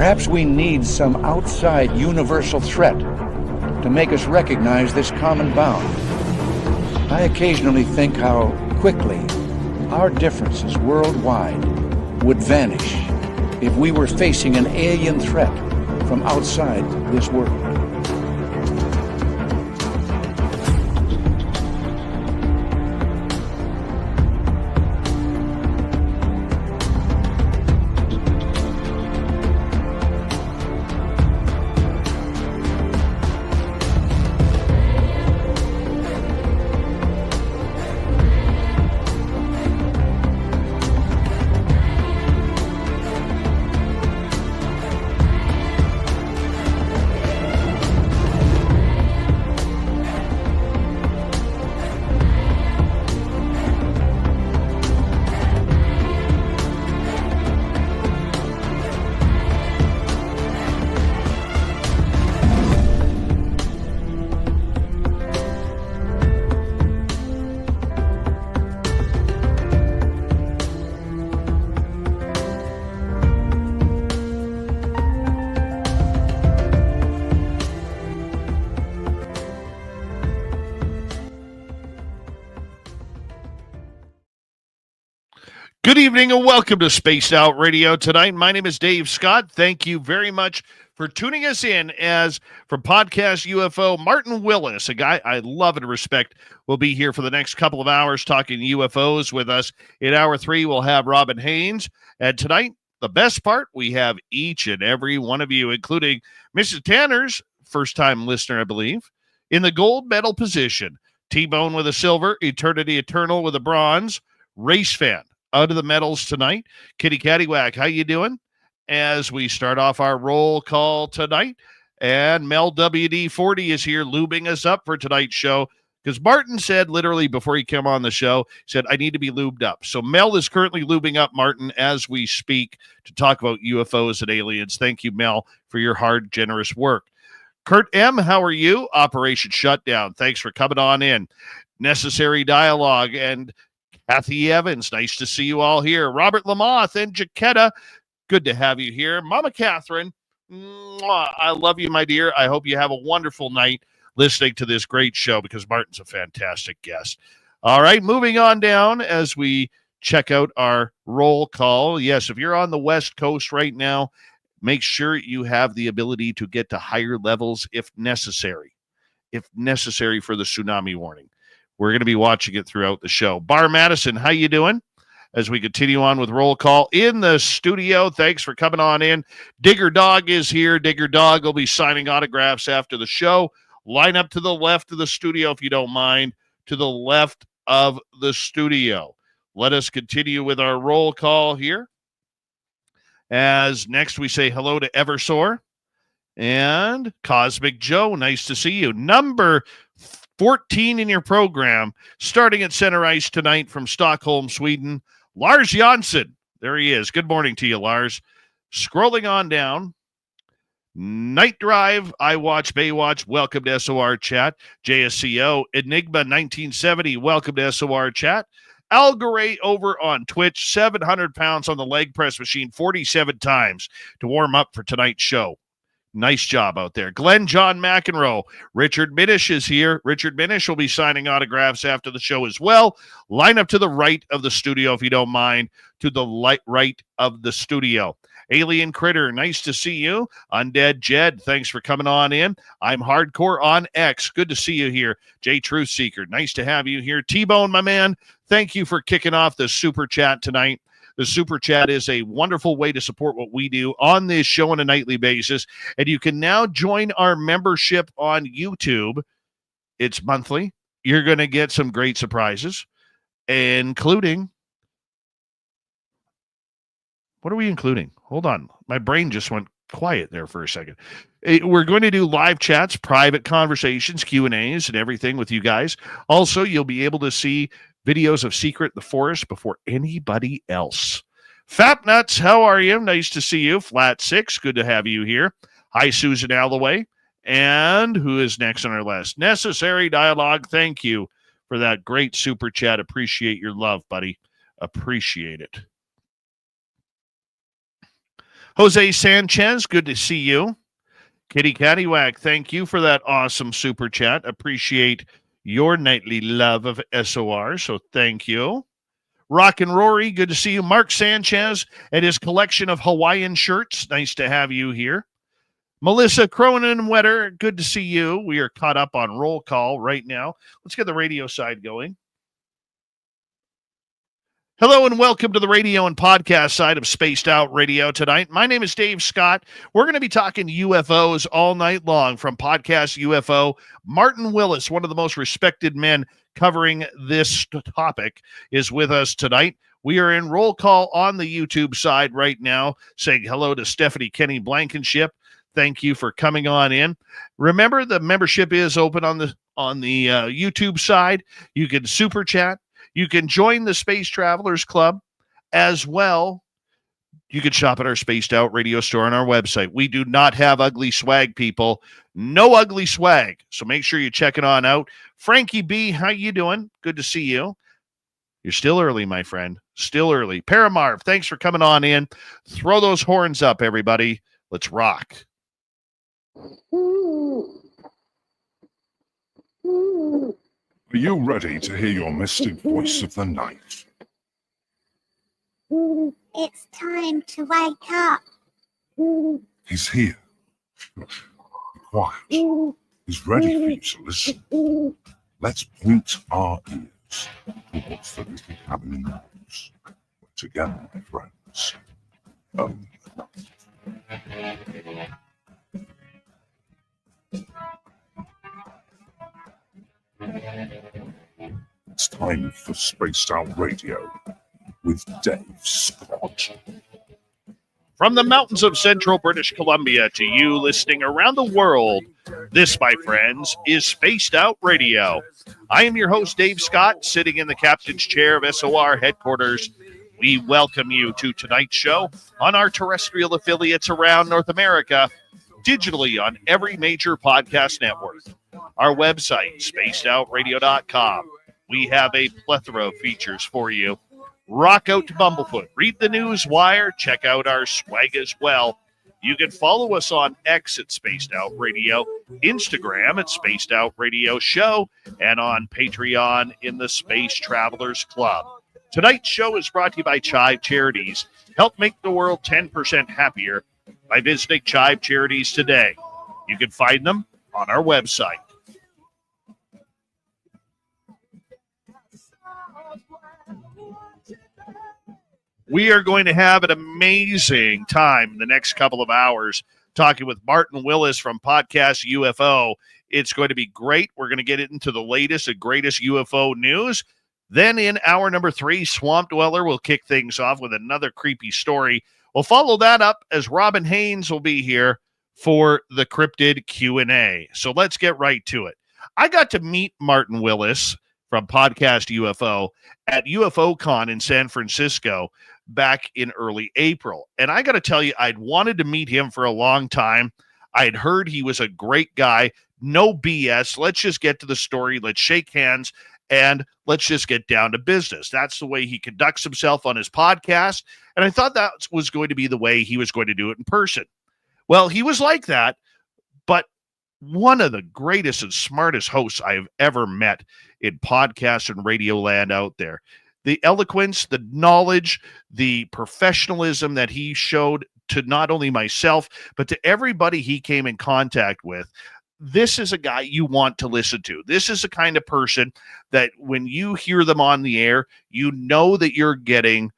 Perhaps we need some outside universal threat to make us recognize this common bound. I occasionally think how quickly our differences worldwide would vanish if we were facing an alien threat from outside this world. Good evening and welcome to Spaced Out Radio tonight. My name is Dave Scott. Thank you very much for tuning us in. As from Podcast UFO, Martin Willis, a guy I love and respect, will be here for the next couple of hours talking UFOs with us. In hour 3, we'll have Robin Haynes. And tonight, the best part, we have each and every one of you, including Mrs. Tanner's first-time listener, I believe, in the gold medal position. T-Bone with a silver, Eternity Eternal with a bronze, race fan. Out of the medals tonight. Kitty Caddywhack, how you doing? As we start off our roll call tonight, and Mel WD-40 is here lubing us up for tonight's show, because Martin said literally before he came on the show, said, I need to be lubed up. So Mel is currently lubing up Martin as we speak to talk about UFOs and aliens. Thank you, Mel, for your hard, generous work. Kurt M., how are you? Operation Shutdown. Thanks for coming on in. Necessary Dialogue and Kathy Evans, nice to see you all here. Robert Lamoth and Jaquetta, good to have you here. Mama Catherine, I love you, my dear. I hope you have a wonderful night listening to this great show because Martin's a fantastic guest. All right, moving on down as we check out our roll call. Yes, if you're on the West Coast right now, make sure you have the ability to get to higher levels if necessary for the tsunami warning. We're going to be watching it throughout the show. Bar Madison, how you doing? As we continue on with roll call in the studio, thanks for coming on in. Digger Dog is here. Digger Dog will be signing autographs after the show. Line up to the left of the studio if you don't mind. To the left of the studio. Let us continue with our roll call here. As next we say hello to Eversoar and Cosmic Joe. Nice to see you. Number 14 in your program, starting at center ice tonight from Stockholm, Sweden, Lars Jansson. There he is. Good morning to you, Lars. Scrolling on down, Night Drive, I Watch, Baywatch, welcome to SOR Chat. JSCO, Enigma 1970, welcome to SOR Chat. Algaray over on Twitch, 700 pounds on the leg press machine 47 times to warm up for tonight's show. Nice job out there. Glenn John McEnroe. Richard Minish is here. Richard Minish will be signing autographs after the show as well. Line up to the right of the studio if you don't mind. To the right of the studio. Alien Critter, nice to see you. Undead Jed, thanks for coming on in. I'm Hardcore on X. Good to see you here. J Truth Seeker, nice to have you here. T-Bone, my man, thank you for kicking off the Super Chat tonight. The Super Chat is a wonderful way to support what we do on this show on a nightly basis. And you can now join our membership on YouTube. It's monthly. You're going to get some great surprises, including... What are we including? Hold on. My brain just went quiet there for a second. We're going to do live chats, private conversations, Q&As, and everything with you guys. Also, you'll be able to see videos of Secret the Forest before anybody else. Fat Nuts, how are you? Nice to see you. Flat 6, good to have you here. Hi, Susan Alloway. And who is next on our list? Necessary Dialogue, thank you for that great super chat. Appreciate your love, buddy. Appreciate it. Jose Sanchez, good to see you. Kitty Caddywhack, thank you for that awesome super chat. Appreciate your nightly love of SOR, so thank you. Rock and Rory, good to see you. Mark Sanchez and his collection of Hawaiian shirts. Nice to have you here. Melissa Cronin-Wetter, good to see you. We are caught up on roll call right now. Let's get the radio side going. Hello and welcome to the radio and podcast side of Spaced Out Radio tonight. My name is Dave Scott. We're going to be talking UFOs all night long from Podcast UFO. Martin Willis, one of the most respected men covering this topic, is with us tonight. We are in roll call on the YouTube side right now, saying hello to Stephanie Kenny Blankenship. Thank you for coming on in. Remember, the membership is open on the YouTube side. You can super chat. You can join the Space Travelers Club as well. You can shop at our Spaced Out Radio store on our website. We do not have ugly swag, people. No ugly swag. So make sure you check it on out. Frankie B, how you doing? Good to see you. You're still early, my friend. Still early. Paramarv, thanks for coming on in. Throw those horns up, everybody. Let's rock. Are you ready to hear your mystic voice of the night? It's time to wake up. He's here. Be quiet. He's ready for you to listen. Let's point our ears towards the little cabin knows. We're together, my friends. It's time for Spaced Out Radio with Dave Scott. From the mountains of central British Columbia to you listening around the world, this, my friends, is Spaced Out Radio. I am your host, Dave Scott, sitting in the captain's chair of SOR headquarters. We welcome you to tonight's show on our terrestrial affiliates around North America, digitally on every major podcast network. Our website, spacedoutradio.com. We have a plethora of features for you. Rock out to Bumblefoot. Read the news wire. Check out our swag as well. You can follow us on X at Spaced Out Radio, Instagram at Spaced Out Radio Show, and on Patreon in the Space Travelers Club. Tonight's show is brought to you by Chive Charities. Help make the world 10% happier by visiting Chive Charities today. You can find them on our website. We are going to have an amazing time in the next couple of hours talking with Martin Willis from Podcast UFO. It's going to be great. We're going to get into the latest and greatest UFO news. Then in hour number 3, Swamp Dweller will kick things off with another creepy story. We'll follow that up as Robin Haynes will be here for the cryptid Q&A. So let's get right to it. I got to meet Martin Willis from Podcast UFO at UFOCon in San Francisco back in early April. And I got to tell you, I'd wanted to meet him for a long time. I'd heard he was a great guy. No BS. Let's just get to the story. Let's shake hands and let's just get down to business. That's the way he conducts himself on his podcast. And I thought that was going to be the way he was going to do it in person. Well, he was like that, but one of the greatest and smartest hosts I've ever met in podcast and radio land out there. The eloquence, the knowledge, the professionalism that he showed to not only myself, but to everybody he came in contact with. This is a guy you want to listen to. This is the kind of person that when you hear them on the air, you know that you're getting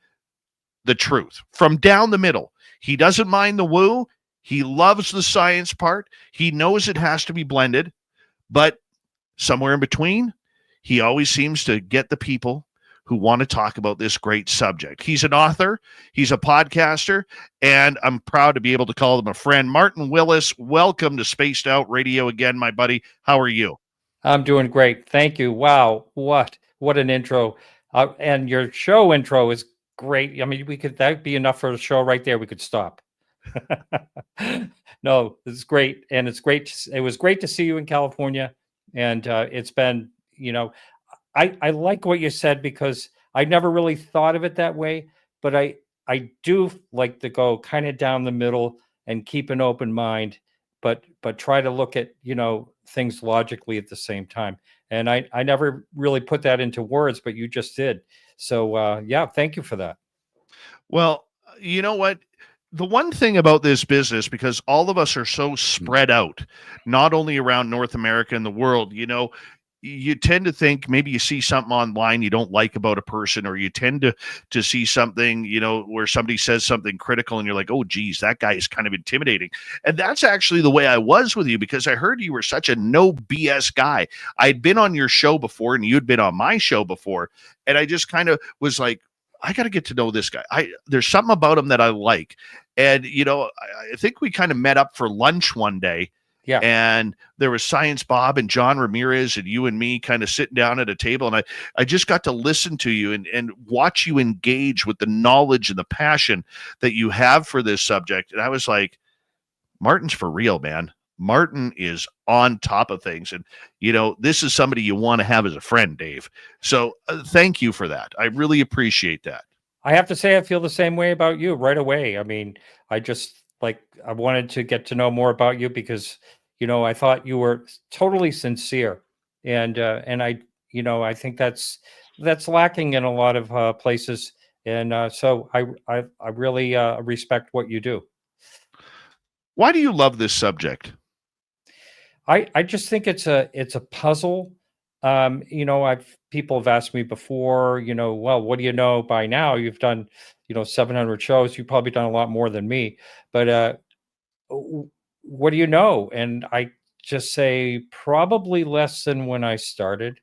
the truth from down the middle. He doesn't mind the woo. He loves the science part. He knows it has to be blended, but somewhere in between, he always seems to get the people who want to talk about this great subject. He's an author, he's a podcaster, and I'm proud to be able to call him a friend. Martin Willis, welcome to Spaced Out Radio again, my buddy. How are you? I'm doing great. Thank you. Wow. What an intro. And your show intro is great. I mean, that'd be enough for a show right there. We could stop. No, this is great. And it's great. It was great to see you in California. And it's been, I like what you said because I never really thought of it that way, but I do like to go kind of down the middle and keep an open mind, but try to look at, things logically at the same time. And I never really put that into words, but you just did. So yeah, thank you for that. Well, you know what? The one thing about this business, because all of us are so spread out, not only around North America and the world, you tend to think maybe you see something online you don't like about a person, or you tend to see something, where somebody says something critical and you're like, oh, geez, that guy is kind of intimidating. And that's actually the way I was with you, because I heard you were such a no BS guy. I'd been on your show before and you'd been on my show before. And I just kind of was like, I got to get to know this guy. There's something about him that I like. And, I think we kind of met up for lunch one day. Yeah. And there was Science Bob and John Ramirez and you and me kind of sitting down at a table. And I just got to listen to you and watch you engage with the knowledge and the passion that you have for this subject. And I was like, Martin's for real, man. Martin is on top of things. And, this is somebody you want to have as a friend, Dave. So thank you for that. I really appreciate that. I have to say, I feel the same way about you right away. I mean, I wanted to get to know more about you because, I thought you were totally sincere, and I think that's lacking in a lot of places, and so I really respect what you do. Why do you love this subject? I just think it's a puzzle. People have asked me before, well, what do you know by now? You've done, 700 shows. You've probably done a lot more than me, but what do you know? And I just say probably less than when I started.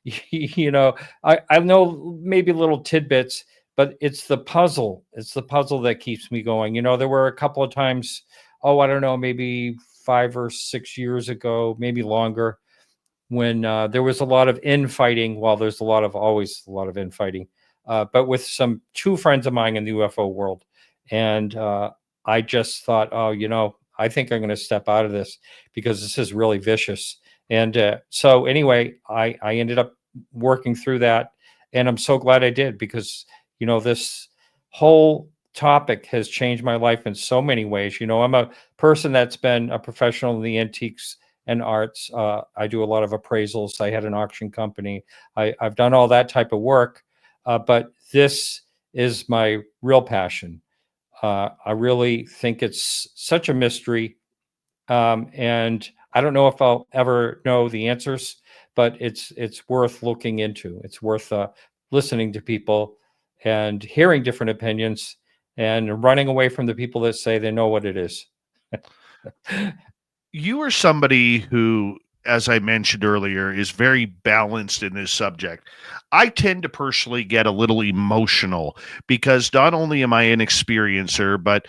I know maybe little tidbits, but it's the puzzle. It's the puzzle that keeps me going. There were a couple of times, I don't know, maybe 5 or 6 years ago, maybe longer, when there was a lot of infighting. Well, there's always a lot of infighting, but with some two friends of mine in the UFO world. And I just thought, I think I'm going to step out of this because this is really vicious. And so anyway, I ended up working through that. And I'm so glad I did, because, this whole topic has changed my life in so many ways. I'm a person that's been a professional in the antiques and arts. I do a lot of appraisals. I had an auction company. I've done all that type of work, but this is my real passion. I really think it's such a mystery, and I don't know if I'll ever know the answers, but it's worth looking into. It's worth listening to people and hearing different opinions and running away from the people that say they know what it is. You are somebody who, as I mentioned earlier, is very balanced in this subject. I tend to personally get a little emotional because not only am I an experiencer, but,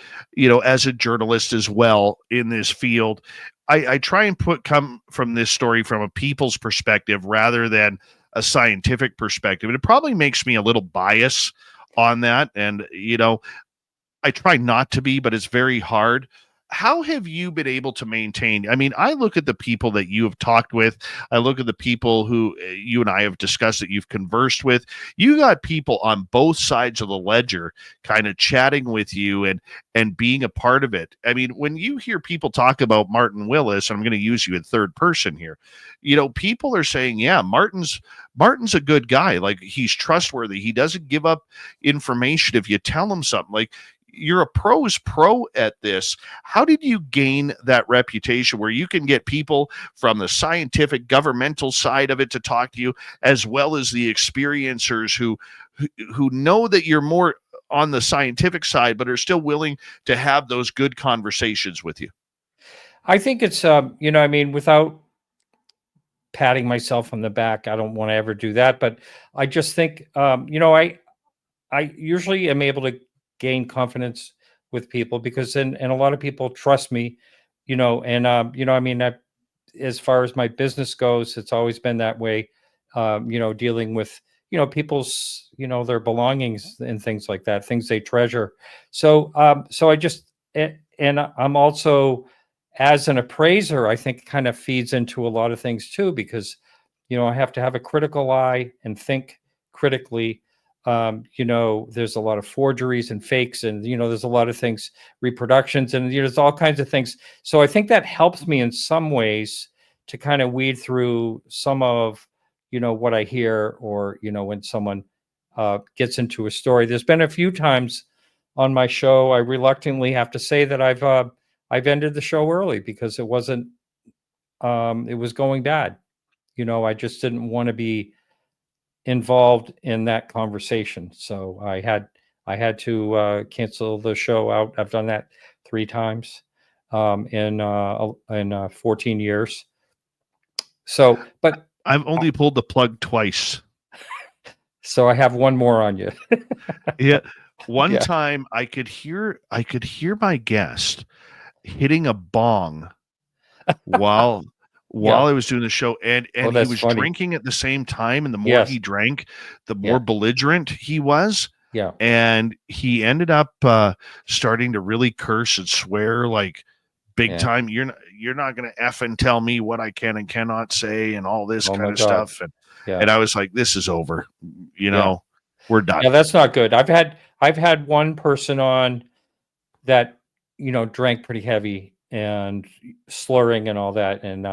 as a journalist as well in this field, I try and come from this story from a people's perspective rather than a scientific perspective. And it probably makes me a little biased on that. And, I try not to be, but it's very hard. How have you been able to maintain? I mean, I look at the people that you have talked with. I look at the people who you and I have discussed that you've conversed with. You got people on both sides of the ledger kind of chatting with you and being a part of it. I mean, when you hear people talk about Martin Willis, and I'm going to use you in third person here, people are saying, yeah, Martin's a good guy. Like, he's trustworthy. He doesn't give up information if you tell him something. Like, you're a pro's pro at this. How did you gain that reputation where you can get people from the scientific, governmental side of it to talk to you, as well as the experiencers who know that you're more on the scientific side, but are still willing to have those good conversations with you? I think it's, without patting myself on the back, I don't want to ever do that, but I just think, I usually am able to gain confidence with people because and a lot of people trust me, as far as my business goes, it's always been that way, dealing with, people's, their belongings and things like that, things they treasure. So I just, and I'm also, as an appraiser, I think kind of feeds into a lot of things too, because, I have to have a critical eye and think critically. There's a lot of forgeries and fakes, and there's a lot of things, reproductions, and there's all kinds of things. So I think that helps me in some ways to kind of weed through some of what I hear, or when someone gets into a story. There's been a few times on my show I reluctantly have to say that I've ended the show early because it wasn't it was going bad. I just didn't want to be involved in that conversation, so I had to cancel the show out. I've done that 3 times in 14 years. So, but I've only pulled the plug twice. So I have one more on you. Yeah. One Yeah. time I could hear my guest hitting a bong while I was doing the show, and he that's was funny. drinking at the same time, and the more Yes. he drank, the more Yeah. belligerent he was. Yeah. And he ended up starting to really curse and swear like big Yeah. time. You're not going to effing tell me what I can and cannot say, and all this Oh kind my of God. stuff. Yeah. And I was like, this is over. We're done. Yeah, that's not good. I've had one person on that, drank pretty heavy and slurring and all that, and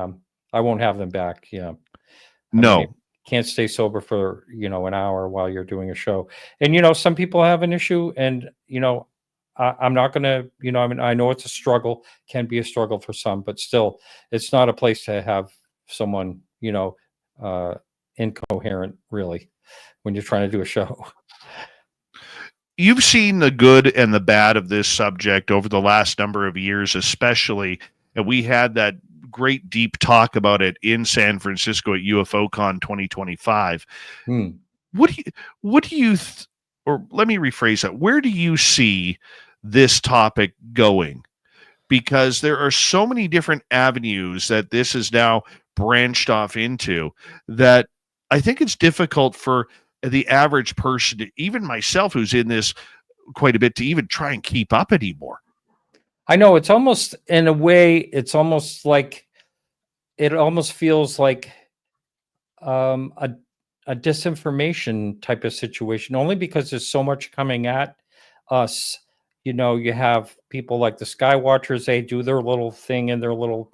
I won't have them back. Yeah. No. You can't stay sober for, an hour while you're doing a show. And, some people have an issue, and, I'm not going to, I know it's a struggle, can be a struggle for some, but still, it's not a place to have someone, incoherent, really, when you're trying to do a show. You've seen the good and the bad of this subject over the last number of years, especially, and we had that great deep talk about it in San Francisco at UFOCon 2025. What do you or let me rephrase that. Where do you see this topic going? Because there are so many different avenues that this is now branched off into that I think it's difficult for the average person, even myself, who's in this quite a bit, to even try and keep up anymore. I know, it's almost, in a way, it's almost like, it almost feels like a disinformation type of situation, only because there's so much coming at us. You have people like the Skywatchers, they do their little thing in their little,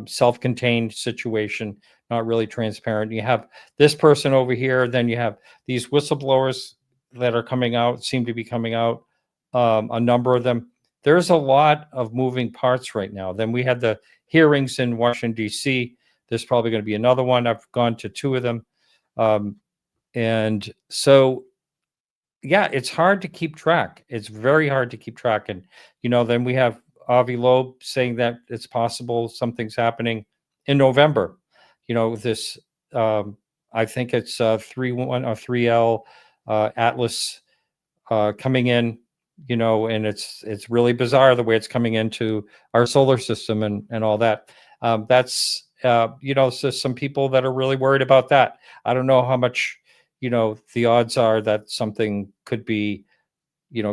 self-contained situation, not really transparent. You have this person over here, then you have these whistleblowers that are coming out, seem to be coming out, a number of them. There's a lot of moving parts right now. Then we had the hearings in Washington, D.C. There's probably going to be another one. I've gone to 2 of them. And so, yeah, it's hard to keep track. It's very hard to keep track. And, then we have Avi Loeb saying that it's possible something's happening in November. This, I think it's 3.1 or 3L Atlas coming in, and it's really bizarre the way it's coming into our solar system and all that. That's, so some people that are really worried about that. I don't know how much, the odds are that something could be,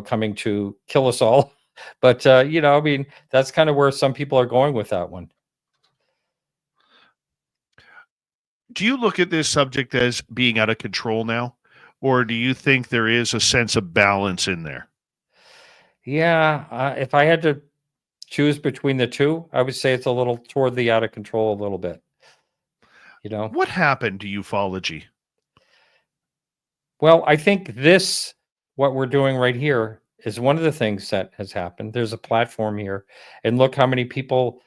coming to kill us all. But, that's kind of where some people are going with that one. Do you look at this subject as being out of control now? Or do you think there is a sense of balance in there? Yeah. If I had to choose between the two, I would say it's a little toward the out of control a little bit. What happened to ufology? Well, I think what we're doing right here is one of the things that has happened. There's a platform here, and look how many people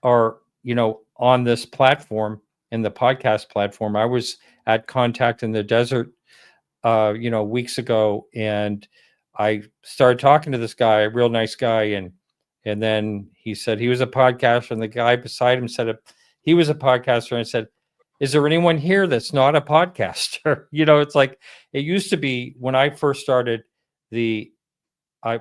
are, on this platform, in the podcast platform. I was at Contact in the Desert, weeks ago, and I started talking to this guy, a real nice guy, and then he said he was a podcaster, and the guy beside him said he was a podcaster, and I said, is there anyone here that's not a podcaster? It's like, it used to be when I first started I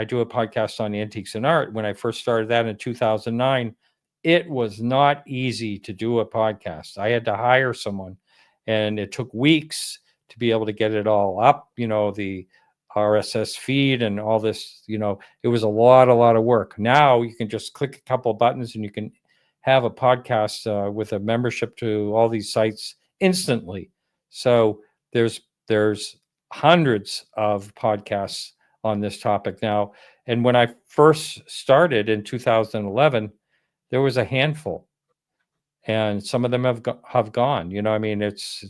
do a podcast on antiques and art. When I first started that in 2009, it was not easy to do a podcast. I had to hire someone, and it took weeks to be able to get it all up, the RSS feed and all this, it was a lot of work. Now you can just click a couple of buttons and you can have a podcast with a membership to all these sites instantly. So there's there's hundreds of podcasts on this topic now. And when I first started in 2011, there was a handful, and some of them have gone. You know, I mean, it's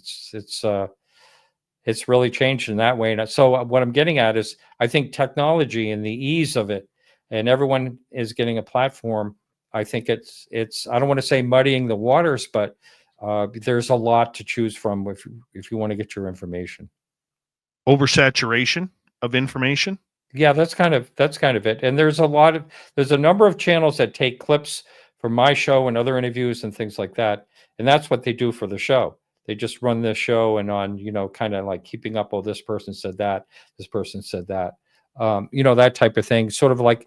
really changed in that way. And so what I'm getting at is, I think technology and the ease of it, and everyone is getting a platform. I think it's I don't want to say muddying the waters, but there's a lot to choose from if you want to get your information. Oversaturation of information. Yeah, that's kind of it. And there's a number of channels that take clips from my show and other interviews and things like that. And that's what they do for the show. They just run the show, and on, kind of like keeping up. Oh, this person said that, this person said that, that type of thing. Sort of like,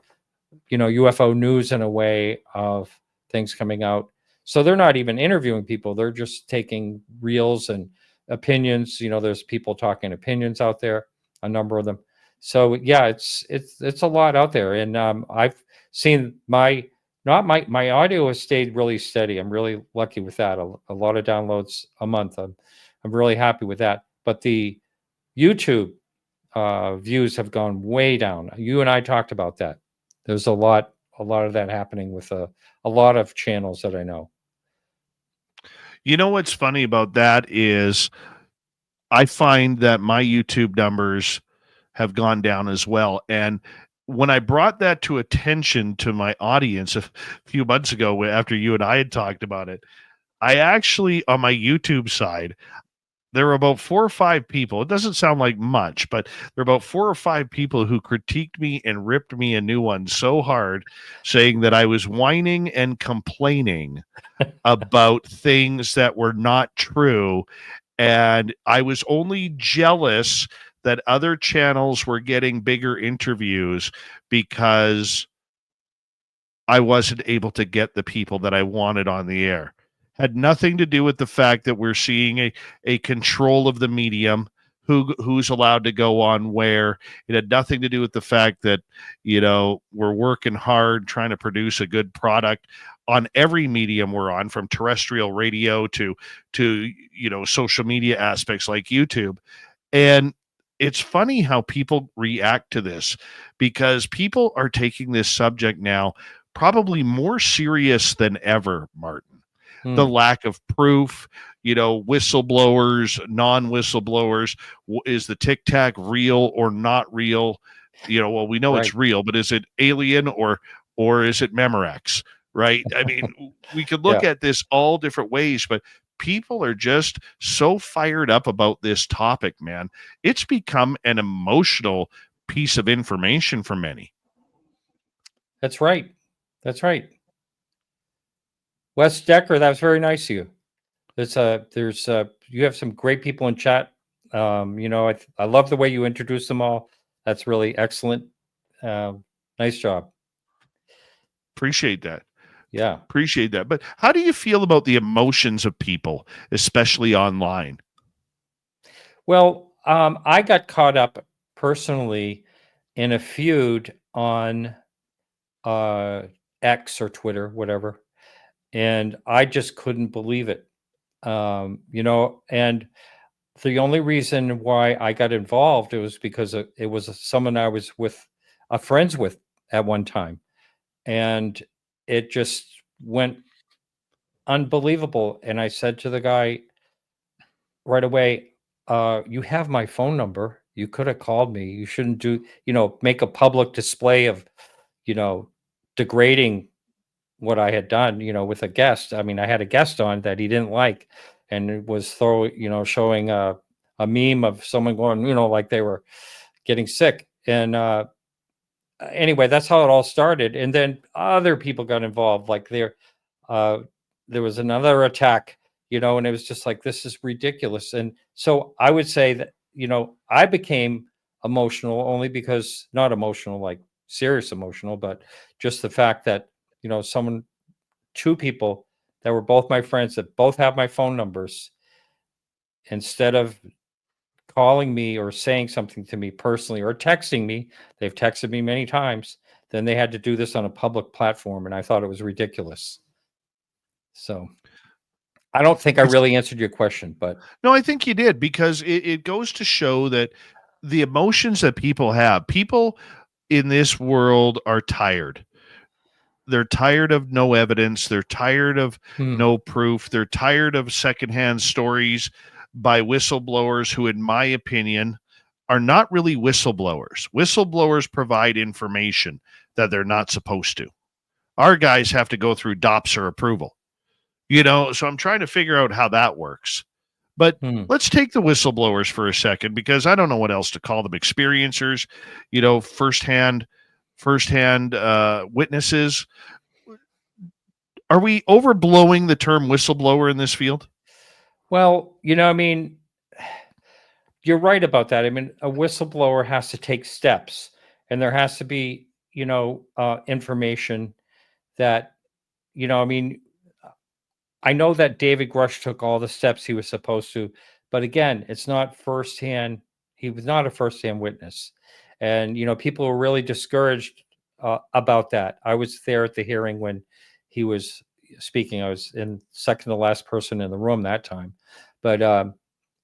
UFO news in a way of things coming out. So they're not even interviewing people. They're just taking reels and opinions. There's people talking opinions out there, a number of them. So yeah, it's a lot out there. And I've seen my audio has stayed really steady. I'm really lucky with that. A lot of downloads a month. I'm really happy with that. But the YouTube views have gone way down. You and I talked about that. There's a lot of that happening with a lot of channels that I know. You know what's funny about that is I find that my YouTube numbers have gone down as well. And when I brought that to attention to my audience a few months ago, after you and I had talked about it, I actually, on my YouTube side, there were about 4 or 5 people. It doesn't sound like much, but there were about 4 or 5 people who critiqued me and ripped me a new one so hard, saying that I was whining and complaining about things that were not true. And I was only jealous that other channels were getting bigger interviews because I wasn't able to get the people that I wanted on the air. Had nothing to do with the fact that we're seeing a control of the medium, who's allowed to go on where. It had nothing to do with the fact that, we're working hard trying to produce a good product on every medium we're on, from terrestrial radio to social media aspects like YouTube. And it's funny how people react to this, because people are taking this subject now probably more serious than ever, Martin. The lack of proof, whistleblowers, non-whistleblowers. Is the Tic Tac real or not real? Well, we know it's real, but is it alien or is it Memorex? Right? I mean, we could look at this all different ways, but people are just so fired up about this topic, man. It's become an emotional piece of information for many. That's right. Wes Decker, that was very nice of you. There's you have some great people in chat. I love the way you introduced them all. That's really excellent. Nice job. Appreciate that. Yeah. Appreciate that. But how do you feel about the emotions of people, especially online? Well, I got caught up personally in a feud on X or Twitter, whatever. And I just couldn't believe it. And the only reason why I got involved, it was because it was someone I was friends with at one time. And it just went unbelievable. And I said to the guy right away, you have my phone number. You could have called me. You shouldn't make a public display of, degrading what I had done, with a guest. I mean, I had a guest on that he didn't like, and it was showing a meme of someone going, like they were getting sick. And anyway, that's how it all started. And then other people got involved. Like there was another attack, and it was just like, this is ridiculous. And so I would say that, I became emotional only because, not emotional, like serious emotional, but just the fact that, two people that were both my friends that both have my phone numbers, instead of calling me or saying something to me personally or texting me, they've texted me many times, then they had to do this on a public platform. And I thought it was ridiculous. So. I don't think I really answered your question, but No, I think you did, because it goes to show that the emotions that people in this world are tired. They're tired of no evidence. They're tired of no proof. They're tired of secondhand stories by whistleblowers who, in my opinion, are not really whistleblowers. Whistleblowers provide information that they're not supposed to. Our guys have to go through DOPSR approval, so I'm trying to figure out how that works. But let's take the whistleblowers for a second, because I don't know what else to call them. Experiencers, firsthand witnesses. Are we overblowing the term whistleblower in this field? well, you're right about that. I mean, a whistleblower has to take steps, and there has to be, information that, I know that David Grush took all the steps he was supposed to, but again, it's not firsthand. He was not a firsthand witness. And, people were really discouraged about that. I was there at the hearing when he was speaking. I was second to last person in the room that time. But, and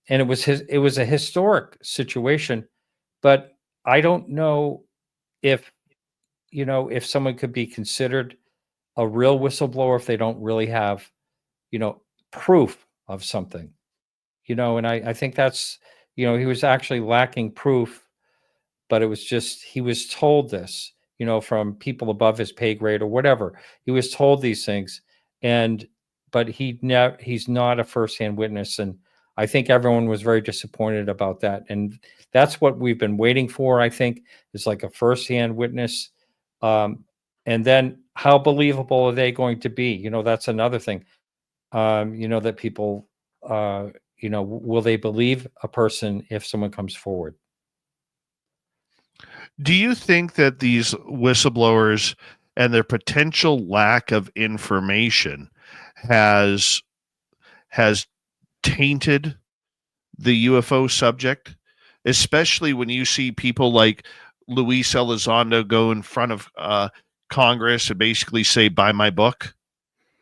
it was a historic situation, but I don't know if someone could be considered a real whistleblower if they don't really have, proof of something, and I think that's, he was actually lacking proof, but it was just, he was told this, from people above his pay grade or whatever. He was told these things, but he's not a firsthand witness. And I think everyone was very disappointed about that. And that's what we've been waiting for, I think, is like a firsthand witness. And then how believable are they going to be? That's another thing. That people, will they believe a person if someone comes forward? Do you think that these whistleblowers and their potential lack of information has tainted the UFO subject, especially when you see people like Luis Elizondo go in front of Congress and basically say, buy my book,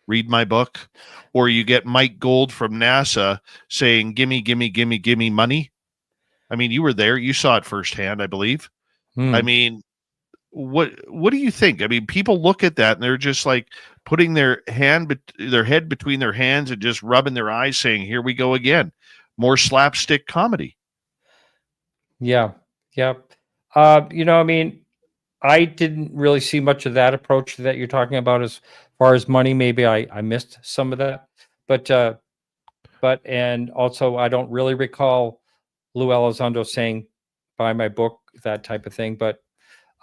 read my book, or you get Mike Gold from NASA saying, gimme money. I mean, you were there, you saw it firsthand, I believe. I mean, what do you think? I mean, people look at that and they're just like putting their head between their hands and just rubbing their eyes, saying, here we go again, more slapstick comedy. Yeah. I mean, I didn't really see much of that approach that you're talking about as far as money. Maybe I missed some of that, but and also I don't really recall Lou Elizondo saying, buy my book, that type of thing. But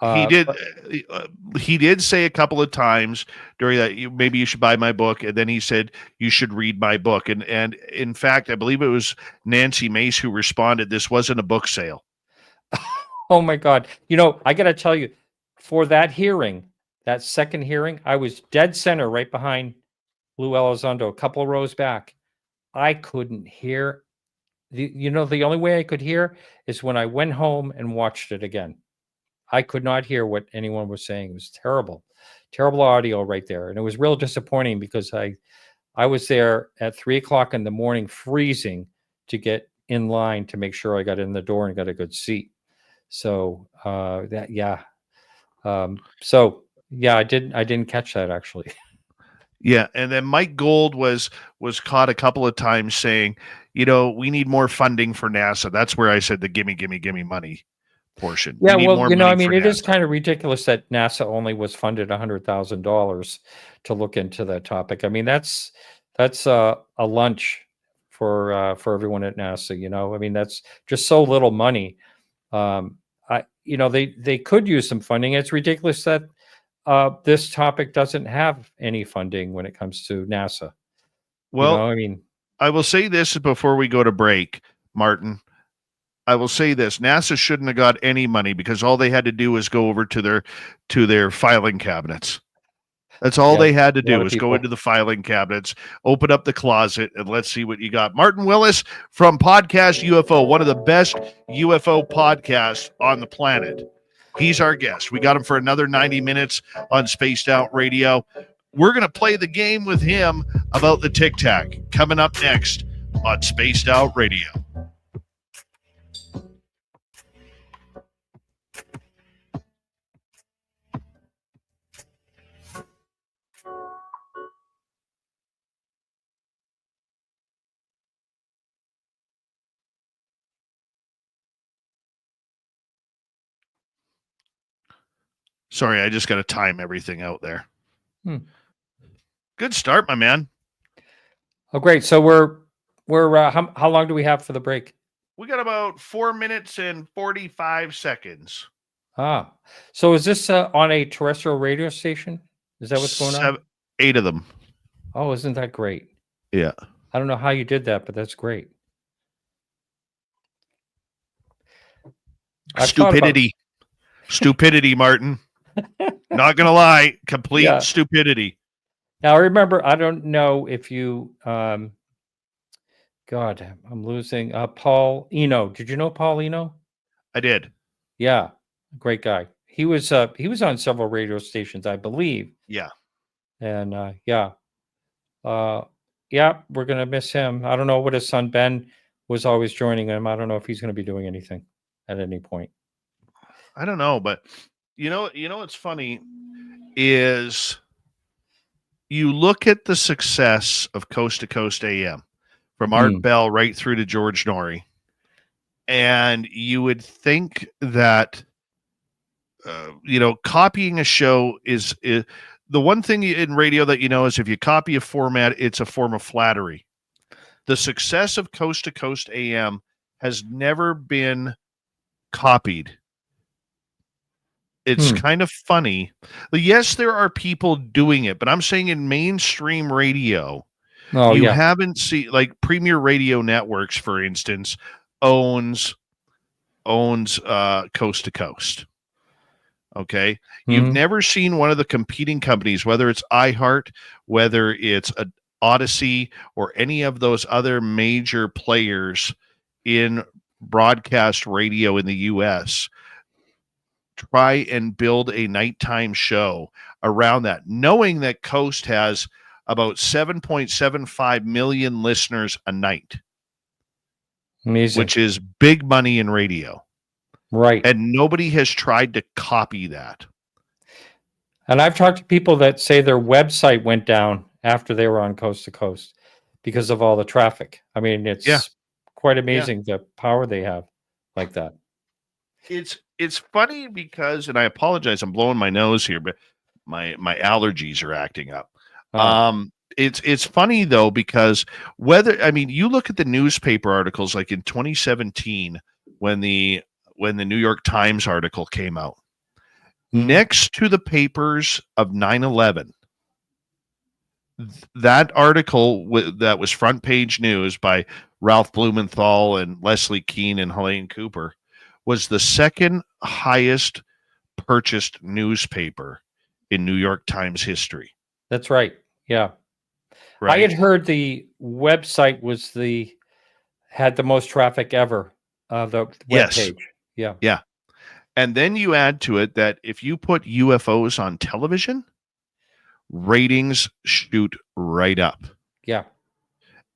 he did say a couple of times during that, maybe you should buy my book, and then he said you should read my book. And in fact, I believe it was Nancy Mace who responded, this wasn't a book sale. Oh my God. I got to tell you, for that hearing, that second hearing, I was dead center right behind Lou Elizondo, a couple of rows back. I couldn't hear. The only way I could hear is when I went home and watched it again. I could not hear what anyone was saying. It was terrible audio right there. And it was real disappointing because I was there at 3:00 in the morning, freezing, to get in line to make sure I got in the door and got a good seat. So I didn't catch that actually. Yeah, and then Mike Gold was caught a couple of times saying, we need more funding for NASA. That's where I said the gimme money portion. Yeah, well, I mean, it is kind of ridiculous that NASA only was funded $100,000 to look into that topic. I mean, that's a lunch for everyone at NASA. I mean, that's just so little money. They could use some funding. It's ridiculous that this topic doesn't have any funding when it comes to NASA. Well, I will say this before we go to break, Martin. I will say this: NASA shouldn't have got any money because all they had to do was go over to their filing cabinets. That's all they had to do was go into the filing cabinets, open up the closet, and let's see what you got. Martin Willis from Podcast UFO, one of the best UFO podcasts on the planet. He's our guest. We got him for another 90 minutes on Spaced Out Radio. we're going to play the game with him about the Tic Tac coming up next on Spaced Out Radio. Sorry, I just got to time everything out there. Good start, my man. Oh, great. So we're how long do we have for the break? We got about 4 minutes and 45 seconds. Ah, so is this on a terrestrial radio station? Is that what's going on? 8 of them. Oh, isn't that great? Yeah. I don't know how you did that, but that's great. Stupidity, Martin. Not gonna lie, complete stupidity. Now remember, I don't know if you God, I'm losing Paul Eno. Did you know Paul Eno? I did. Yeah, great guy. He was on several radio stations, I believe. Yeah. And we're gonna miss him. I don't know what his son Ben was always joining him. I don't know if he's gonna be doing anything at any point. I don't know, but you know what's funny is you look at the success of Coast to Coast AM from Art Bell right through to George Norrie, and you would think that copying a show is the one thing in radio that is if you copy a format, it's a form of flattery. The success of Coast to Coast AM has never been copied. It's kind of funny. Yes, there are people doing it, but I'm saying in mainstream radio, haven't seen, like Premier Radio Networks, for instance, owns Coast to Coast. Okay. You've never seen one of the competing companies, whether it's iHeart, whether it's Odyssey, or any of those other major players in broadcast radio in the U.S., try and build a nighttime show around that, knowing that Coast has about 7.75 million listeners a night. Amazing. Which is big money in radio. Right. And nobody has tried to copy that. And I've talked to people that say their website went down after they were on Coast to Coast because of all the traffic. I mean, it's quite amazing the power they have like that. It's funny because, and I apologize, I'm blowing my nose here, but my allergies are acting up. It's funny though, because you look at the newspaper articles, like in 2017, when the New York Times article came out, next to the papers of 9/11, that article that was front page news by Ralph Blumenthal and Leslie Keane and Helene Cooper was the second highest purchased newspaper in New York Times history. That's right. Yeah. Right. I had heard the website had the most traffic ever. The web page. Yeah. Yeah. And then you add to it that if you put UFOs on television, ratings shoot right up. Yeah.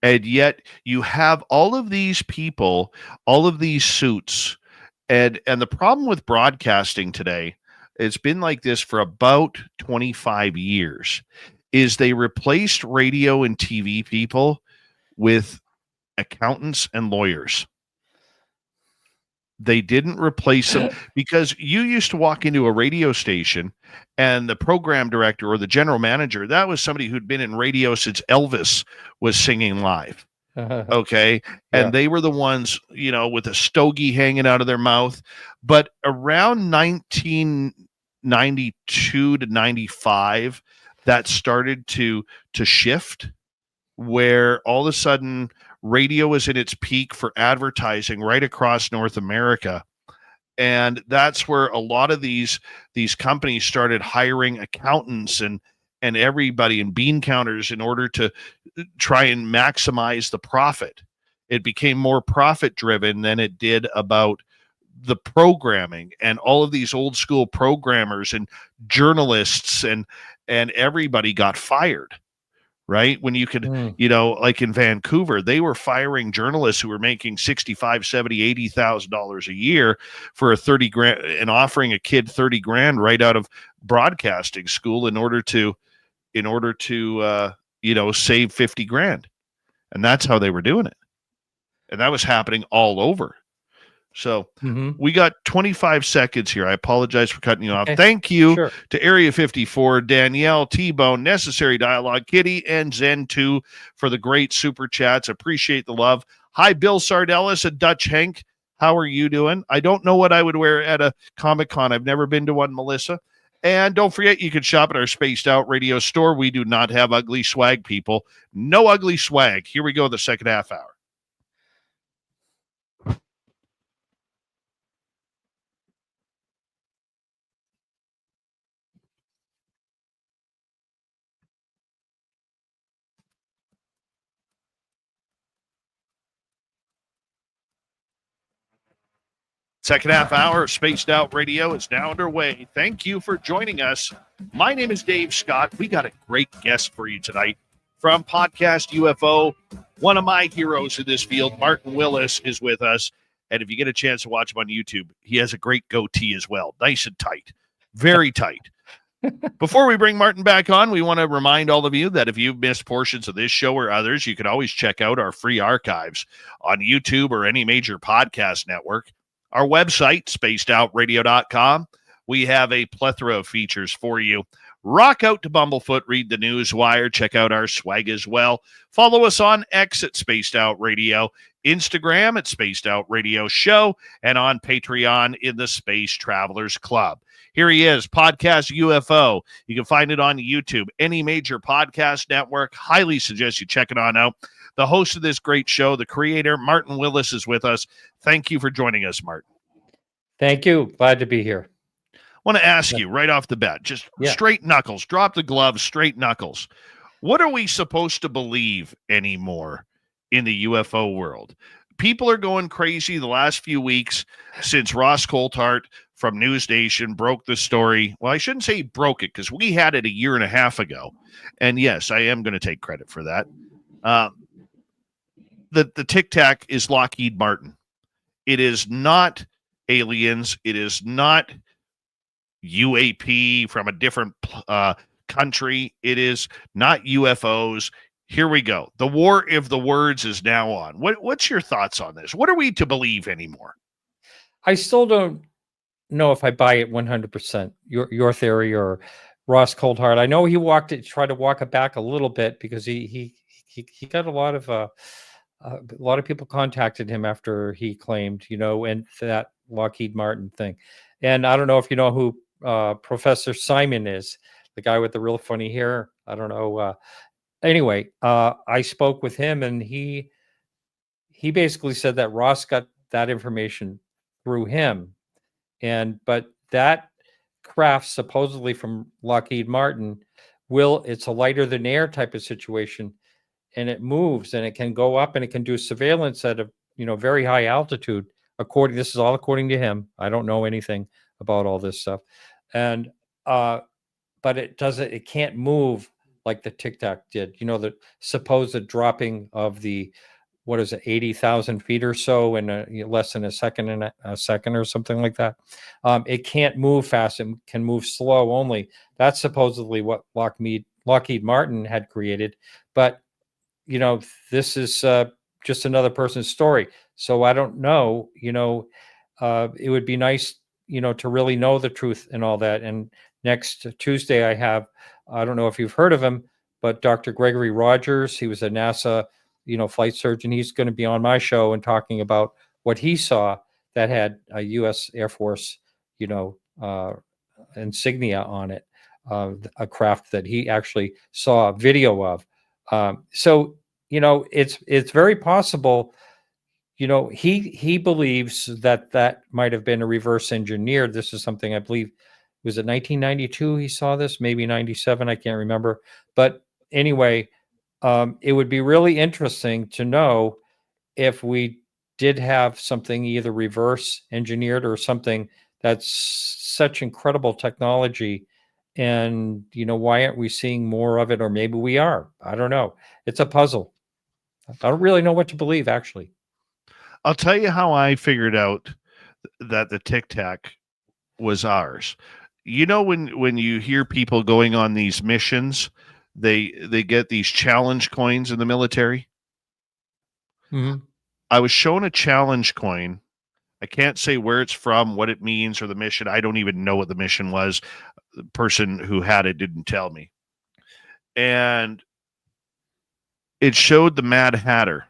And yet you have all of these people, all of these suits. And the problem with broadcasting today, it's been like this for about 25 years, is they replaced radio and TV people with accountants and lawyers. They didn't replace them, because you used to walk into a radio station and the program director or the general manager, that was somebody who'd been in radio since Elvis was singing live. Okay. And they were the ones, with a stogie hanging out of their mouth. But around 1992 to 95, that started to shift, where all of a sudden radio was in its peak for advertising right across North America. And that's where a lot of these companies started hiring accountants and everybody and bean counters in order to try and maximize the profit. It became more profit driven than it did about the programming, and all of these old school programmers and journalists and everybody got fired, right? When you could, like in Vancouver, they were firing journalists who were making $65,000, $70,000, $80,000 a year for a 30 grand and offering a kid 30 grand right out of broadcasting school in order to save 50 grand. And that's how they were doing it. And that was happening all over. So we got 25 seconds here. I apologize for cutting you off. Thank you to Area 54, Danielle, T-Bone, Necessary Dialogue, Kitty, and Zen2 for the great super chats. Appreciate the love. Hi, Bill Sardellis and Dutch Hank. How are you doing? I don't know what I would wear at a Comic-Con. I've never been to one, Melissa. And don't forget, you can shop at our Spaced Out Radio store. We do not have ugly swag, people. No ugly swag. Here we go, the second half hour. Second half hour of Spaced Out Radio is now underway. Thank you for joining us. My name is Dave Scott. We got a great guest for you tonight from Podcast UFO. One of my heroes in this field, Martin Willis, is with us. And if you get a chance to watch him on YouTube, he has a great goatee as well. Nice and tight. Very tight. Before we bring Martin back on, we want to remind all of you that if you've missed portions of this show or others, you can always check out our free archives on YouTube or any major podcast network. Our website, spacedoutradio.com. We have a plethora of features for you. Rock out to Bumblefoot, read the news wire, check out our swag as well. Follow us on X at Spaced Out Radio, Instagram at Spaced Out Radio Show, and on Patreon in the Space Travelers Club. Here he is, Podcast UFO. You can find it on YouTube, any major podcast network. Highly suggest you check it on out. The host of this great show, the creator, Martin Willis, is with us. Thank you for joining us, Martin. Thank you. Glad to be here. I want to ask you right off the bat, just straight knuckles, drop the gloves, straight knuckles. What are we supposed to believe anymore in the UFO world? People are going crazy the last few weeks since Ross Coulthart from News Nation broke the story. Well, I shouldn't say he broke it because we had it a year and a half ago. And yes, I am going to take credit for that. The Tic Tac is Lockheed Martin. It is not aliens. It is not UAP from a different country. It is not UFOs. Here we go. The war of the words is now on. What's your thoughts on this? What are we to believe anymore? I still don't know if I buy it 100%. Your theory or Ross Coulthart. I know he tried to walk it back a little bit because he got a lot of people contacted him after he claimed, and that Lockheed Martin thing. And I don't know if you know who Professor Simon is, the guy with the real funny hair. I don't know. Anyway, I spoke with him, and he basically said that Ross got that information through him, but that craft supposedly from Lockheed Martin it's a lighter than air type of situation, and it moves and it can go up and it can do surveillance at a very high altitude. This is all according to him. I don't know anything about all this stuff, and but it can't move like the Tic Tac did. The supposed dropping of the 80,000 feet or so in less than a second or something like that. It can't move fast. It can move slow only. That's supposedly what Lockheed Martin had created, but this is just another person's story. So I don't know, it would be nice, to really know the truth and all that. And next Tuesday I don't know if you've heard of him, but Dr. Gregory Rogers, he was a NASA, flight surgeon. He's going to be on my show and talking about what he saw that had a U.S. Air Force, insignia on it, a craft that he actually saw a video of. So it's very possible. He believes that might have been a reverse engineered. This is something I believe was it 1992 he saw this, maybe 97, I can't remember. But anyway, it would be really interesting to know if we did have something either reverse engineered or something that's such incredible technology. And, why aren't we seeing more of it? Or maybe we are. I don't know. It's a puzzle. I don't really know what to believe, actually. I'll tell you how I figured out that the Tic Tac was ours. When you hear people going on these missions, they get these challenge coins in the military. Mm-hmm. I was shown a challenge coin. I can't say where it's from, what it means, or the mission. I don't even know what the mission was. The person who had it didn't tell me. And it showed the Mad Hatter.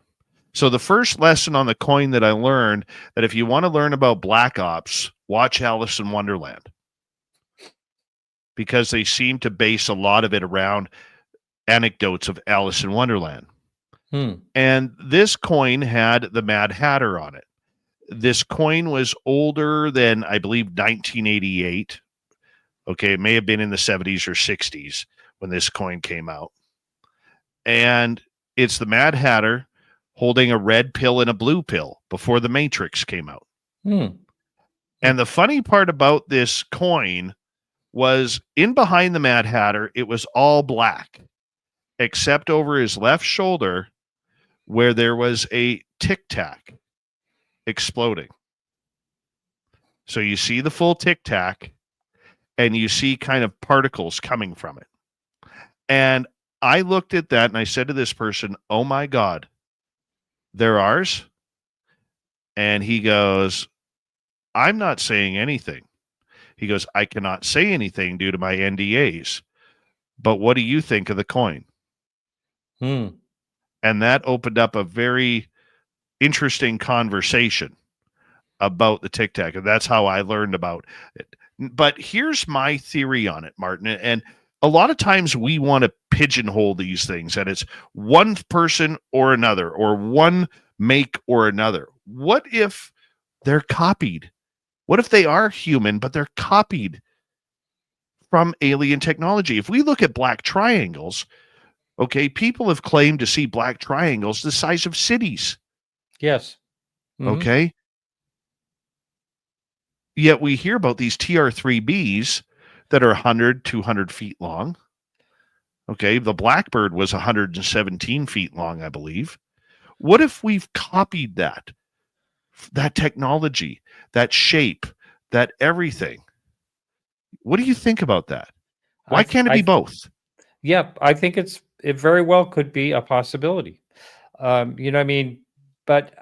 So the first lesson on the coin that I learned, that if you want to learn about Black Ops, watch Alice in Wonderland. Because they seem to base a lot of it around anecdotes of Alice in Wonderland. And this coin had the Mad Hatter on it. This coin was older than, I believe, 1988. Okay, it may have been in the 70s or 60s when this coin came out. And it's the Mad Hatter holding a red pill and a blue pill before the Matrix came out. And the funny part about this coin was in behind the Mad Hatter, it was all black, except over his left shoulder where there was a Tic Tac exploding. So you see the full Tic Tac, and you see kind of particles coming from it. And I looked at that and I said to this person, "Oh my God, they're ours?" And he goes, "I'm not saying anything." He goes, "I cannot say anything due to my NDAs. But what do you think of the coin?" And that opened up a very interesting conversation about the Tic Tac. And that's how I learned about it. But here's my theory on it, Martin. And a lot of times we want to pigeonhole these things, that it's one person or another, or one make or another. What if they're copied? What if they are human, but they're copied from alien technology? If we look at black triangles, okay, people have claimed to see black triangles the size of cities. Yes. Okay. Yet we hear about these TR3Bs that are 100, 200 feet long. Okay. The Blackbird was 117 feet long, I believe. What if we've copied that technology, that shape, that everything? What do you think about that? Why can't it be both? Yeah, I think it very well could be a possibility. But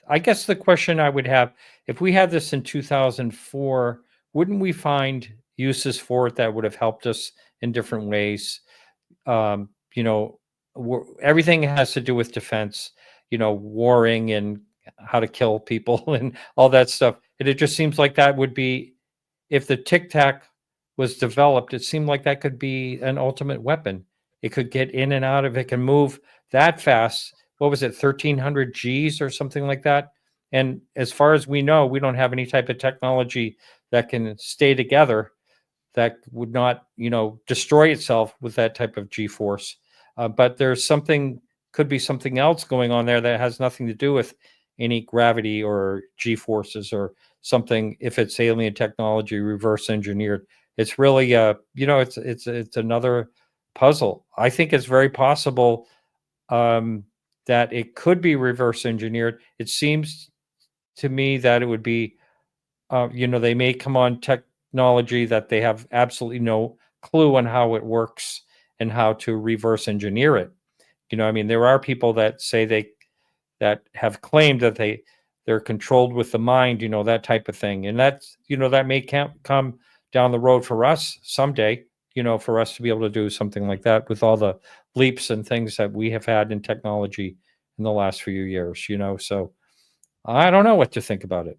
I guess the question I would have, if we had this in 2004, wouldn't we find uses for it that would have helped us in different ways? Everything has to do with defense, warring and how to kill people and all that stuff. And it just seems like that would be, if the Tic Tac was developed, it seemed like that could be an ultimate weapon. It could get in and out of it, can move that fast. What was it, 1,300 Gs or something like that? And as far as we know, we don't have any type of technology that can stay together that would not, destroy itself with that type of G-force. But there's could be something else going on there that has nothing to do with any gravity or G-forces or something. If it's alien technology reverse engineered, it's really, it's another puzzle. I think it's very possible that it could be reverse engineered. It seems to me that it would be, they may come on technology that they have absolutely no clue on how it works and how to reverse engineer it. There are people that say that have claimed that they're controlled with the mind, that type of thing. And that's, that may come down the road for us someday, for us to be able to do something like that with all the leaps and things that we have had in technology in the last few years, so I don't know what to think about it.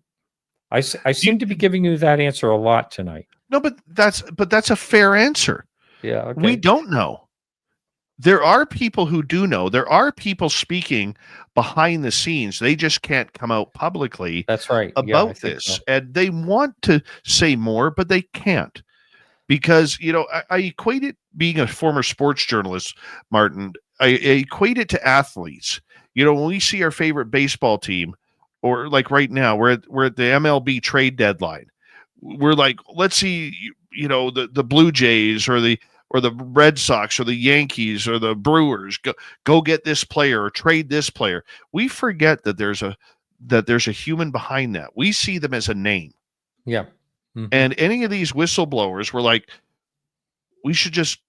I seem to be giving you that answer a lot tonight. No, but that's a fair answer. Yeah. Okay. We don't know. There are people who do know. There are people speaking behind the scenes. They just can't come out publicly. That's right. About this. So. And they want to say more, but they can't. Because, I equate it, being a former sports journalist, Martin, I equate it to athletes. You know, when we see our favorite baseball team, or like right now, we're at the MLB trade deadline. We're like, let's see, you know, the Blue Jays or the Red Sox or the Yankees or the Brewers go get this player or trade this player. We forget that there's a human behind that. We see them as a name. Yeah. Mm-hmm. And any of these whistleblowers were like, we should just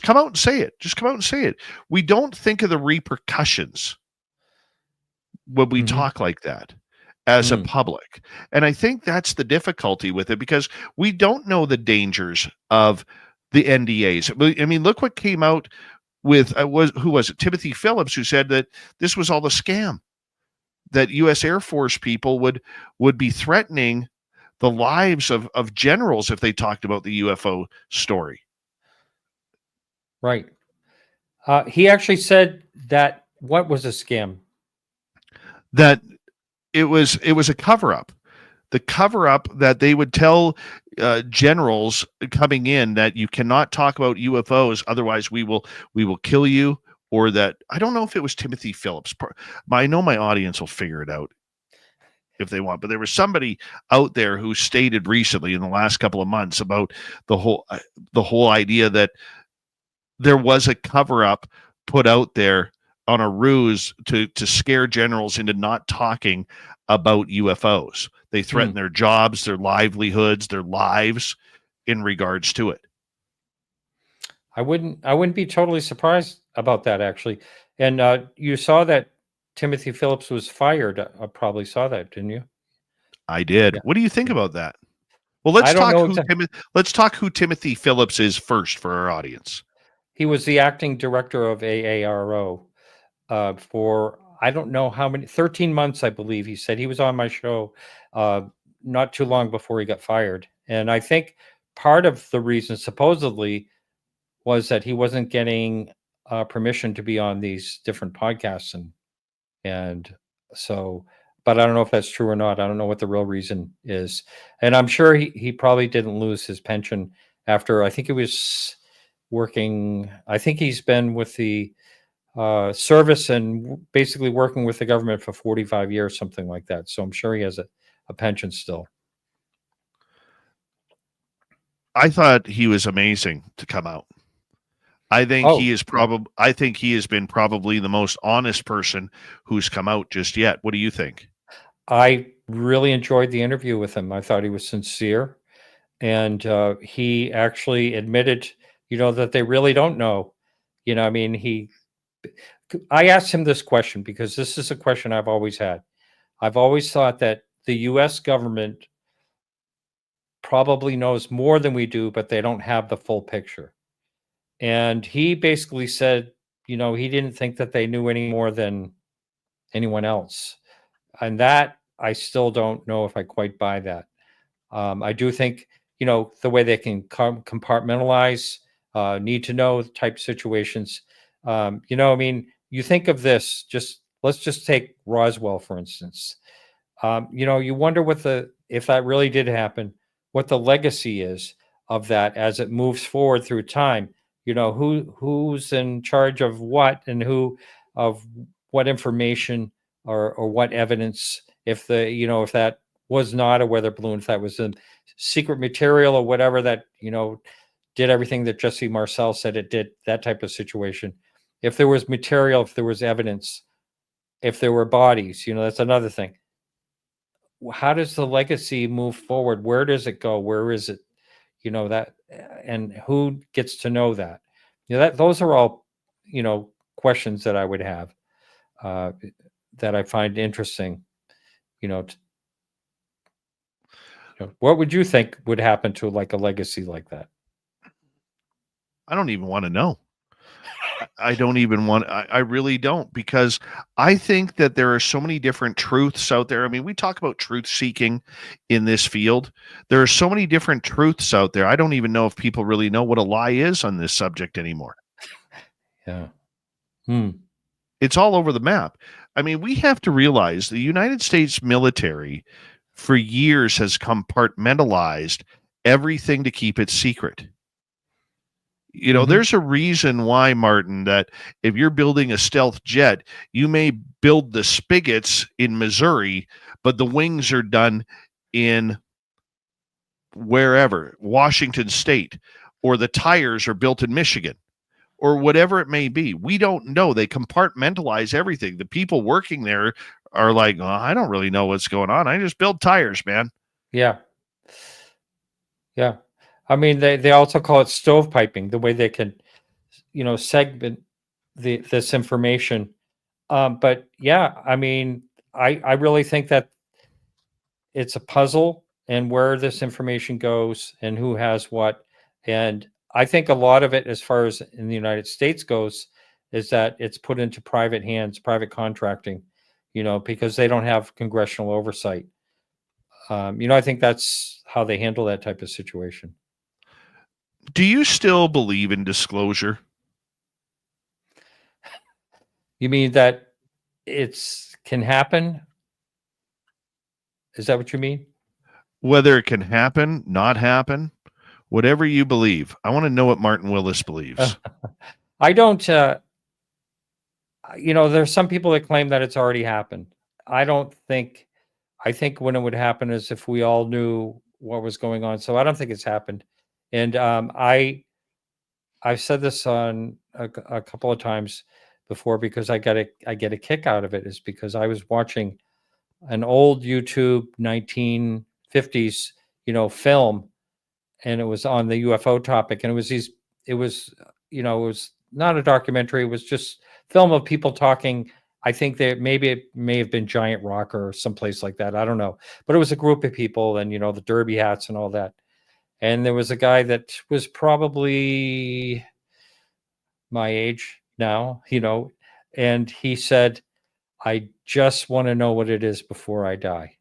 come out and say it. Just come out and say it. We don't think of the repercussions when we talk like that as a public. And I think that's the difficulty with it, because we don't know the dangers of the NDAs. I mean, look what came out with, who was it? Timothy Phillips, who said that this was all a scam, that U.S. Air Force people would be threatening the lives of generals if they talked about the UFO story. Right. He actually said that what was a scam? That it was a cover-up. The cover-up that they would tell generals coming in that you cannot talk about UFOs, otherwise we will kill you. Or that, I don't know if it was Timothy Phillips. I know my audience will figure it out if they want, but there was somebody out there who stated recently in the last couple of months about the whole idea that there was a cover-up put out there on a ruse to scare generals into not talking about UFOs. They threaten their jobs, their livelihoods, their lives in regards to it. I wouldn't be totally surprised about that, actually. And you saw that Timothy Phillips was fired. I probably saw that, didn't you? I did. Yeah. What do you think about that? Well, let's talk who Timothy Phillips is first for our audience. He was the acting director of AARO for, I don't know how many, 13 months, I believe. He said he was on my show not too long before he got fired. And I think part of the reason, supposedly, was that he wasn't getting permission to be on these different podcasts. And so, but I don't know if that's true or not. I don't know what the real reason is. And I'm sure he probably didn't lose his pension after, I think he was working, I think he's been with the service and basically working with the government for 45 years, something like that. So I'm sure he has a pension still. I thought he was amazing to come out. I think he has been probably the most honest person who's come out just yet. What do you think? I really enjoyed the interview with him. I thought he was sincere, and he actually admitted, that they really don't know. I mean, I asked him this question because this is a question I've always had. I've always thought that the U.S. government probably knows more than we do, but they don't have the full picture. And he basically said, he didn't think that they knew any more than anyone else. And that, I still don't know if I quite buy that. I do think, the way they can compartmentalize, need to know type situations. I mean, you think of this, let's just take Roswell, for instance. You wonder if that really did happen, what the legacy is of that as it moves forward through time. Who's in charge of what, and who of what information or what evidence, if that was not a weather balloon, if that was a secret material or whatever that, did everything that Jesse Marcel said it did, that type of situation. If there was material, if there was evidence, if there were bodies, that's another thing. How does the legacy move forward? Where does it go? Where is it? That, and who gets to know that? Those are all, questions that I would have, that I find interesting. What would you think would happen to like a legacy like that? I don't even want to know. I don't even want, I really don't, because I think that there are so many different truths out there. I mean, we talk about truth seeking in this field. There are so many different truths out there. I don't even know if people really know what a lie is on this subject anymore. Yeah. It's all over the map. I mean, we have to realize the United States military for years has compartmentalized everything to keep it secret. You know, Mhm. there's a reason why, Martin, that if you're building a stealth jet, you may build the spigots in Missouri, but the wings are done in wherever, Washington State, or the tires are built in Michigan, or whatever it may be. We don't know. They compartmentalize everything. The people working there are like, oh, I don't really know what's going on. I just build tires, man. Yeah. Yeah. I mean, they also call it stovepiping, the way they can, segment this information. But yeah, I mean, I really think that it's a puzzle, and where this information goes and who has what. And I think a lot of it, as far as in the United States goes, is that it's put into private hands, private contracting, because they don't have congressional oversight. I think that's how they handle that type of situation. Do you still believe in disclosure? You mean that it's can happen? Is that what you mean? Whether it can happen, not happen, whatever you believe. I want to know what Martin Willis believes. I don't, there's some people that claim that it's already happened. I think when it would happen is if we all knew what was going on. So I don't think it's happened. And I've said this on a couple of times before, because I get a kick out of it, is because I was watching an old YouTube 1950s, film, and it was on the UFO topic, and it was not a documentary. It was just film of people talking. I think that maybe it may have been Giant Rock or someplace like that. I don't know, but it was a group of people, and the derby hats and all that. And there was a guy that was probably my age now, and he said, I just want to know what it is before I die.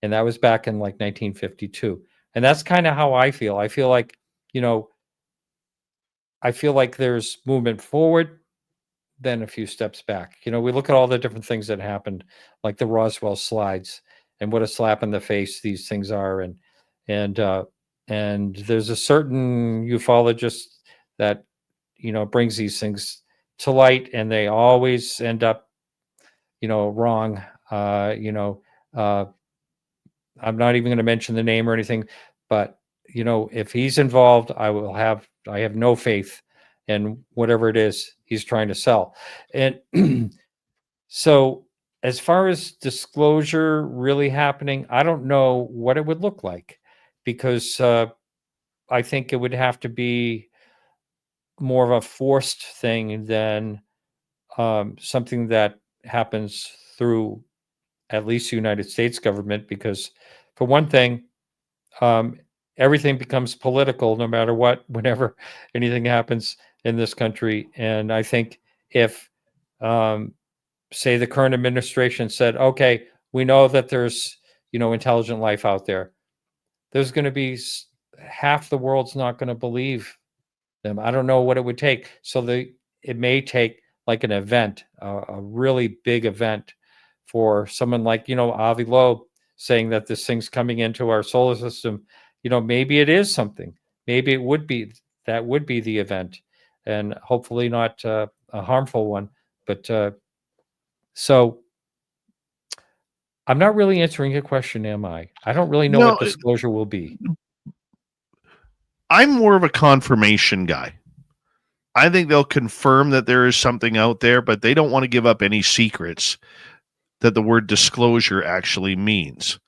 And that was back in like 1952. And that's kind of how I feel. I feel like, there's movement forward, then a few steps back. We look at all the different things that happened, like the Roswell slides, and what a slap in the face these things are. And there's a certain ufologist that, brings these things to light, and they always end up, wrong. I'm not even going to mention the name or anything, but if he's involved, I have no faith in whatever it is he's trying to sell. And so as far as disclosure really happening, I don't know what it would look like, because I think it would have to be more of a forced thing than something that happens through at least the United States government, because for one thing, everything becomes political no matter what, whenever anything happens in this country. And I think if, say, the current administration said, okay, we know that there's, intelligent life out there, there's going to be half the world's not going to believe them. I don't know what it would take. So it may take like an event, a really big event, for someone like, Avi Loeb saying that this thing's coming into our solar system. Maybe it is something. Maybe it would be, that would be the event, and hopefully not a harmful one. But so I'm not really answering your question, am I? I don't really know what disclosure will be. I'm more of a confirmation guy. I think they'll confirm that there is something out there, but they don't want to give up any secrets that the word disclosure actually means.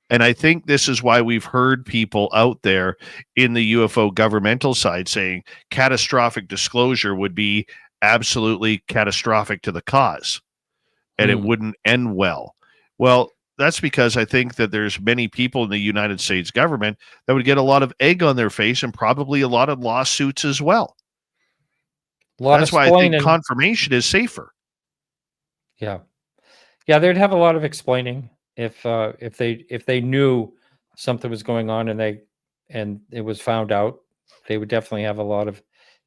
And I think this is why we've heard people out there in the UFO governmental side saying catastrophic disclosure would be absolutely catastrophic to the cause, and it wouldn't end well. Well, that's because I think that there's many people in the United States government that would get a lot of egg on their face, and probably a lot of lawsuits as well. That's why I think confirmation is safer. Yeah. Yeah, they'd have a lot of explaining if they knew something was going on and it was found out. They would definitely have a lot of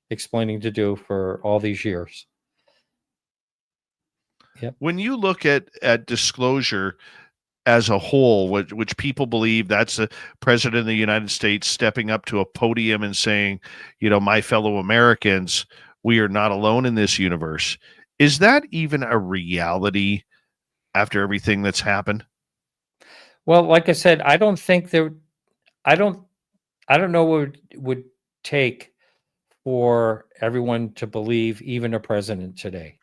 explaining to do for all these years. Yep. When you look at disclosure, as a whole, which people believe that's the president of the United States stepping up to a podium and saying, my fellow Americans, we are not alone in this universe. Is that even a reality after everything that's happened? Well, like I said, I don't think I don't know what it would take for everyone to believe even a president today.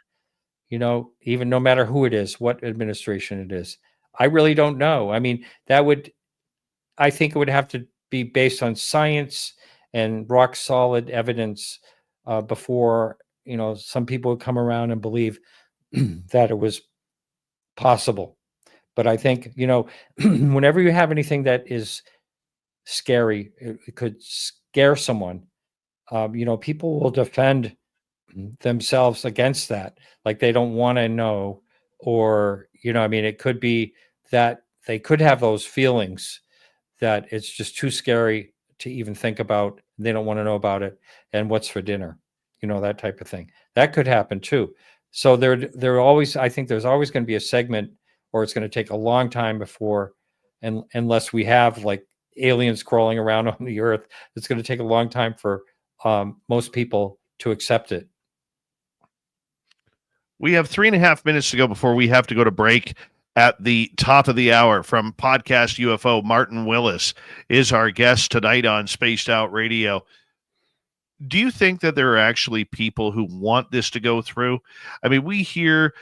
Even no matter who it is, what administration it is. I really don't know. I mean, I think it would have to be based on science and rock solid evidence before, some people would come around and believe that it was possible. But I think, whenever you have anything that is scary, it could scare someone. People will defend themselves against that, like they don't want to know, or it could be that they could have those feelings that it's just too scary to even think about. They don't want to know about it, and what's for dinner, that type of thing. That could happen too. So I think there's always going to be a segment, or it's going to take a long time before, and unless we have like aliens crawling around on the earth, it's going to take a long time for most people to accept it. We have 3.5 minutes to go before we have to go to break. At the top of the hour, from Podcast UFO, Martin Willis is our guest tonight on Spaced Out Radio. Do you think that there are actually people who want this to go through? I mean, we hear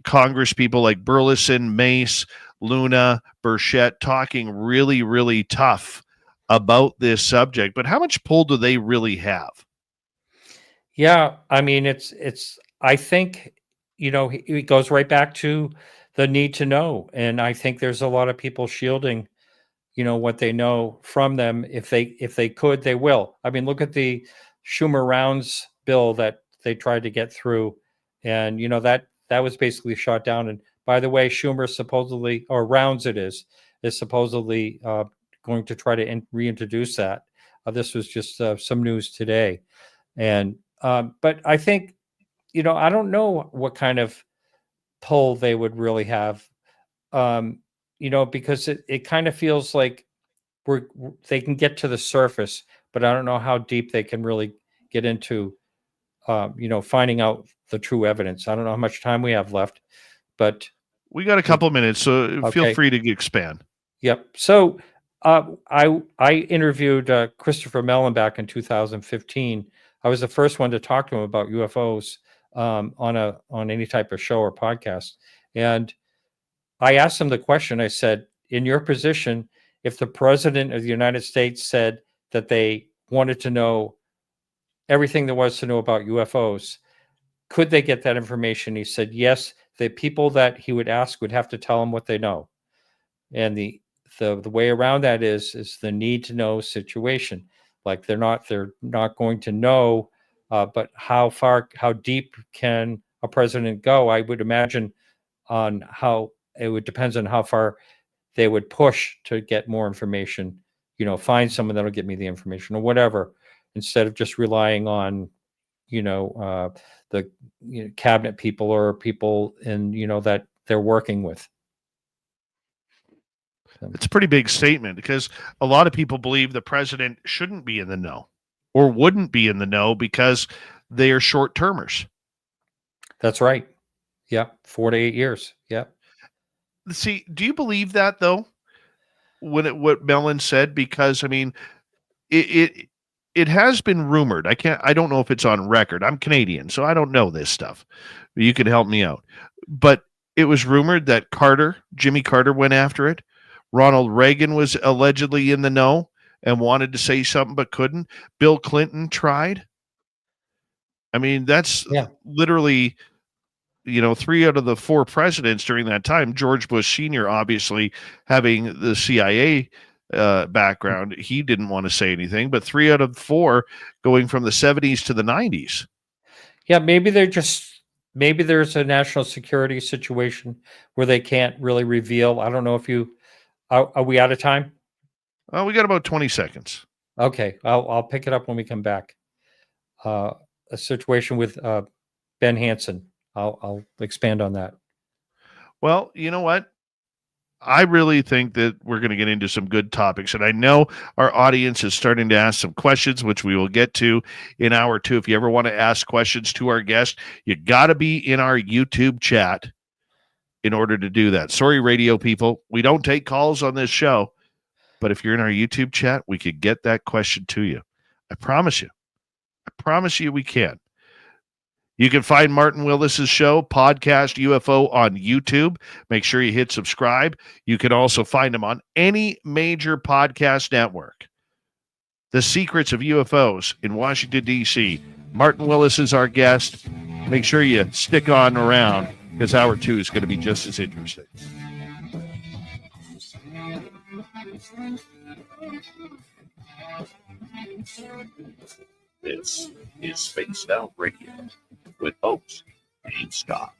Congress people like Burleson, Mace, Luna, Burchett talking really, really tough about this subject, but how much pull do they really have? Yeah, I mean, I think, it goes right back to the need to know. And I think there's a lot of people shielding, what they know from them. If they could, they will. I mean, look at the Schumer Rounds bill that they tried to get through. And, that was basically shot down. And by the way, Schumer supposedly, or Rounds is supposedly going to try to reintroduce that. This was just some news today. And, but I think, I don't know what kind of pull they would really have, because it kind of feels like they can get to the surface, but I don't know how deep they can really get into, finding out the true evidence. I don't know how much time we have left, but we got a couple minutes, so okay. Feel free to expand. Yep. So I interviewed Christopher Mellon back in 2015. I was the first one to talk to him about UFOs on any type of show or podcast. And I asked him the question. I said, in your position, if the president of the United States said that they wanted to know everything there was to know about UFOs, could they get that information? He said, yes, the people that he would ask would have to tell him what they know. And the way around that is the need to know situation. Like they're not going to know, but how deep can a president go? I would imagine on how it would depends on how far they would push to get more information, find someone that'll get me the information or whatever, instead of just relying on, the cabinet people or people in, that they're working with. It's a pretty big statement, because a lot of people believe the president shouldn't be in the know or wouldn't be in the know because they are short-termers. That's right. Yeah. 4 to 8 years. Yeah. See, do you believe that though? What Mellon said? Because I mean, it has been rumored. I don't know if it's on record. I'm Canadian, so I don't know this stuff. You can help me out. But it was rumored that Jimmy Carter went after it. Ronald Reagan was allegedly in the know and wanted to say something but couldn't. Bill Clinton tried. I mean, that's literally, 3 out of the 4 presidents during that time. George Bush Sr., obviously having the CIA background, he didn't want to say anything, but 3 out of 4 going from the 70s to the 90s. Yeah, maybe there's a national security situation where they can't really reveal. I don't know if are we out of time? We got about 20 seconds. Okay, I'll pick it up when we come back. A situation with Ben Hansen. I'll expand on that. Well, you know what? I really think that we're going to get into some good topics. And I know our audience is starting to ask some questions, which we will get to in hour two. If you ever want to ask questions to our guest, you got to be in our YouTube chat in order to do that. Sorry, radio people. We don't take calls on this show, but if you're in our YouTube chat, we could get that question to you. I promise you. I promise you we can. You can find Martin Willis's show, Podcast UFO, on YouTube. Make sure you hit subscribe. You can also find him on any major podcast network. The Secrets of UFOs in Washington, D.C. Martin Willis is our guest. Make sure you stick on around because hour two is going to be just as interesting. This is Spaced Out Radio with host Dave Scott.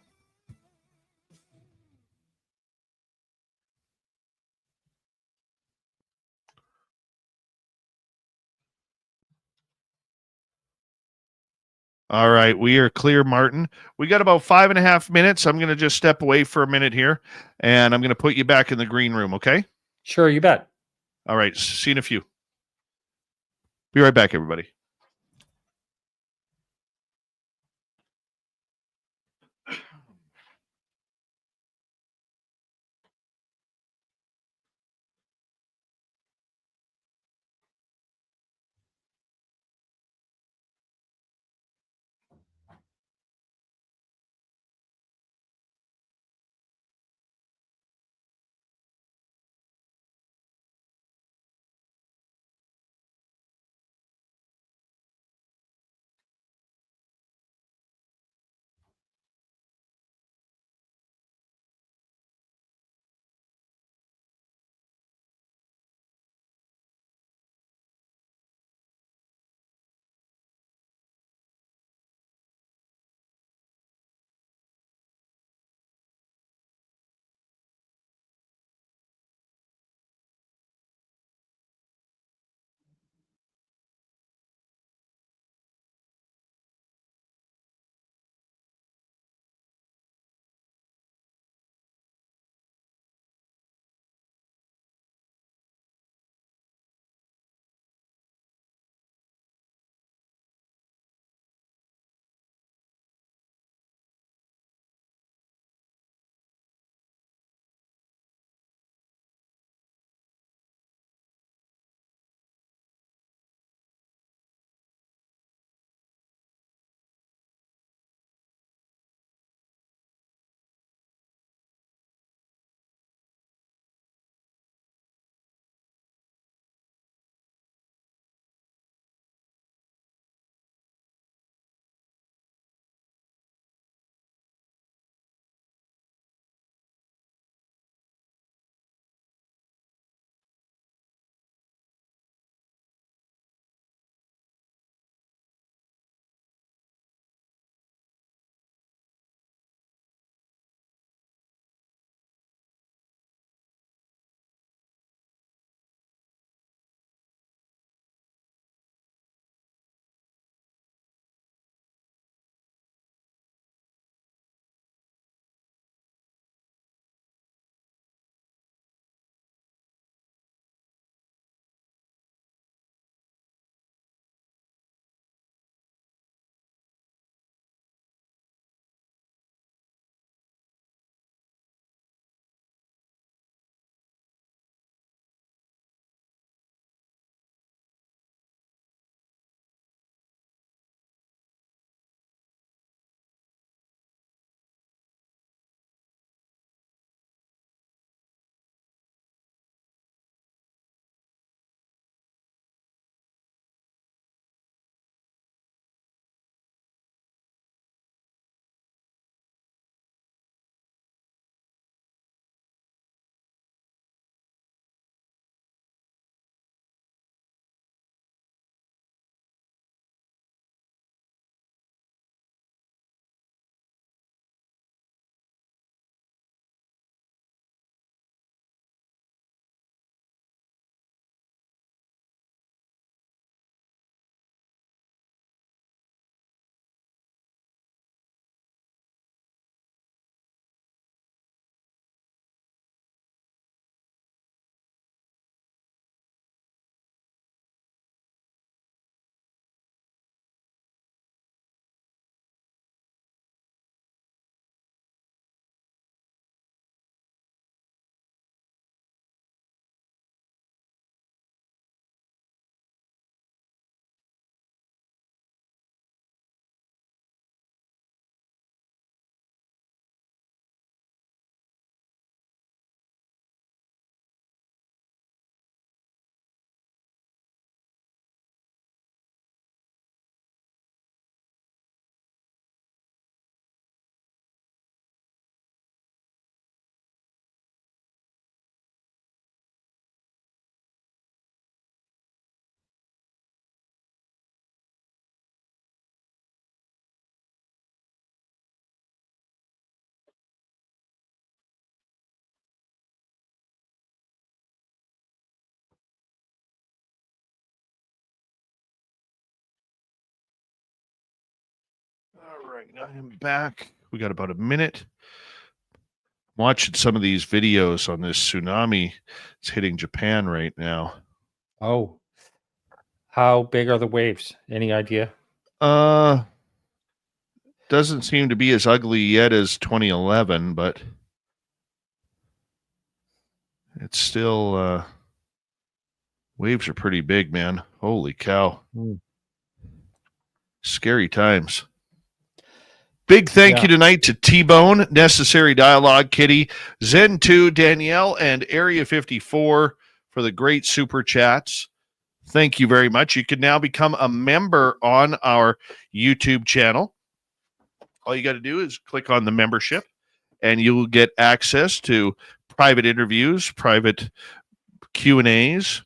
All right, we are clear, Martin. We got about 5.5 minutes. I'm going to just step away for a minute here, and I'm going to put you back in the green room, okay? Sure, you bet. All right, see you in a few. Be right back, everybody. right, I am back. We got about a minute. I'm watching some of these videos on this tsunami. It's hitting Japan right now. Oh, how big are the waves? Any idea? Doesn't seem to be as ugly yet as 2011, but it's still waves are pretty big, man. Holy cow. Scary times. Big thank you tonight to T-Bone, Necessary Dialogue, Kitty, Zen 2, Danielle, and Area 54 for the great super chats. Thank you very much. You can now become a member on our YouTube channel. All you got to do is click on the membership, and you will get access to private interviews, private Q&As,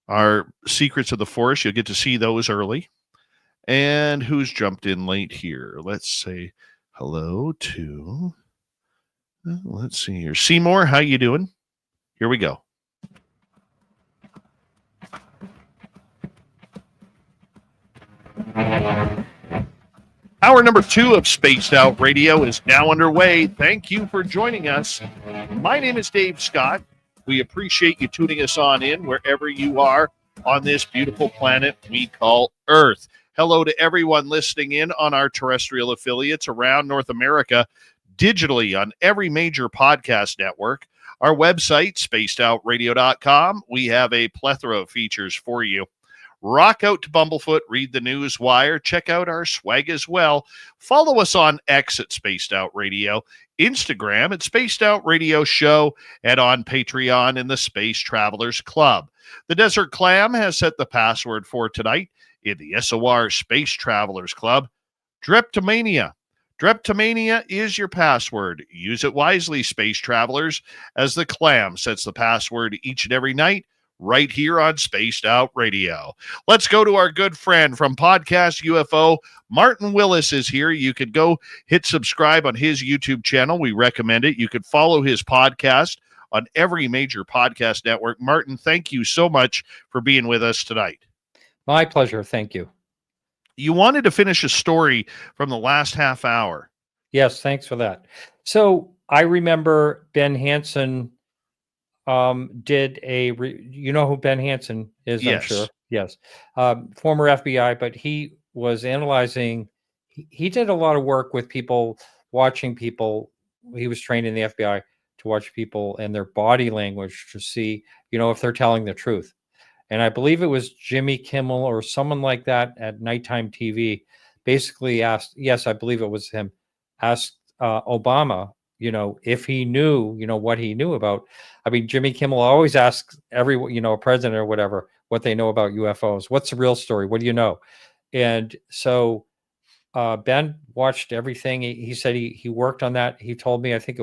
our Secrets of the Forest. You'll get to see those early. And who's jumped in late here? Let's say hello to, let's see here. Seymour, how you doing? Here we go. Hour number 2 of Spaced Out Radio is now underway. Thank you for joining us. My name is Dave Scott. We appreciate you tuning us on in wherever you are on this beautiful planet we call Earth. Hello to everyone listening in on our terrestrial affiliates around North America, digitally on every major podcast network. Our website, spacedoutradio.com. We have a plethora of features for you. Rock out to Bumblefoot, read the news wire, check out our swag as well. Follow us on X at Spaced Out Radio, Instagram at Spaced Out Radio Show, and on Patreon in the Space Travelers Club. The Desert Clam has set the password for tonight in the SOR Space Travelers Club. Dreptomania. Dreptomania is your password. Use it wisely, Space Travelers, as the Clam sets the password each and every night right here on Spaced Out Radio. Let's go to our good friend from Podcast UFO. Martin Willis is here. You could go hit subscribe on his YouTube channel. We recommend it. You could follow his podcast on every major podcast network. Martin, thank you so much for being with us tonight. My pleasure. Thank you. You wanted to finish a story from the last half hour. Yes, thanks for that. So I remember Ben Hansen did you know who Ben Hansen is, Yes. I'm sure. Yes. Former FBI, but he was analyzing, he did a lot of work with people, watching people. He was trained in the FBI to watch people and their body language to see, if they're telling the truth. And I believe it was Jimmy Kimmel or someone like that at nighttime TV basically asked, yes, I believe it was him, asked Obama, if he knew, what he knew about. I mean, Jimmy Kimmel always asks a president or whatever, what they know about UFOs. What's the real story? What do you know? And so Ben watched everything. He said he worked on that. He told me, I think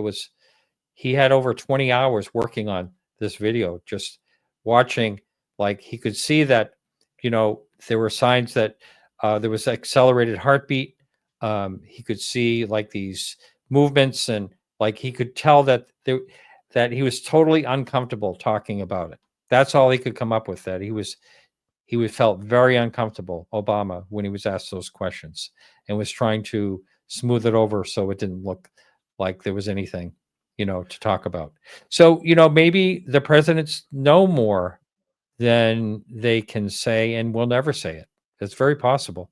he had over 20 hours working on this video, just watching. Like he could see that, there were signs that there was accelerated heartbeat. He could see like these movements, and like he could tell that that he was totally uncomfortable talking about it. That's all he could come up with. That he felt very uncomfortable, Obama, when he was asked those questions, and was trying to smooth it over so it didn't look like there was anything, to talk about. So maybe the presidents know more than they can say, and will never say it. It's very possible.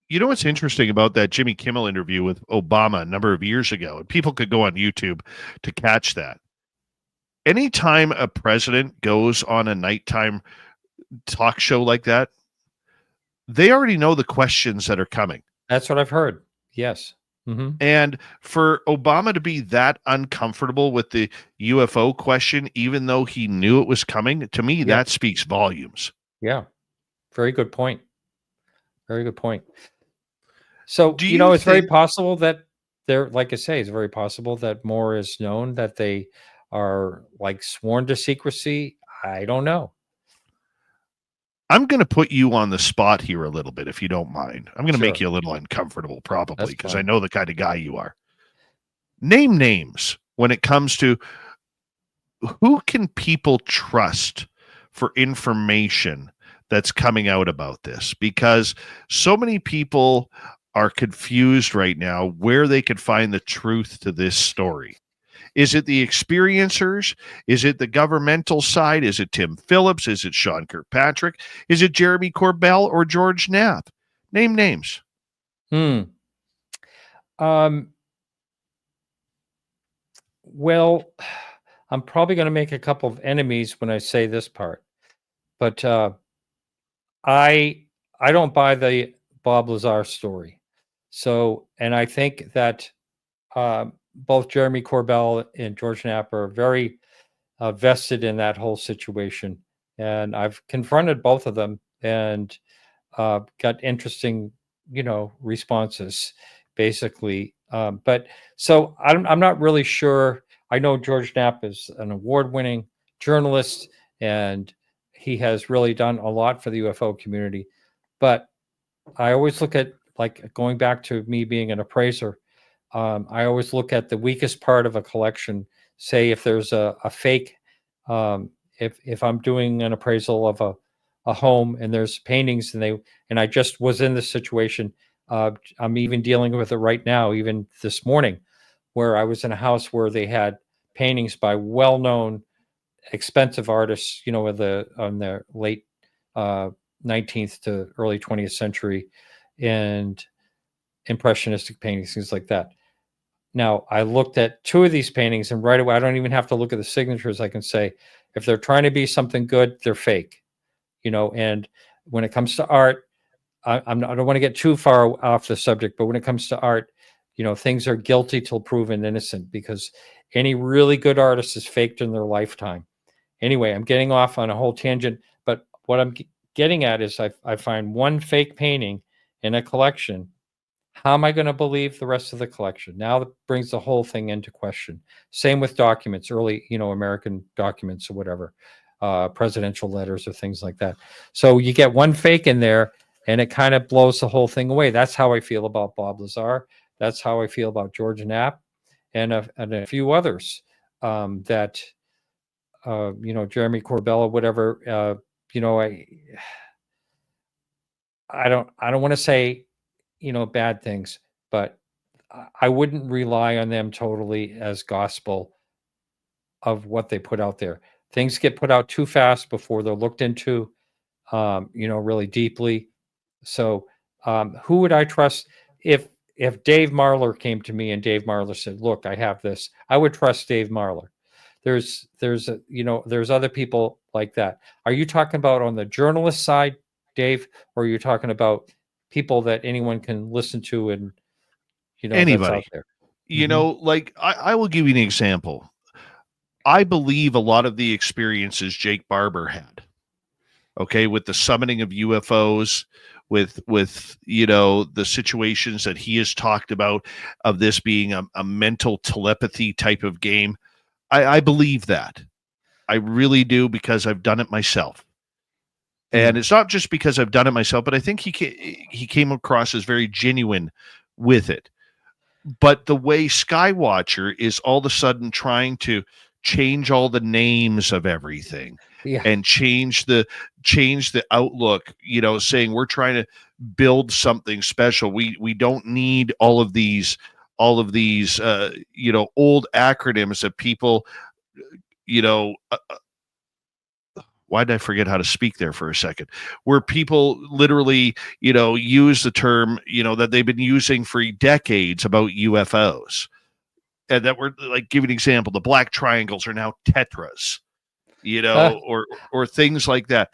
You know what's interesting about that Jimmy Kimmel interview with Obama a number of years ago, and people could go on YouTube to catch that. Anytime a president goes on a nighttime talk show like that, they already know the questions that are coming. That's what I've heard. Yes. Mm-hmm. And for Obama to be that uncomfortable with the UFO question, even though he knew it was coming, to me, that speaks volumes. Yeah. Very good point. Very good point. So, it's very possible that like I say, it's very possible that more is known, that they are like sworn to secrecy. I don't know. I'm going to put you on the spot here a little bit, if you don't mind. I'm going to make you a little uncomfortable, probably, because I know the kind of guy you are. Name names when it comes to who can people trust for information that's coming out about this, because so many people are confused right now where they could find the truth to this story. Is it the experiencers? Is it the governmental side? Is it Tim Phillips? Is it Sean Kirkpatrick? Is it Jeremy Corbell or George Knapp? Name names. Well, I'm probably going to make a couple of enemies when I say this part, but I don't buy the Bob Lazar story. So, and I think that both Jeremy Corbell and George Knapp are very vested in that whole situation. And I've confronted both of them and got interesting, responses, basically. But so I'm not really sure. I know George Knapp is an award-winning journalist, and he has really done a lot for the UFO community. But I always look at, like, going back to me being an appraiser, I always look at the weakest part of a collection. Say if there's a fake, if I'm doing an appraisal of a home and there's paintings and I just was in this situation, I'm even dealing with it right now, even this morning, where I was in a house where they had paintings by well-known, expensive artists, on the late 19th to early 20th century, and impressionistic paintings, things like that. Now, I looked at two of these paintings, and right away, I don't even have to look at the signatures. I can say, if they're trying to be something good, they're fake, and when it comes to art, I don't want to get too far off the subject, but when it comes to art, things are guilty till proven innocent, because any really good artist is faked in their lifetime. Anyway, I'm getting off on a whole tangent, but what I'm getting at is I find one fake painting in a collection. How am I going to believe the rest of the collection? Now that brings the whole thing into question. Same with documents, early, American documents or whatever, presidential letters or things like that. So you get one fake in there, and it kind of blows the whole thing away. That's how I feel about Bob Lazar. That's how I feel about George Knapp and a few others that, Jeremy Corbell or whatever, I don't want to say, bad things, but I wouldn't rely on them totally as gospel of what they put out there. Things get put out too fast before they're looked into, really deeply. So who would I trust? If Dave Marler came to me and Dave Marler said, "Look, I have this," I would trust Dave Marler. There's other people like that. Are you talking about on the journalist side, Dave, or are you talking about people that anyone can listen to and Anybody that's out there? Like I will give you an example. I believe a lot of the experiences Jake Barber had, okay, with the summoning of UFOs, with the situations that he has talked about, of this being a mental telepathy type of game. I believe that. I really do, because I've done it myself. And it's not just because I've done it myself, but I think he came across as very genuine with it. But the way Skywatcher is all of a sudden trying to change all the names of everything, and change the outlook, saying we're trying to build something special. We don't need all of these old acronyms that people, why did I forget how to speak there for a second? Where people literally, use the term, that they've been using for decades about UFOs. And that we're, like, give an example, the black triangles are now tetras, or things like that.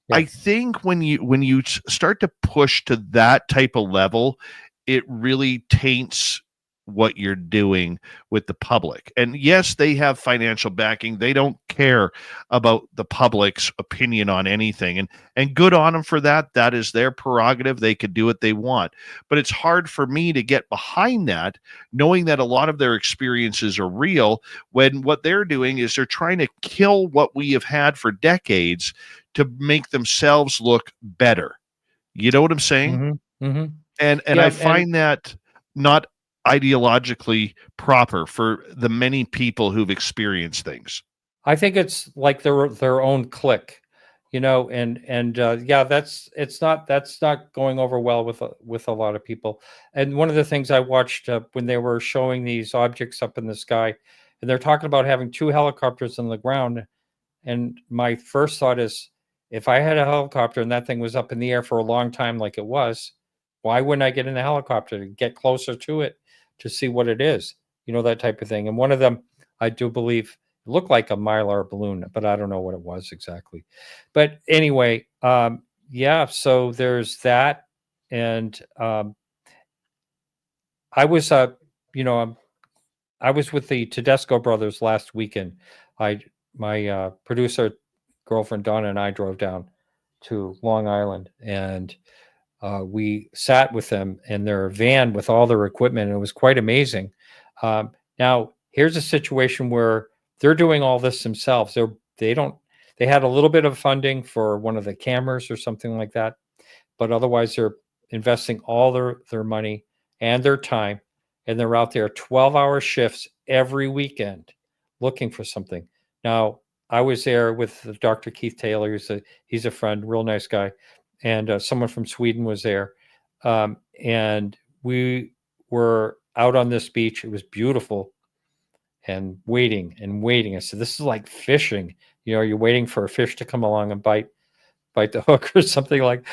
Yeah. I think when you start to push to that type of level, it really taints what you're doing with the public. And yes, they have financial backing. They don't care about the public's opinion on anything. And good on them for that. That is their prerogative. They could do what they want. But it's hard for me to get behind that, knowing that a lot of their experiences are real, when what they're doing is they're trying to kill what we have had for decades to make themselves look better. You know what I'm saying? Mm-hmm. Mm-hmm. And I find that not ideologically proper for the many people who've experienced things. I think it's like their own clique. Yeah, that's not going over well with a lot of people. And one of the things I watched when they were showing these objects up in the sky, and they're talking about having 2 helicopters on the ground, and my first thought is, if I had a helicopter and that thing was up in the air for a long time like it was, why wouldn't I get in the helicopter to get closer to it to see what it is? That type of thing. And one of them, I do believe, looked like a Mylar balloon, but I don't know what it was exactly. But anyway, yeah, so there's that. And I was, I was with the Tedesco brothers last weekend. My producer girlfriend Donna and I drove down to Long Island, and we sat with them in their van with all their equipment, and it was quite amazing. Now, here's a situation where they're doing all this themselves. They had a little bit of funding for one of the cameras or something like that, but otherwise they're investing all their money and their time, and they're out there 12-hour shifts every weekend looking for something. Now, I was there with Dr. Keith Taylor. He's a friend, real nice guy, and someone from Sweden was there, and we were out on this beach. It was beautiful, and waiting and waiting. I said, this is like fishing. You're waiting for a fish to come along and bite the hook or something. Like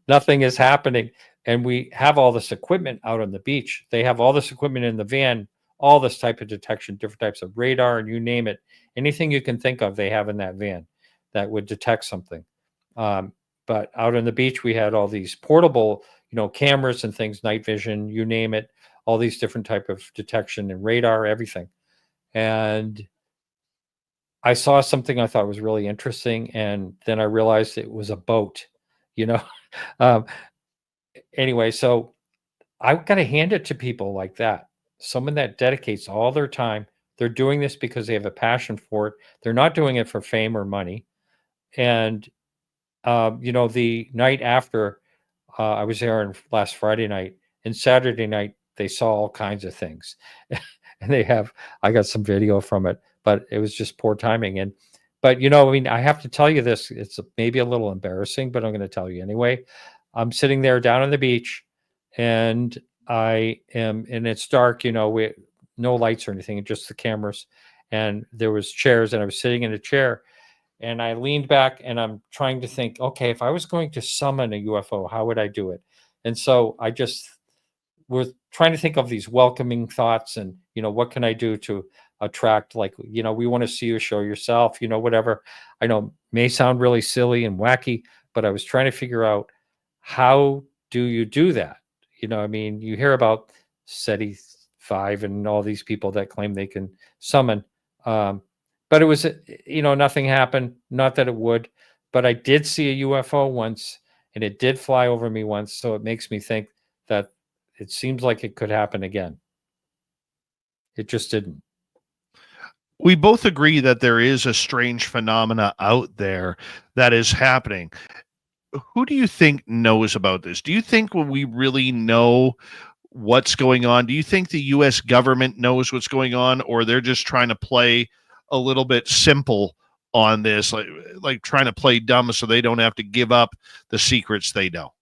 nothing is happening. And we have all this equipment out on the beach. They have all this equipment in the van, all this type of detection, different types of radar, and you name it. Anything you can think of, they have in that van that would detect something. But out on the beach, we had all these portable, cameras and things, night vision, you name it, all these different type of detection and radar, everything. And I saw something I thought was really interesting, and then I realized it was a boat, Anyway, so I've got to hand it to people like that. Someone that dedicates all their time. They're doing this because they have a passion for it. They're not doing it for fame or money. And, the night after I was there on last Friday night, and Saturday night, they saw all kinds of things. And I got some video from it, but it was just poor timing. But I have to tell you this, it's maybe a little embarrassing, but I'm going to tell you anyway. I'm sitting there down on the beach, and and it's dark, no lights or anything, just the cameras. And there was chairs, and I was sitting in a chair, and I leaned back, and I'm trying to think, okay, if I was going to summon a UFO, how would I do it? And so I just was trying to think of these welcoming thoughts, and, what can I do to attract, like, we want to see you show yourself, whatever. I know may sound really silly and wacky, but I was trying to figure out, how do you do that? You hear about SETI 5 and all these people that claim they can summon. But it was, nothing happened. Not that it would, but I did see a UFO once, and it did fly over me once. So it makes me think that it seems like it could happen again. It just didn't. We both agree that there is a strange phenomena out there that is happening. Who do you think knows about this? Do you think we really know what's going on? Do you think the U.S. government knows what's going on, or they're just trying to play a little bit simple on this, like trying to play dumb so they don't have to give up the secrets they know?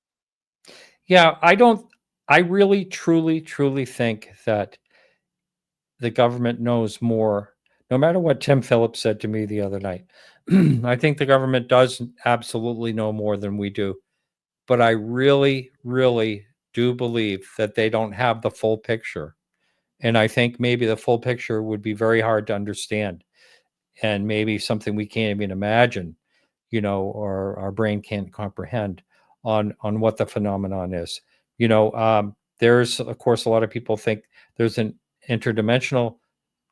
Yeah, I really, truly think that the government knows more, no matter what Tim Phillips said to me the other night. I think the government does absolutely know more than we do, but I really, really do believe that they don't have the full picture. And I think maybe the full picture would be very hard to understand, and maybe something we can't even imagine, or our brain can't comprehend on what the phenomenon is. There's, of course, a lot of people think there's an interdimensional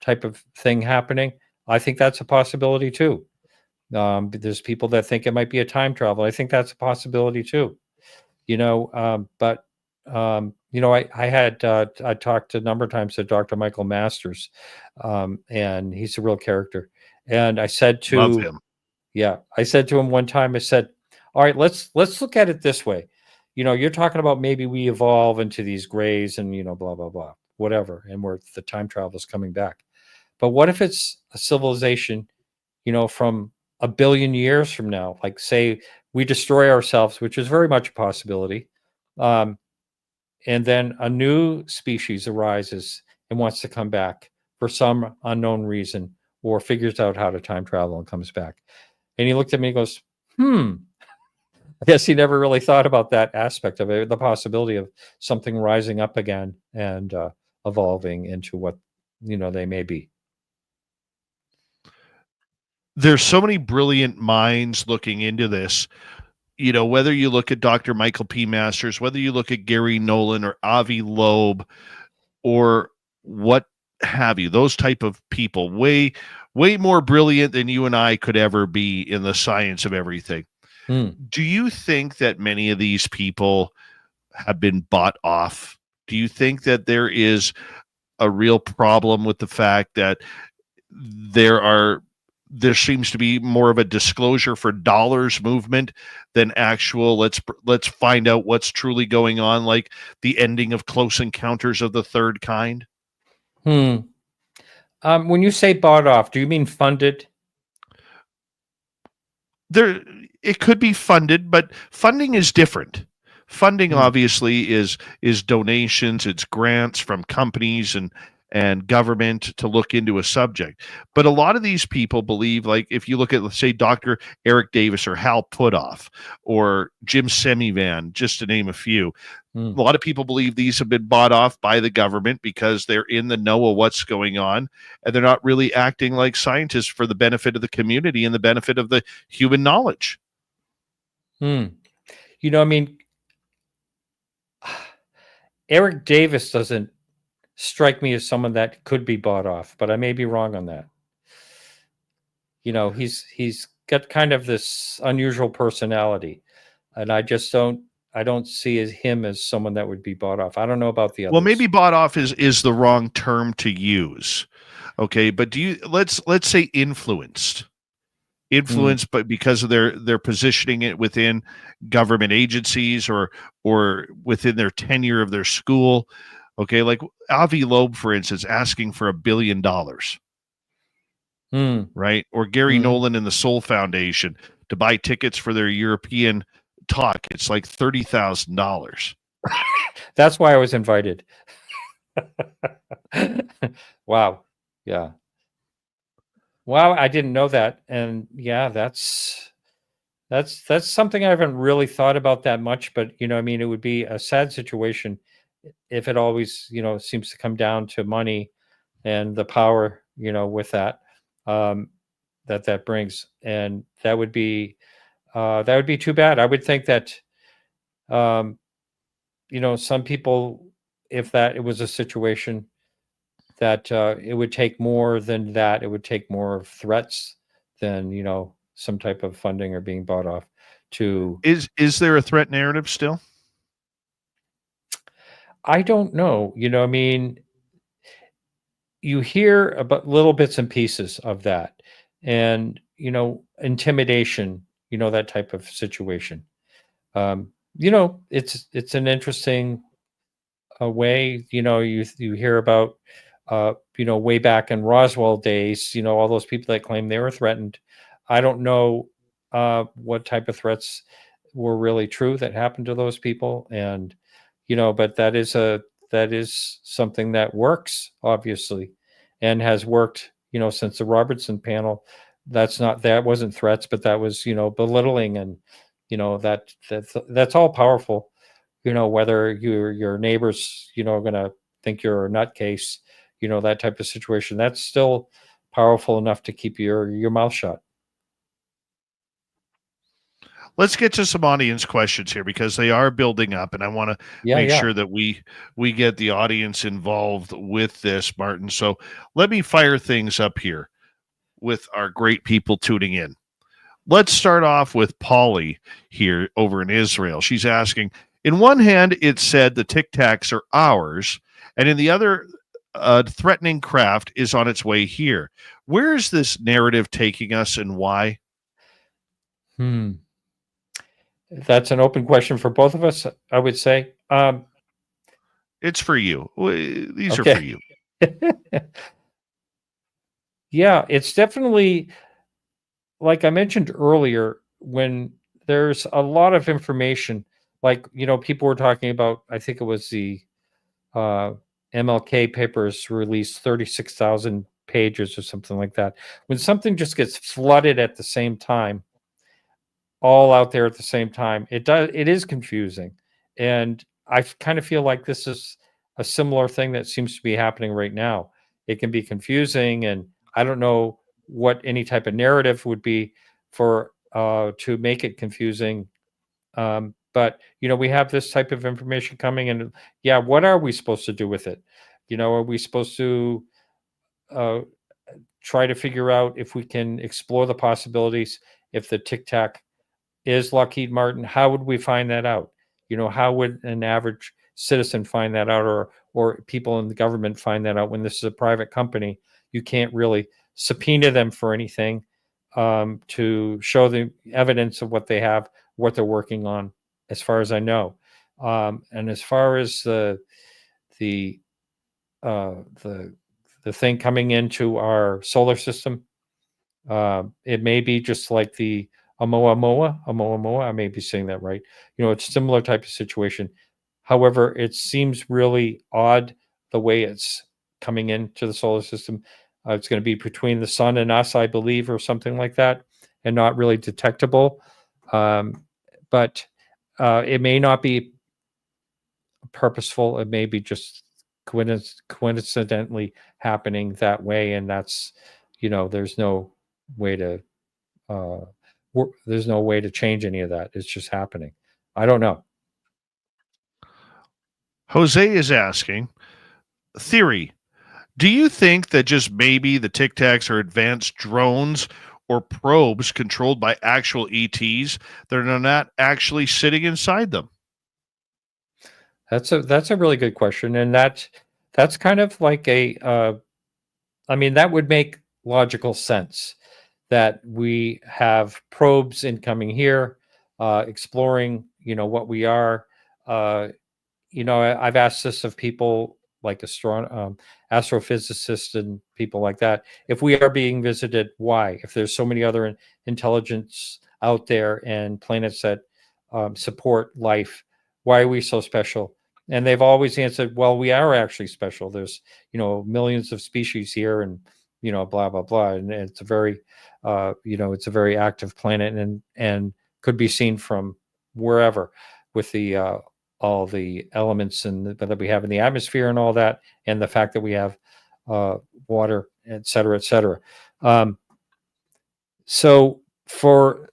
type of thing happening. I think that's a possibility too. There's people that think it might be a time travel. I think that's a possibility too. But I talked a number of times to Dr. Michael Masters, and he's a real character. And I said to Love him. Yeah, I said to him one time, I said, all right, let's look at it this way. You're talking about maybe we evolve into these grays and, blah, blah, blah, whatever. And the time travel is coming back. But what if it's a civilization, from a billion years from now, like say we destroy ourselves, which is very much a possibility, and then a new species arises and wants to come back for some unknown reason, or figures out how to time travel and comes back. And he looked at me and goes, I guess he never really thought about that aspect of it, the possibility of something rising up again and evolving into what, they may be. There's so many brilliant minds looking into this. Whether you look at Dr. Michael P. Masters, whether you look at Gary Nolan or Avi Loeb or what have you, those type of people, way more brilliant than you and I could ever be in the science of everything. Do you think that many of these people have been bought off? Do you think that there is a real problem with the fact that there seems to be more of a disclosure for dollars movement than actual let's find out what's truly going on, like the ending of Close Encounters of the Third Kind? When you say bought off, do you mean funded? It could be funded, but funding is different. Funding obviously is donations, it's grants from companies and government to look into a subject. But a lot of these people believe, like if you look at, let's say, Dr. Eric Davis or Hal Puthoff or Jim Semivan, just to name a few, a lot of people believe these have been bought off by the government because they're in the know of what's going on, and they're not really acting like scientists for the benefit of the community and the benefit of the human knowledge. Eric Davis doesn't strike me as someone that could be bought off, but I may be wrong on that. He's got kind of this unusual personality, and I don't see him as someone that would be bought off. I don't know about the others. Well, maybe bought off is the wrong term to use. Okay, but let's say influenced, but because of their positioning it within government agencies or within their tenure of their school. Okay, like Avi Loeb, for instance, asking for $1 billion, right? Or Gary Nolan and the Soul Foundation to buy tickets for their European talk. It's like $30,000. That's why I was invited. Wow. Yeah. Wow, I didn't know that. And yeah, that's something I haven't really thought about that much, but it would be a sad situation if it always, seems to come down to money and the power, with that, that brings. And that would be too bad. I would think that, some people, if it was a situation that it would take more than that, it would take more of threats than, some type of funding or being bought off to. Is there a threat narrative still? I don't know. You hear about little bits and pieces of that, and intimidation, that type of situation. It's an interesting way. You hear about way back in Roswell days. All those people that claim they were threatened. I don't know what type of threats were really true that happened to those people, and but that is something that works, obviously, and has worked, since the Robertson panel. That wasn't threats, but that was, belittling, and, that's all powerful, whether your neighbors, are going to think you're a nutcase, that type of situation, that's still powerful enough to keep your mouth shut. Let's get to some audience questions here because they are building up, and I want to make sure that we get the audience involved with this, Martin. So let me fire things up here with our great people tuning in. Let's start off with Polly here over in Israel. She's asking, in one hand, it said the Tic Tacs are ours, and in the other, threatening craft is on its way here. Where is this narrative taking us, and why? That's an open question for both of us, I would say. It's for you. These are for you. Yeah, it's definitely like I mentioned earlier, when there's a lot of information, like, people were talking about, I think it was the MLK papers released 36,000 pages or something like that. When something just gets flooded at the same time, all out there at the same time, it is confusing. And I kind of feel like this is a similar thing that seems to be happening right now. It can be confusing, and I don't know what any type of narrative would be for to make it confusing. But we have this type of information coming, and yeah, what are we supposed to do with it? Are we supposed to try to figure out if we can explore the possibilities? If the Tic Tac is Lockheed Martin, how would we find that out? How would an average citizen find that out, or people in the government find that out when this is a private company? You can't really subpoena them for anything to show the evidence of what they have, what they're working on, as far as I know. And as far as the thing coming into our solar system, it may be just like the Oumuamua. I may be saying that right. It's a similar type of situation. However, it seems really odd the way it's coming into the solar system. It's going to be between the sun and us, I believe, or something like that, and not really detectable. But it may not be purposeful. It may be just coincidentally happening that way, and that's there's no way to change any of that. It's just happening. I don't know. Jose is asking, theory, do you think that just maybe the Tic Tacs are advanced drones or probes controlled by actual ETs that are not actually sitting inside them? That's a really good question, and that's kind of like that would make logical sense, that we have probes incoming here, exploring, what we are. I've asked this of people like astrophysicists and people like that. If we are being visited, why? If there's so many other intelligence out there and planets that support life, why are we so special? And they've always answered, well, we are actually special. There's, millions of species here, and, blah, blah, blah. And it's a very, it's a very active planet, and could be seen from wherever, with the all the elements that we have in the atmosphere and all that, and the fact that we have water, et cetera, et cetera. So for,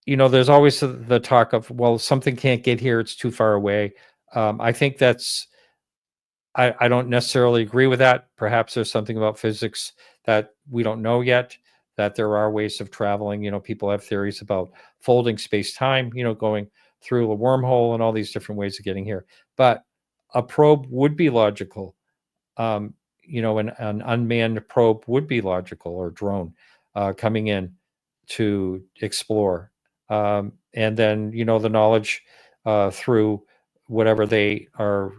there's always the talk of, well, something can't get here, it's too far away. I think I don't necessarily agree with that. Perhaps there's something about physics that we don't know yet, that there are ways of traveling. People have theories about folding space-time, going through a wormhole and all these different ways of getting here. But a probe would be logical. An unmanned probe would be logical, or drone coming in to explore. And then, the knowledge through whatever they are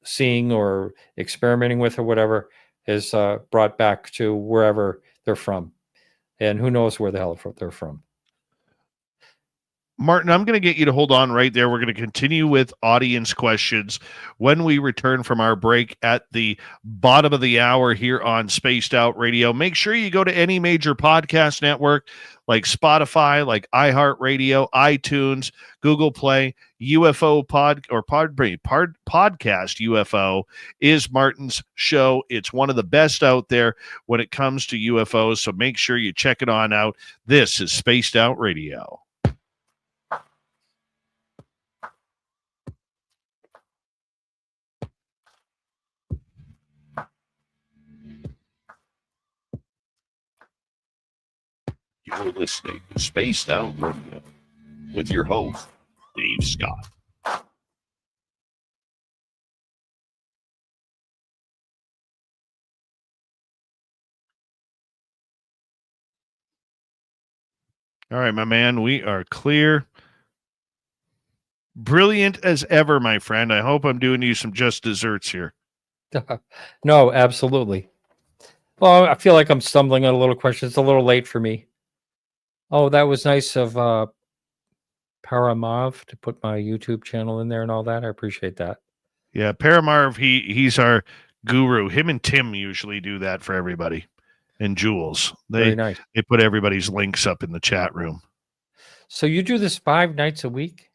seeing or experimenting with or whatever is brought back to wherever they're from. And who knows where the hell they're from. Martin, I'm going to get you to hold on right there. We're going to continue with audience questions when we return from our break at the bottom of the hour here on Spaced Out Radio. Make sure you go to any major podcast network like Spotify, like iHeartRadio, iTunes, Google Play. Podcast UFO is Martin's show. It's one of the best out there when it comes to UFOs, so make sure you check it on out. This is Spaced Out Radio. You're listening to Spaced Out Radio with your host, Dave Scott. All right, my man, we are clear. Brilliant as ever, my friend. I hope I'm doing you some just desserts here. No, absolutely. Well, I feel like I'm stumbling on a little question. It's a little late for me. Oh, that was nice of Paramav to put my YouTube channel in there and all that. I appreciate that. Yeah, Paramarv, he's our guru. Him and Tim usually do that for everybody. And Jules. Very nice. They put everybody's links up in the chat room. So you do this 5 nights a week?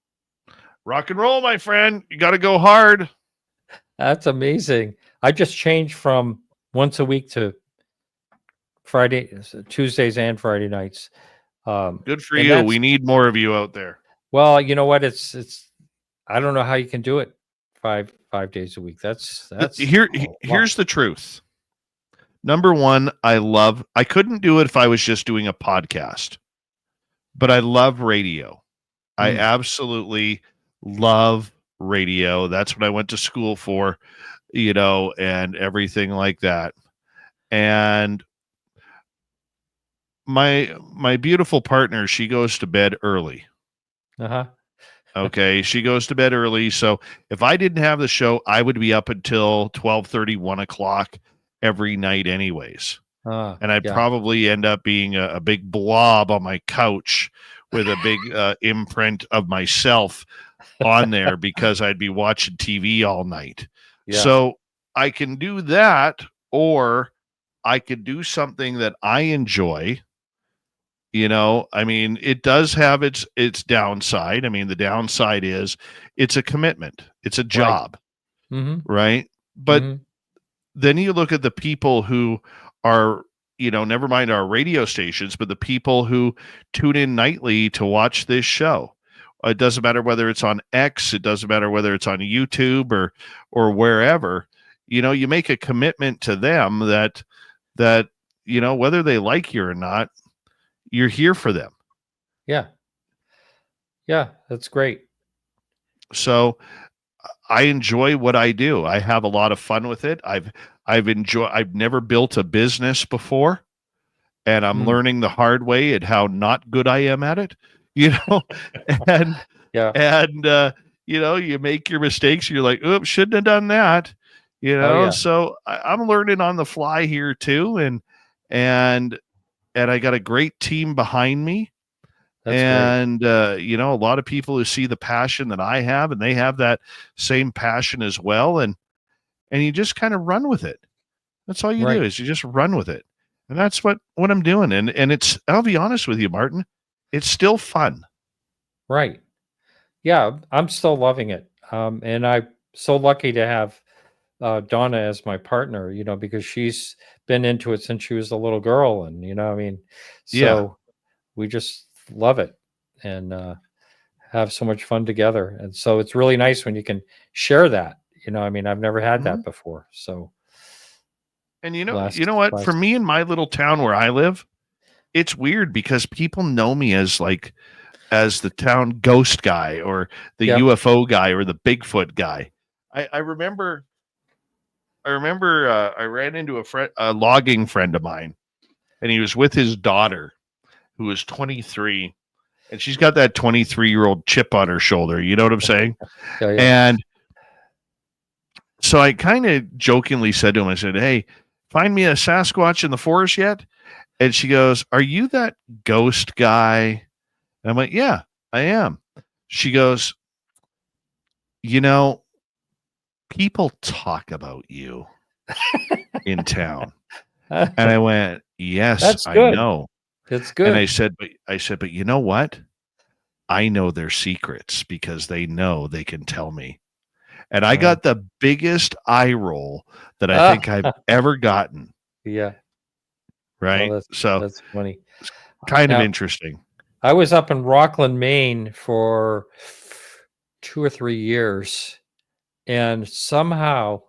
Rock and roll, my friend. You got to go hard. That's amazing. I just changed from once a week to Tuesdays and Friday nights. Good for you. We need more of you out there. Well, you know what? It's I don't know how you can do it 5 days a week. That's here's the truth. Number one, I couldn't do it if I was just doing a podcast, but I love radio. I absolutely love radio. That's what I went to school for, and everything like that. And my beautiful partner, she goes to bed early. Okay. She goes to bed early. So if I didn't have the show, I would be up until 12:30, 1 o'clock every night anyways. And I'd probably end up being a big blob on my couch with a big imprint of myself on there because I'd be watching TV all night. Yeah. So I can do that, or I could do something that I enjoy. I mean, it does have its downside. I mean, the downside is it's a commitment. It's a job, right? But then you look at the people who are, never mind our radio stations, but the people who tune in nightly to watch this show. It doesn't matter whether it's on X. It doesn't matter whether it's on YouTube or wherever. You make a commitment to them that whether they like you or not, you're here for them. Yeah. Yeah, that's great. So I enjoy what I do. I have a lot of fun with it. I've never built a business before, and I'm learning the hard way at how not good I am at it, and you make your mistakes. You're like, oops, shouldn't have done that, So I'm learning on the fly here too. And I got a great team behind me. That's great. A lot of people who see the passion that I have, and they have that same passion as well. And you just kind of run with it. That's all you do is you just run with it. And that's what I'm doing. And I'll be honest with you, Martin, it's still fun. Right. Yeah. I'm still loving it. And I'm so lucky to have Donna as my partner, because she's been into it since she was a little girl. And, we just love it and have so much fun together. And so it's really nice when you can share that. I've never had that before. So, and you know what? For me in my little town where I live, it's weird because people know me as the town ghost guy or the UFO guy or the Bigfoot guy. I remember I ran into a logging friend of mine, and he was with his daughter, who was 23, and she's got that 23-year-old chip on her shoulder. You know what I'm saying? Yeah. And so I kind of jokingly said to him, I said, "Hey, find me a Sasquatch in the forest yet?" And she goes, "Are you that ghost guy?" And I'm like, "Yeah, I am." She goes, "People talk about you in town." And I went, "Yes, I know. It's good." And I said, but you know what? I know their secrets because they know they can tell me. And I got the biggest eye roll that I think I've ever gotten. Yeah. Right. Well, that's funny. It's kind of interesting. I was up in Rockland, Maine for 2 or 3 years, and somehow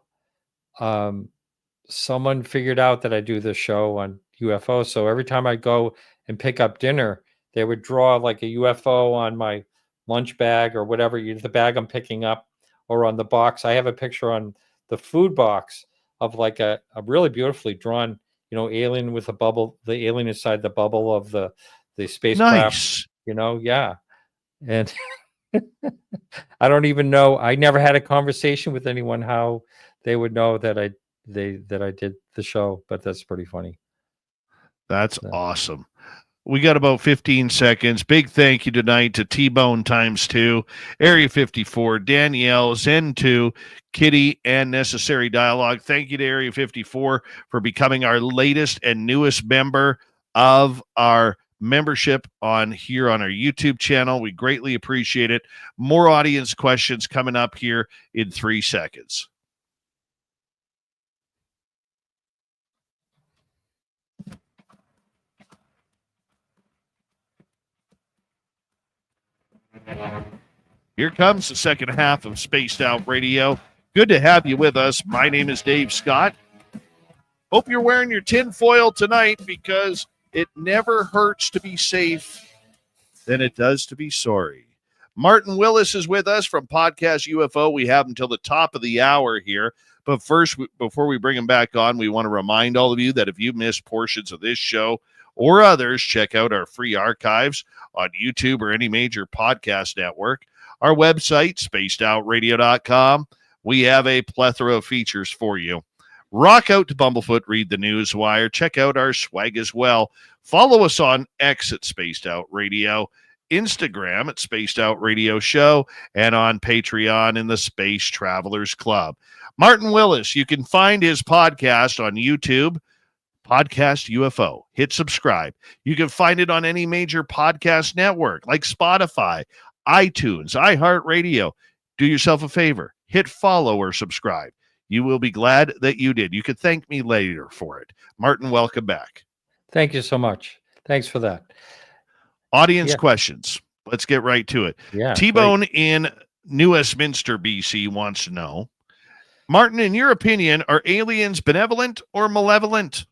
someone figured out that I do the show on UFO. So every time I go and pick up dinner, they would draw like a UFO on my lunch bag or whatever, the bag I'm picking up, or on the box. I have a picture on the food box of like a really beautifully drawn, alien with a bubble, the alien inside the bubble of the spacecraft. Nice. Yeah. And I don't even know. I never had a conversation with anyone how they would know that I did the show, but that's pretty funny. That's awesome. We got about 15 seconds. Big thank you tonight to T-Bone ×2, Area 54, Danielle, Zen2, Kitty, and Necessary Dialogue. Thank you to Area 54 for becoming our latest and newest member of our membership on here on our YouTube channel. We greatly appreciate it. More audience questions coming up here in 3 seconds. Here comes the second half of Spaced Out Radio. Good to have you with us. My name is Dave Scott. Hope you're wearing your tinfoil tonight, because it never hurts to be safe than it does to be sorry. Martin Willis is with us from Podcast UFO. We have until the top of the hour here. But first, before we bring him back on, we want to remind all of you that if you missed portions of this show or others, check out our free archives on YouTube or any major podcast network. Our website, spacedoutradio.com. We have a plethora of features for you. Rock out to Bumblefoot, read the news wire. Check out our swag as well. Follow us on X at Spaced Out Radio, Instagram at Spaced Out Radio Show, and on Patreon in the Space Travelers Club. Martin Willis, you can find his podcast on YouTube, Podcast UFO. Hit subscribe. You can find it on any major podcast network like Spotify, iTunes, iHeartRadio. Do yourself a favor. Hit follow or subscribe. You will be glad that you did. You could thank me later for it. Martin, welcome back. Thank you so much. Thanks for that. Audience questions. Let's get right to it. Yeah. T-Bone in New Westminster, BC wants to know, Martin, in your opinion, are aliens benevolent or malevolent?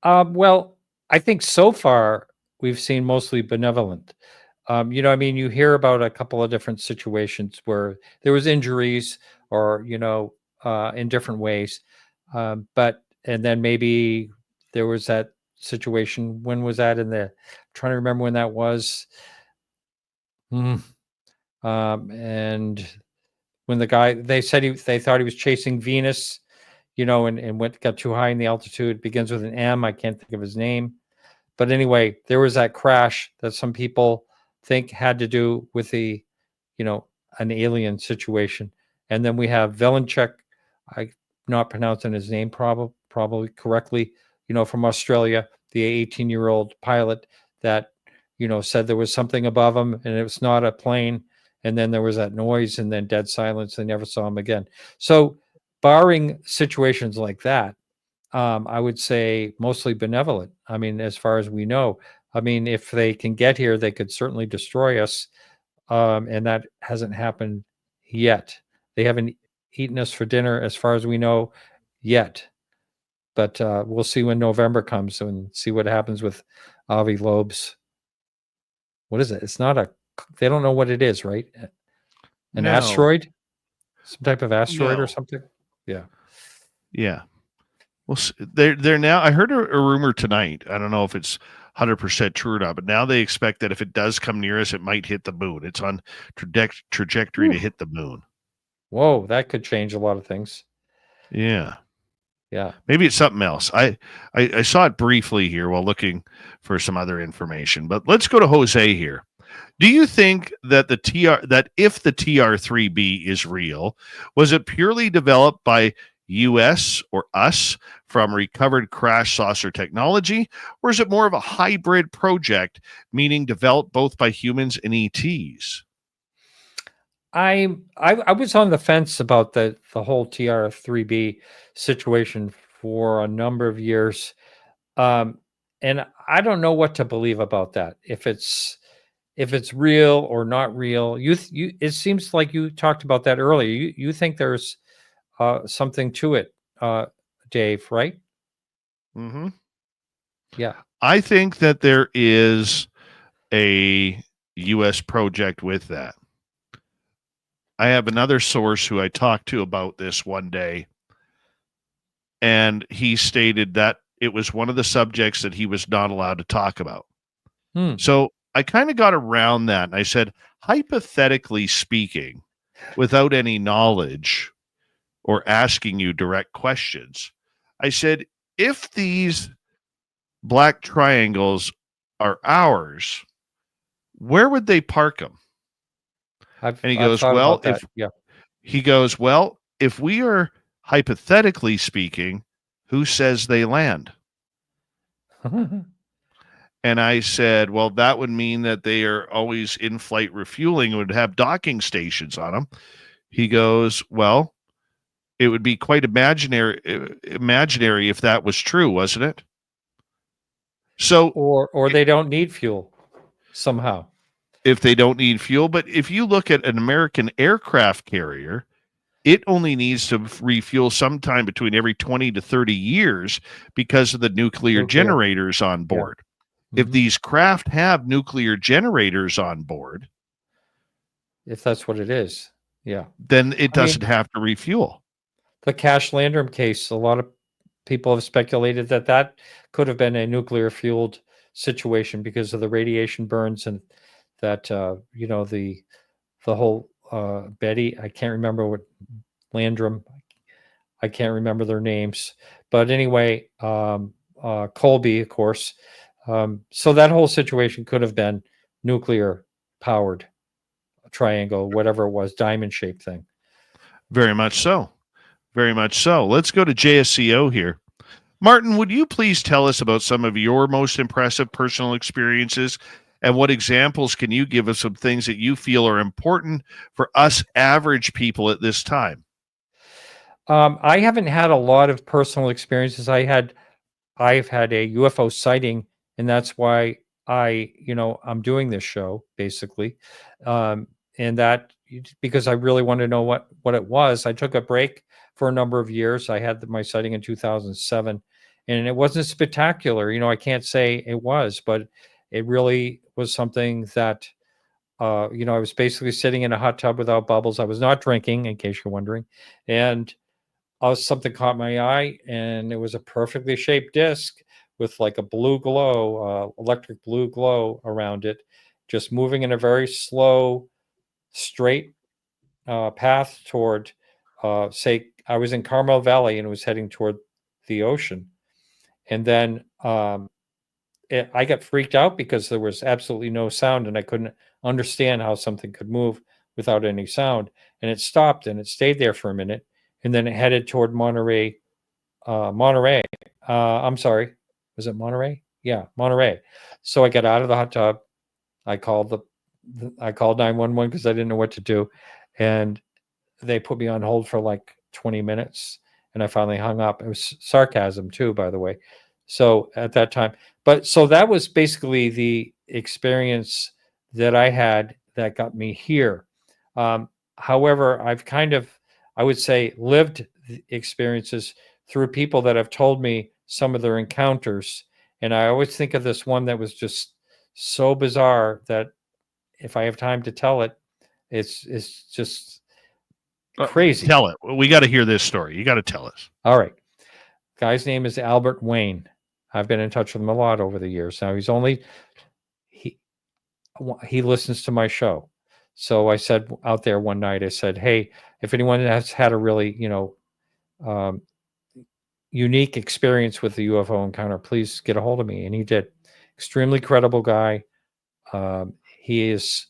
Well, I think so far we've seen mostly benevolent. You hear about a couple of different situations where there was injuries or, in different ways. And then maybe there was that situation. When was that I'm trying to remember when that was. And when the guy, they said they thought he was chasing Venus, and got too high in the altitude. It begins with an M. I can't think of his name. But anyway, there was that crash that some people think had to do with an alien situation. And then we have Velenchek, I'm not pronouncing his name probably correctly, from Australia, the 18-year-old pilot that, said there was something above him and it was not a plane. And then there was that noise and then dead silence. They never saw him again. So barring situations like that, I would say mostly benevolent. I mean, as far as we know, if they can get here, they could certainly destroy us. And that hasn't happened yet. They haven't eaten us for dinner, as far as we know, yet. But we'll see when November comes and see what happens with Avi Loeb's. What is it? It's not they don't know what it is, right? An asteroid? Some type of asteroid or something? Yeah. Yeah. Well, they're now, I heard a rumor tonight. I don't know if it's 100% true or not, but now they expect that if it does come near us, it might hit the moon. It's on trajectory to hit the moon. Whoa, that could change a lot of things. Yeah. Yeah. Maybe it's something else. I saw it briefly here while looking for some other information, but let's go to Jose here. Do you think that if the TR-3B is real, was it purely developed by US or us from recovered crash saucer technology, or is it more of a hybrid project, meaning developed both by humans and ETs? I was on the fence about the whole TR-3B situation for a number of years, and I don't know what to believe about that. If it's real or not real, it seems like you talked about that earlier. You think there's something to it, Dave, right? Mm-hmm. Yeah. I think that there is a U.S. project with that. I have another source who I talked to about this one day, and he stated that it was one of the subjects that he was not allowed to talk about. So I kind of got around that, and I said, hypothetically speaking, without any knowledge or asking you direct questions, I said, if these black triangles are ours, where would they park them? And he goes, well, if we are hypothetically speaking, who says they land? And I said, well, that would mean that they are always in flight refueling and would have docking stations on them. He goes, well, it would be quite imaginary if that was true, wasn't it? So, or they don't need fuel somehow. If they don't need fuel, but if you look at an American aircraft carrier, it only needs to refuel sometime between every 20 to 30 years because of the nuclear generators on board. Yeah. If these craft have nuclear generators on board, if that's what it is, then it doesn't have to refuel. The Cash Landrum case, a lot of people have speculated that could have been a nuclear fueled situation because of the radiation burns and that the whole Betty, I can't remember what Landrum, I can't remember their names, but anyway, Colby, of course. So that whole situation could have been nuclear powered triangle, whatever it was, diamond shaped thing. Very much so. Very much so. Let's go to JSCO here. Martin, would you please tell us about some of your most impressive personal experiences, and what examples can you give us of things that you feel are important for us average people at this time? I haven't had a lot of personal experiences. I've had a UFO sighting, and that's why I'm doing this show basically. And that because I really want to know what it was. I took a break for a number of years. I had my sighting in 2007, and it wasn't spectacular. I can't say it was, but it really was something that, I was basically sitting in a hot tub without bubbles. I was not drinking, in case you're wondering. And something caught my eye, and it was a perfectly shaped disc with like a blue glow, electric blue glow around it, just moving in a very slow, straight path toward, say, I was in Carmel Valley and it was heading toward the ocean. And then I got freaked out because there was absolutely no sound, and I couldn't understand how something could move without any sound. And it stopped, and it stayed there for a minute, and then it headed toward Monterey. I'm sorry, was it Monterey? Yeah, Monterey. So I got out of the hot tub. I called 911 because I didn't know what to do, and they put me on hold for like 20 minutes, and I finally hung up. It was sarcasm too, by the way. So at that time, so that was basically the experience that I had that got me here. However, I've I would say, lived experiences through people that have told me some of their encounters. And I always think of this one that was just so bizarre that if I have time to tell it, it's just crazy. Tell it. We got to hear this story. You got to tell us. All right. Guy's name is Albert Wayne. I've been in touch with him a lot over the years. Now he listens to my show. So I said out there one night, I said, hey, if anyone has had a really, unique experience with the UFO encounter, please get a hold of me. And he did. Extremely credible guy. He has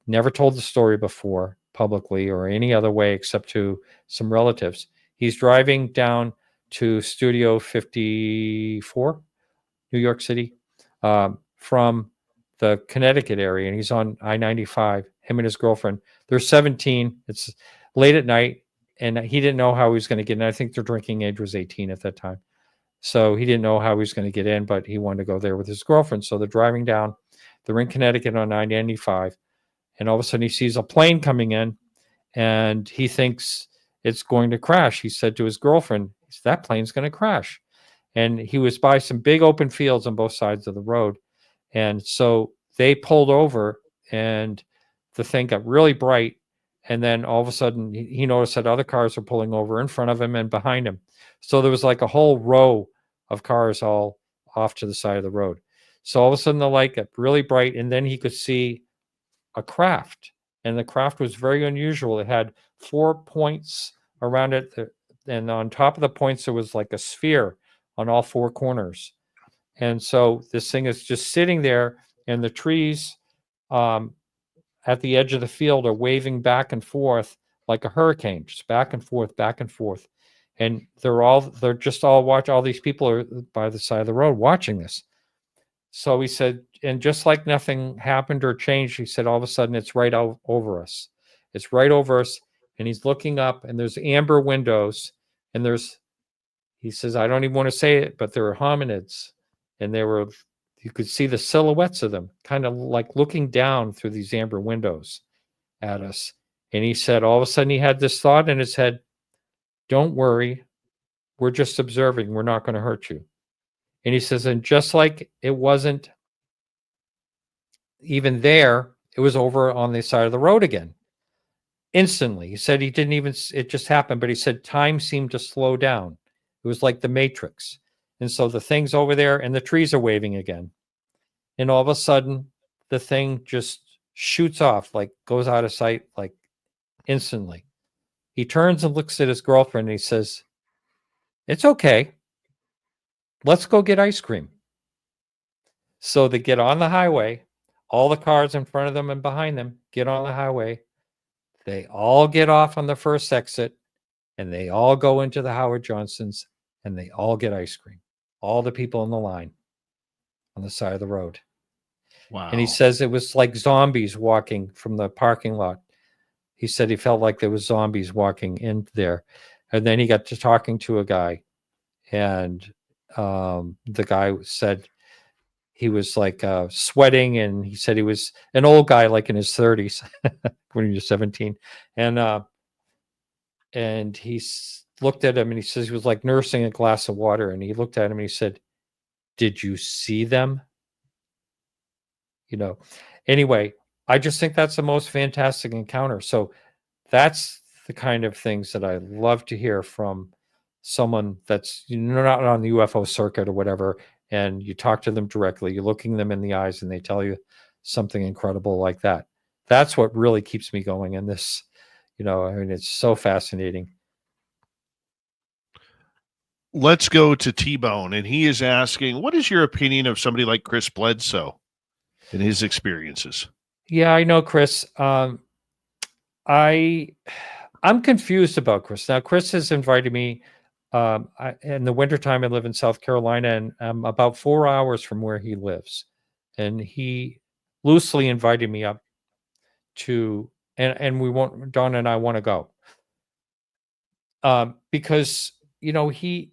never told the story before publicly or any other way except to some relatives. He's driving down to Studio 54, New York City, from the Connecticut area, and he's on I-95, him and his girlfriend. They're 17. It's late at night, and he didn't know how he was going to get in. I think their drinking age was 18 at that time. So he didn't know how he was going to get in, but he wanted to go there with his girlfriend. So they're driving down. They're in Connecticut on I-95, and all of a sudden he sees a plane coming in, and he thinks it's going to crash. He said to his girlfriend, that plane's going to crash. And he was by some big open fields on both sides of the road. And so they pulled over, and the thing got really bright. And then all of a sudden he noticed that other cars were pulling over in front of him and behind him. So there was like a whole row of cars all off to the side of the road. So all of a sudden the light got really bright, and then he could see a craft. And the craft was very unusual. It had 4 points around it, and on top of the points there was like a sphere on all four corners. And so this thing is just sitting there, and the trees at the edge of the field are waving back and forth like a hurricane, just back and forth, back and forth. And they're just all all these people are by the side of the road watching this. So he said, and just like nothing happened or changed, he said, all of a sudden it's right over us. It's right over us. And he's looking up, and there's amber windows, and he says, I don't even want to say it, but there are hominids, and you could see the silhouettes of them kind of like looking down through these amber windows at us. And he said, all of a sudden he had this thought in his head, don't worry, we're just observing, we're not going to hurt you. And he says, and just like it wasn't even there, it was over on the side of the road again. Instantly. He said it just happened, but he said time seemed to slow down. It was like the Matrix. And so the thing's over there, and the trees are waving again. And all of a sudden, the thing just shoots off, like goes out of sight, like instantly. He turns and looks at his girlfriend, and he says, it's okay. Let's go get ice cream. So they get on the highway. All the cars in front of them and behind them get on the highway. They all get off on the first exit, and they all go into the Howard Johnsons, and they all get ice cream. All the people in the line on the side of the road. Wow. And he says it was like zombies walking from the parking lot. He said he felt like there was zombies walking in there. And then he got to talking to a guy, and the guy said he was like sweating, and he said he was an old guy, like in his 30s when he was 17. And he looked at him, and he says he was like nursing a glass of water. And he looked at him, and he said, did you see them? Anyway, I just think that's the most fantastic encounter. So that's the kind of things that I love to hear from someone that's not on the UFO circuit or whatever, and you talk to them directly, you're looking them in the eyes, and they tell you something incredible like that. That's what really keeps me going in this. It's so fascinating. Let's go to T-Bone, and he is asking, what is your opinion of somebody like Chris Bledsoe and his experiences? Yeah, I know Chris. I'm confused about Chris. Now, Chris has invited me. In the wintertime, I live in South Carolina, and I'm about 4 hours from where he lives. And he loosely invited me up to, and Dawn and I want to go. Because, he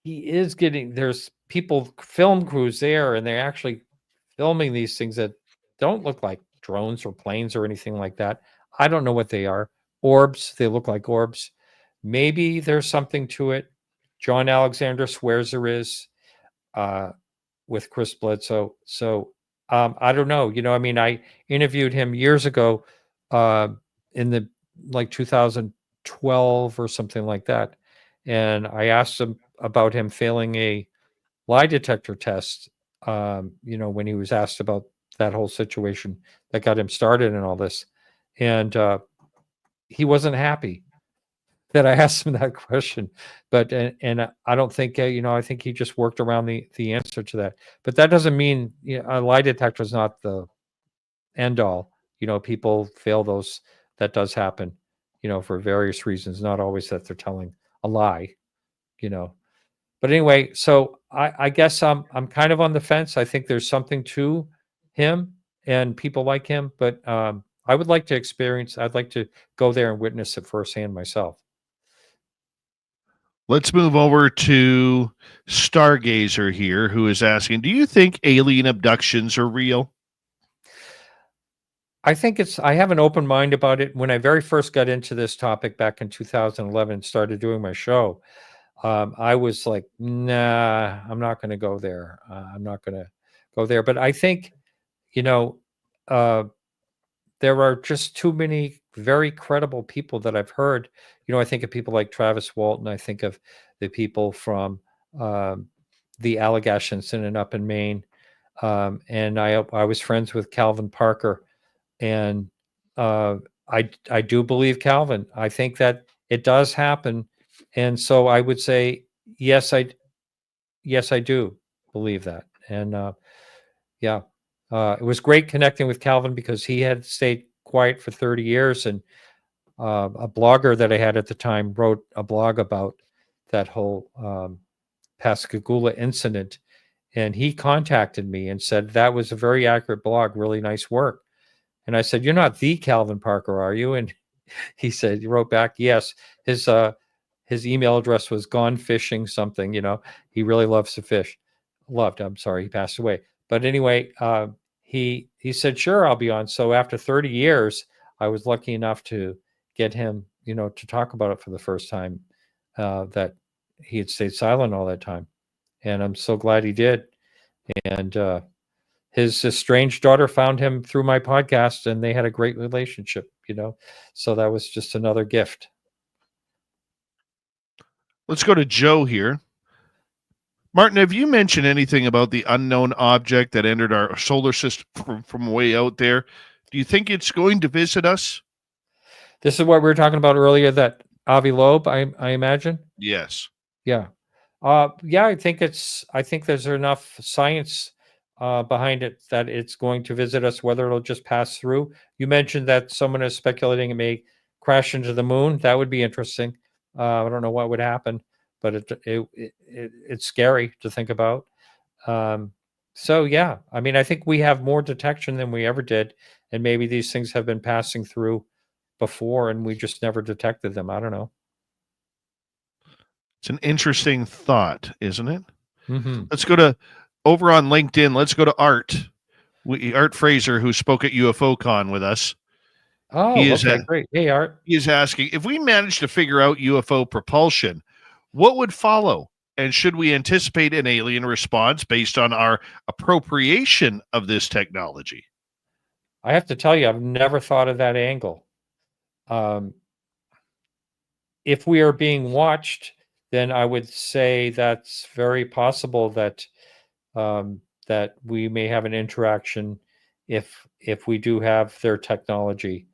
is getting, there's people, film crews there, and they're actually filming these things that don't look like drones or planes or anything like that. I don't know what they are. Orbs, they look like orbs. Maybe there's something to it. John Alexander swears there is with Chris Bledsoe. So I don't know. I interviewed him years ago in the 2012 or something like that. And I asked him about him failing a lie detector test, when he was asked about that whole situation that got him started and all this. And he wasn't happy that I asked him that question. But, and I don't think, I think he just worked around the answer to that. But that doesn't mean a lie detector is not the end all. People fail those. That does happen, for various reasons, not always that they're telling a lie, But anyway, so I guess I'm kind of on the fence. I think there's something to him and people like him, but I would like to I'd like to go there and witness it firsthand myself. Let's move over to Stargazer here, who is asking, do you think alien abductions are real? I think I have an open mind about it. When I very first got into this topic back in 2011 and started doing my show, I was like, nah, I'm not going to go there. I'm not going to go there. But I think, there are just too many very credible people that I've heard. I think of people like Travis Walton. I think of the people from the Allagash incident up in Maine. And I was friends with Calvin Parker. And I do believe Calvin. I think that it does happen. And so I would say, yes, I do believe that. And it was great connecting with Calvin because he had stayed quiet for 30 years. And a blogger that I had at the time wrote a blog about that whole Pascagoula incident. And he contacted me and said, that was a very accurate blog, really nice work. And I said, you're not the Calvin Parker, are you? And he wrote back, yes. His email address was gone fishing something, he really loves to fish. I'm sorry, he passed away. But anyway, he said, sure, I'll be on. So after 30 years, I was lucky enough to get him, to talk about it for the first time, that he had stayed silent all that time. And I'm so glad he did. And his estranged daughter found him through my podcast, and they had a great relationship, So that was just another gift. Let's go to Joe here. Martin, have you mentioned anything about the unknown object that entered our solar system from way out there? Do you think it's going to visit us? This is what we were talking about earlier, that Avi Loeb, I imagine. Yes. Yeah. I think there's enough science behind it that it's going to visit us, whether it'll just pass through. You mentioned that someone is speculating it may crash into the moon. That would be interesting. I don't know what would happen, but it's scary to think about. I think we have more detection than we ever did, and maybe these things have been passing through before and we just never detected them. I don't know. It's an interesting thought, isn't it? Mm-hmm. Let's go to over on LinkedIn. Let's go to Art. Art Fraser, who spoke at UFO Con with us. Oh, okay, great. Hey, Art. He is asking, if we manage to figure out UFO propulsion, what would follow? And should we anticipate an alien response based on our appropriation of this technology? I have to tell you, I've never thought of that angle. If we are being watched, then I would say that's very possible that that we may have an interaction if we do have their technology.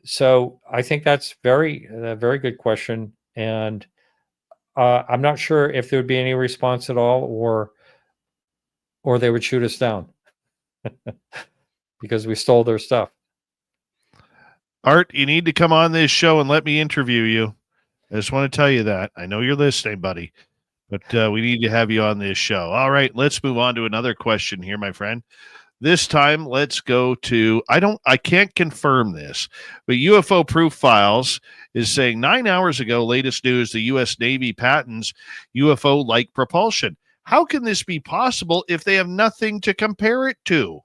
So I think that's a very good question, and I'm not sure if there would be any response at all, or they would shoot us down because we stole their stuff. Art, you need to come on this show and let me interview you. I just want to tell you that. I know you're listening, buddy, but we need to have you on this show. All right, let's move on to another question here, my friend. This time, let's go to, I can't confirm this, but UFO Proof Files is saying 9 hours ago, latest news, the U.S. Navy patents UFO-like propulsion. How can this be possible if they have nothing to compare it to?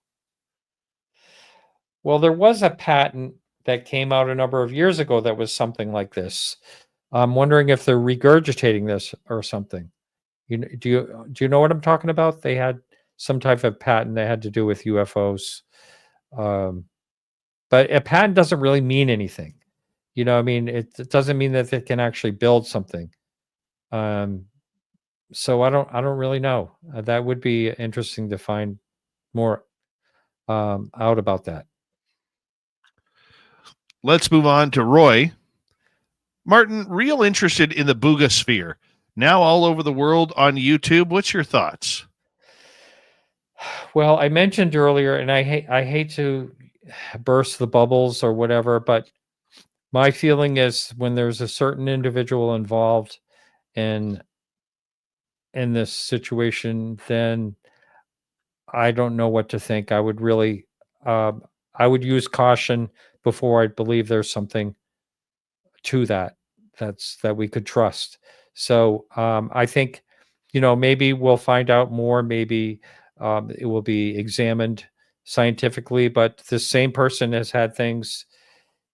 Well, there was a patent that came out a number of years ago that was something like this. I'm wondering if they're regurgitating this or something. Do you know what I'm talking about? They had some type of patent that had to do with UFOs. But a patent doesn't really mean anything. It doesn't mean that they can actually build something. So I don't really know. That would be interesting to find more out about that. Let's move on to Roy. Martin, real interested in the Boogosphere. Now all over the world on YouTube. What's your thoughts? Well, I mentioned earlier, and I hate to burst the bubbles or whatever, but my feeling is when there's a certain individual involved in this situation, then I don't know what to think. I would really, I would use caution before I believe there's something to that we could trust. So I think, maybe we'll find out more. Maybe it will be examined scientifically, but the same person has had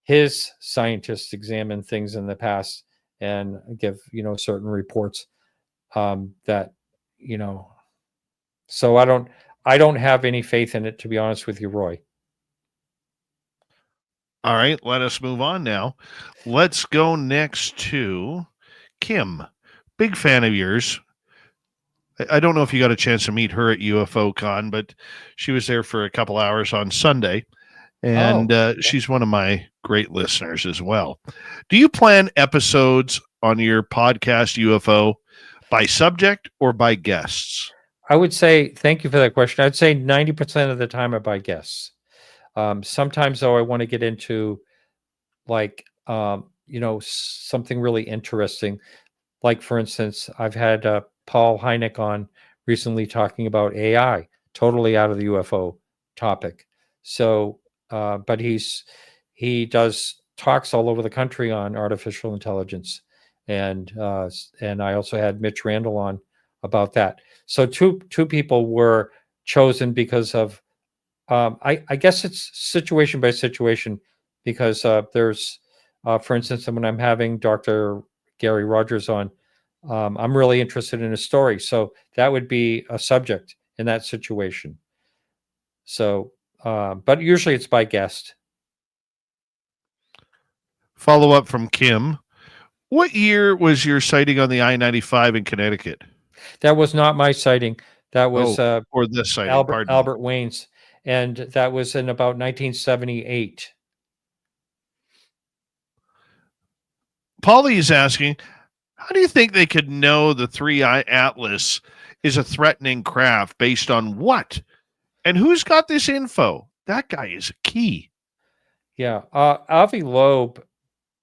his scientists examine things in the past and give, certain reports that, so I don't have any faith in it, to be honest with you, Roy. All right, let us move on now. Let's go next to Kim. Big fan of yours. I don't know if you got a chance to meet her at UFO Con, but she was there for a couple hours on Sunday, and she's one of my great listeners as well. Do you plan episodes on your podcast UFO by subject or by guests? I would say, thank you for that question. I'd say 90% of the time I buy guests. Sometimes though, I want to get into like, something really interesting. Like for instance, I've had Paul Hynek on recently talking about AI, totally out of the UFO topic. So, but he does talks all over the country on artificial intelligence, and I also had Mitch Randall on about that. So two people were chosen because of I guess it's situation by situation, because there's for instance, when I'm having Dr. Gary Rogers on, I'm really interested in his story, so that would be a subject in that situation. So, but usually it's by guest. Follow up from Kim. What year was your sighting on the I-95 in Connecticut? That was not my sighting. That was or this sighting, pardon me. Albert Wayne's, and that was in about 1978. Paulie is asking, how do you think they could know the 3-Eye Atlas is a threatening craft based on what? And who's got this info? That guy is key. Yeah. Avi Loeb,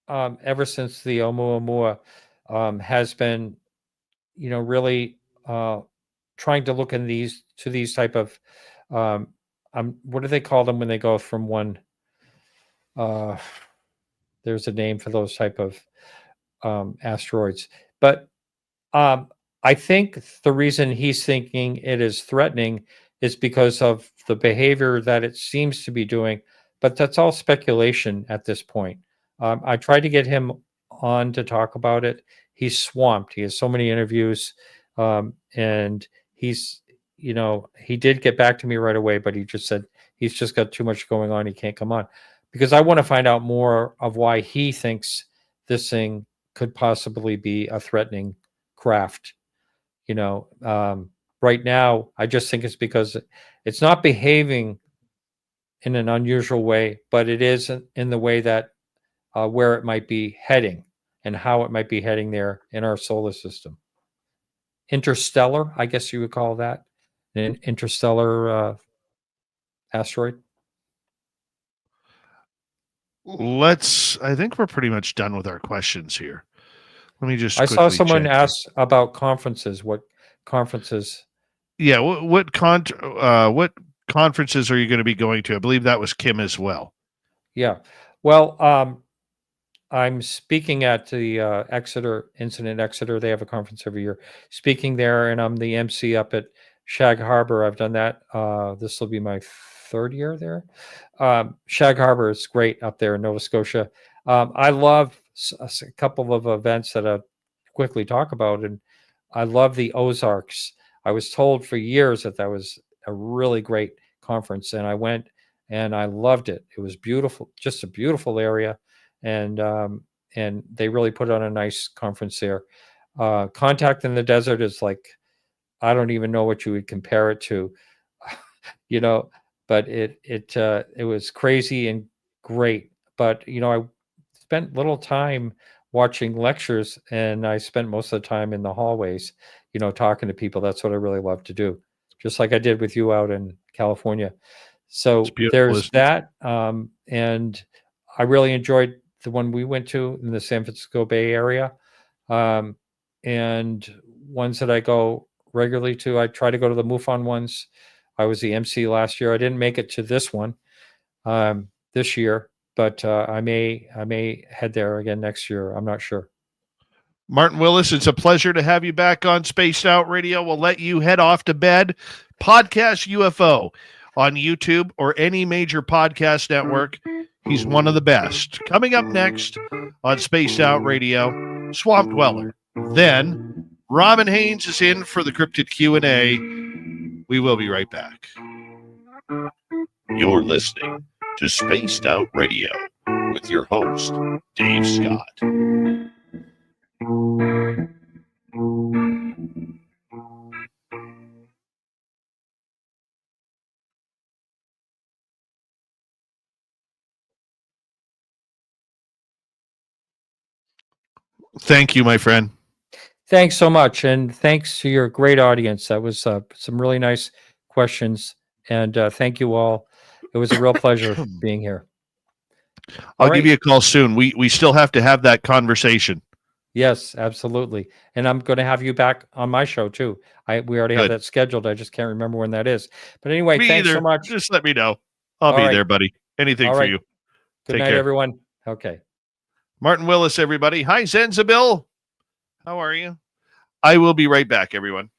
ever since the Oumuamua, has been, really trying to look in these type of, what do they call them when they go from one, there's a name for those type of asteroids. But I think the reason he's thinking it is threatening is because of the behavior that it seems to be doing. But that's all speculation at this point. I tried to get him on to talk about it. He's swamped. He has so many interviews. And he's, he did get back to me right away, but he just said he's just got too much going on. He can't come on, because I want to find out more of why he thinks this thing could possibly be a threatening craft. Right now, I just think it's because it's not behaving in an unusual way, but it is in the way that where it might be heading and how it might be heading there in our solar system. Interstellar, I guess you would call that an interstellar asteroid. I think we're pretty much done with our questions here. Let me just. I saw someone ask about conferences. What conferences? Yeah, what conferences are you going to be going to? I believe that was Kim as well. Yeah, well, I'm speaking at the Exeter Incident Exeter. They have a conference every year. Speaking there, and I'm the MC up at Shag Harbor. I've done that. This will be my third year there. Shag Harbor is great up there in Nova Scotia. I love a couple of events that I quickly talk about, and I love the Ozarks. I was told for years that was a really great conference, and I went and I loved it. It was beautiful, just a beautiful area, and they really put on a nice conference there. Contact in the Desert is like, I don't even know what you would compare it to, but it was crazy and great. But I spent little time watching lectures, and I spent most of the time in the hallways, talking to people. That's what I really love to do, just like I did with you out in California. So there's that. And I really enjoyed the one we went to in the San Francisco Bay Area. And ones that I go regularly to, I try to go to the MUFON ones. I was the MC last year. I didn't make it to this one this year, but I may head there again next year. I'm not sure. Martin Willis, it's a pleasure to have you back on Spaced Out Radio. We'll let you head off to bed. Podcast UFO on YouTube or any major podcast network. He's one of the best. Coming up next on Spaced Out Radio, Swamp Dweller. Then Robin Haynes is in for the cryptid Q&A. We will be right back. You're listening to Spaced Out Radio with your host, Dave Scott. Thank you, my friend. Thanks so much, and thanks to your great audience. That was some really nice questions, and thank you all. It was a real pleasure being here. I'll All give right. you a call soon. We still have to have that conversation. Yes, absolutely. And I'm going to have you back on my show too. We already have Good. that scheduled. I just can't remember when that is. But anyway, Me thanks either. so much. Just let me know. I'll All be right. there, buddy. Anything All for right. you. Good Take night, care. everyone. Okay. Martin Willis, everybody. Hi, Zenzabil. How are you? I will be right back, everyone.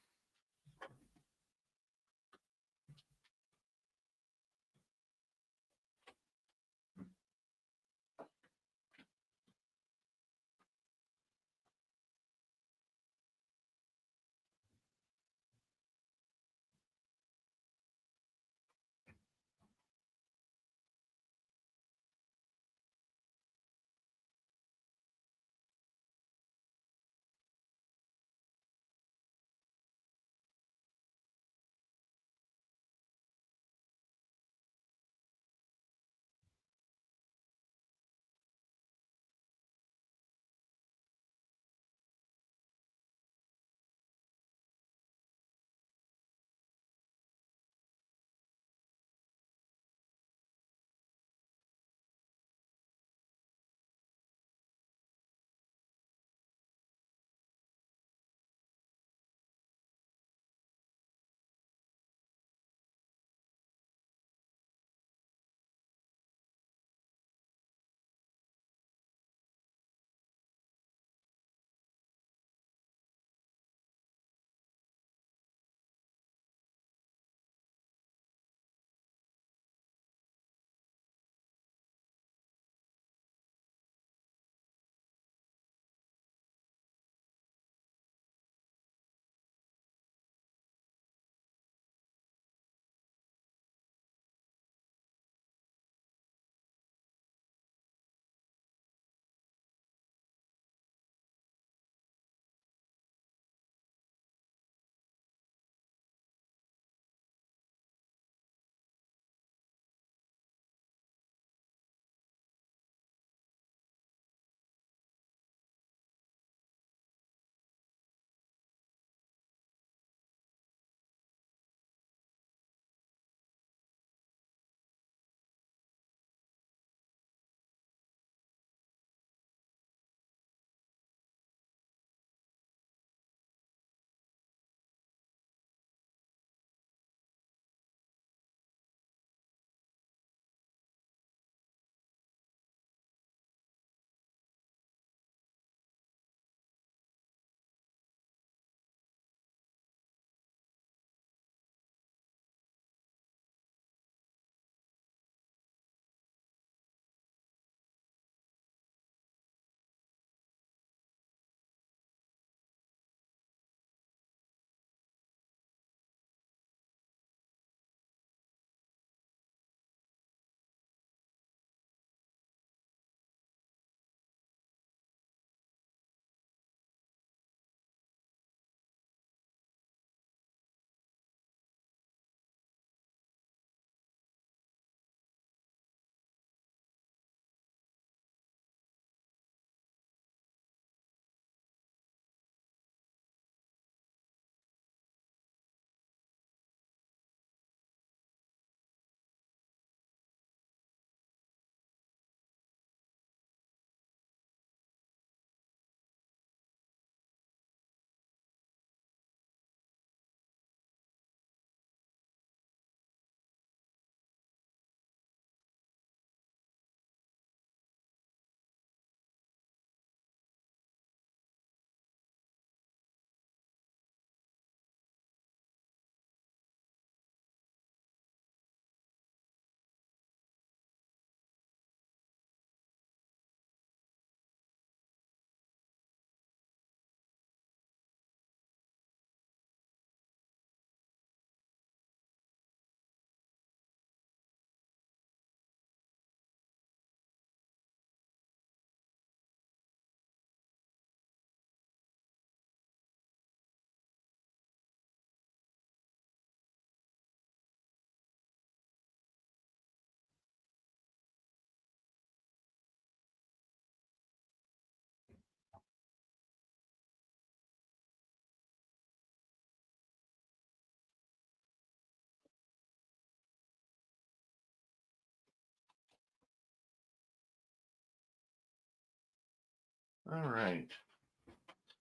All right.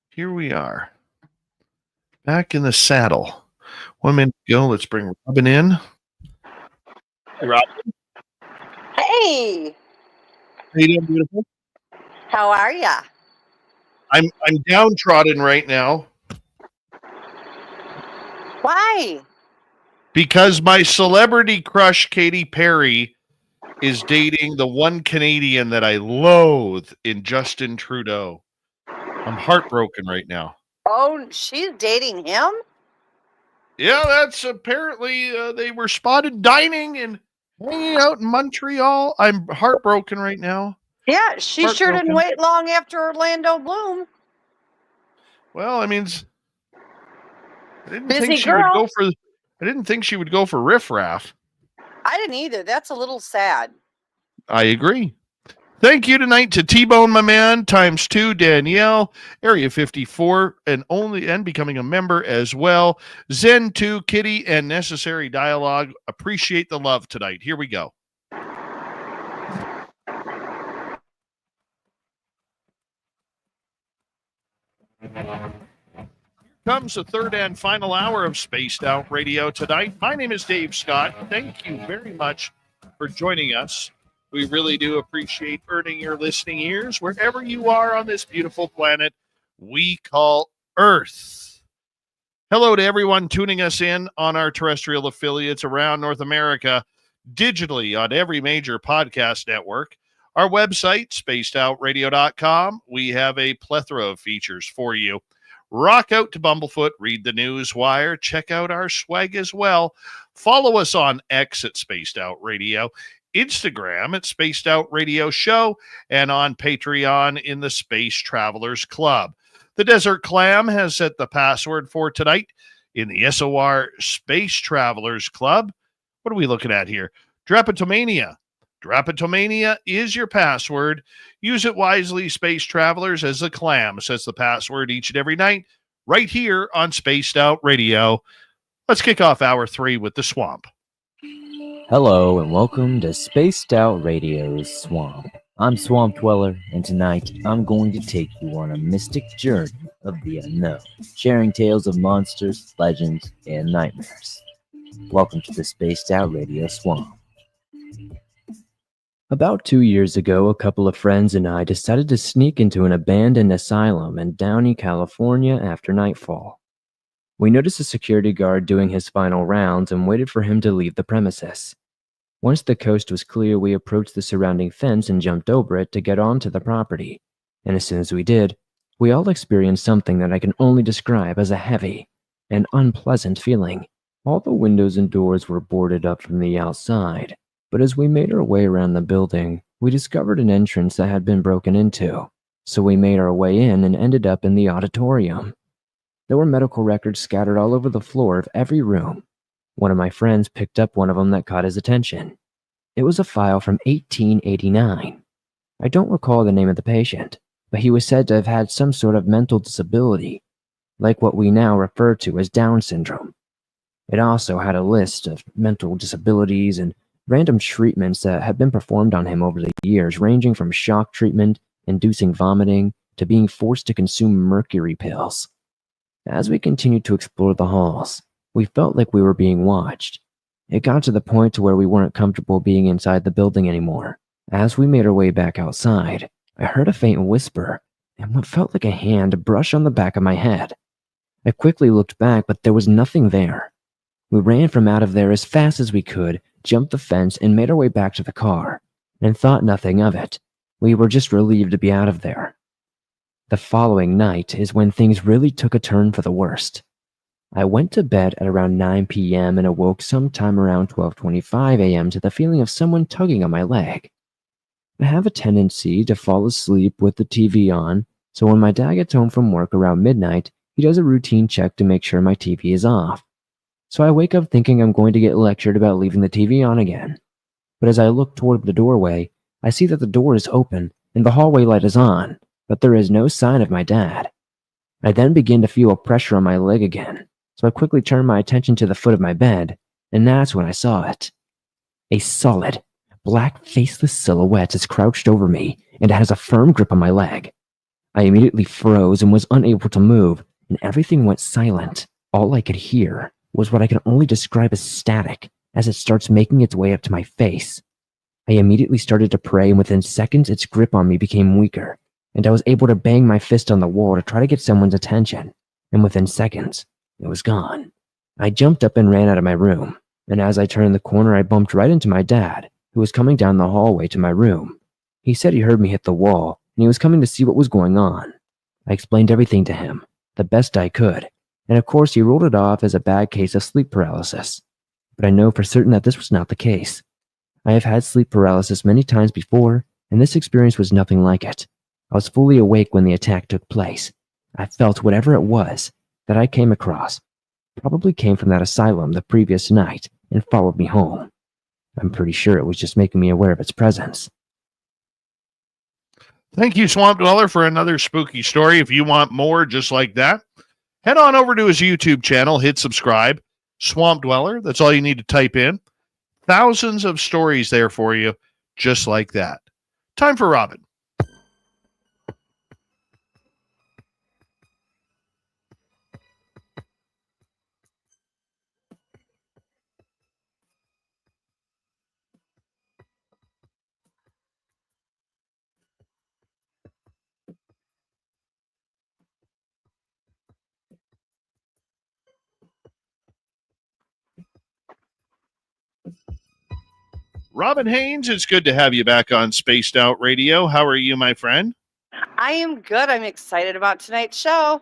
Here we are. Back in the saddle. 1 minute ago, let's bring Robin in. Hey, Robin. Hey, How you doing, beautiful? how are ya? I'm downtrodden right now Why? because my celebrity crush, Katy Perry, is dating the one Canadian that I loathe in Justin Trudeau. I'm heartbroken right now. Oh, she's dating him? Yeah, that's apparently they were spotted dining and hanging out in Montreal. I'm heartbroken right now. Yeah, she sure didn't Heartbroken. wait long after Orlando Bloom. Well, I mean, I didn't Busy think she girl. would go for. I didn't think she would go for riffraff. I didn't either. That's a little sad. I agree. Thank you tonight to T-Bone, my man, ×2, Danielle, Area 54, and becoming a member as well. Zen 2, Kitty, and Necessary Dialogue. Appreciate the love tonight. Here we go. Here comes the third and final hour of Spaced Out Radio tonight. My name is Dave Scott. Thank you very much for joining us. We really do appreciate earning your listening ears wherever you are on this beautiful planet we call Earth. Hello to everyone tuning us in on our terrestrial affiliates around North America, digitally on every major podcast network. Our website, spacedoutradio.com. We have a plethora of features for you. Rock out to Bumblefoot, read the news wire, check out our swag as well. Follow us on X at Spaced Out Radio, Instagram at Spaced Out Radio Show, and on Patreon in the Space Travelers Club. The Desert Clam has set the password for tonight in the SOR Space Travelers Club. What are we looking at here? Drapetomania. Drapetomania is your password. Use it wisely, Space Travelers, as the Clam sets the password each and every night right here on Spaced Out Radio. Let's kick off hour 3 with the Swamp. Hello and welcome to Spaced Out Radio's Swamp. I'm Swamp Dweller, and tonight I'm going to take you on a mystic journey of the unknown, sharing tales of monsters, legends, and nightmares. Welcome to the Spaced Out Radio Swamp. About 2 years ago, a couple of friends and I decided to sneak into an abandoned asylum in Downey, California after nightfall. We noticed a security guard doing his final rounds and waited for him to leave the premises. Once the coast was clear, we approached the surrounding fence and jumped over it to get onto the property. And as soon as we did, we all experienced something that I can only describe as a heavy and unpleasant feeling. All the windows and doors were boarded up from the outside, but as we made our way around the building, we discovered an entrance that had been broken into. So we made our way in and ended up in the auditorium. There were medical records scattered all over the floor of every room. One of my friends picked up one of them that caught his attention. It was a file from 1889. I don't recall the name of the patient, but he was said to have had some sort of mental disability, like what we now refer to as Down syndrome. It also had a list of mental disabilities and random treatments that had been performed on him over the years, ranging from shock treatment, inducing vomiting, to being forced to consume mercury pills. As we continued to explore the halls, we felt like we were being watched. It got to the point to where we weren't comfortable being inside the building anymore. As we made our way back outside, I heard a faint whisper and what felt like a hand brush on the back of my head. I quickly looked back, but there was nothing there. We ran from out of there as fast as we could, jumped the fence, and made our way back to the car, and thought nothing of it. We were just relieved to be out of there. The following night is when things really took a turn for the worst. I went to bed at around 9 p.m. and awoke sometime around 12:25 a.m. to the feeling of someone tugging on my leg. I have a tendency to fall asleep with the TV on, so when my dad gets home from work around midnight, he does a routine check to make sure my TV is off. So I wake up thinking I'm going to get lectured about leaving the TV on again. But as I look toward the doorway, I see that the door is open and the hallway light is on, but there is no sign of my dad. I then begin to feel a pressure on my leg again, so I quickly turn my attention to the foot of my bed, and that's when I saw it. A solid, black, faceless silhouette is crouched over me and has a firm grip on my leg. I immediately froze and was unable to move, and everything went silent. All I could hear was what I can only describe as static as it starts making its way up to my face. I immediately started to pray, and within seconds its grip on me became weaker, and I was able to bang my fist on the wall to try to get someone's attention, and within seconds, it was gone. I jumped up and ran out of my room, and as I turned the corner I bumped right into my dad, who was coming down the hallway to my room. He said he heard me hit the wall, and he was coming to see what was going on. I explained everything to him, the best I could, and of course he ruled it off as a bad case of sleep paralysis. But I know for certain that this was not the case. I have had sleep paralysis many times before, and this experience was nothing like it. I was fully awake when the attack took place. I felt whatever it was that I came across probably came from that asylum the previous night and followed me home. I'm pretty sure it was just making me aware of its presence. Thank you, Swamp Dweller, for another spooky story. If you want more just like that, head on over to his YouTube channel, hit subscribe, Swamp Dweller. That's all you need to type in. Thousands of stories there for you, just like that. Time for Robin. Robin Haynes, it's good to have you back on Spaced Out Radio. How are you, my friend? I am good. I'm excited about tonight's show.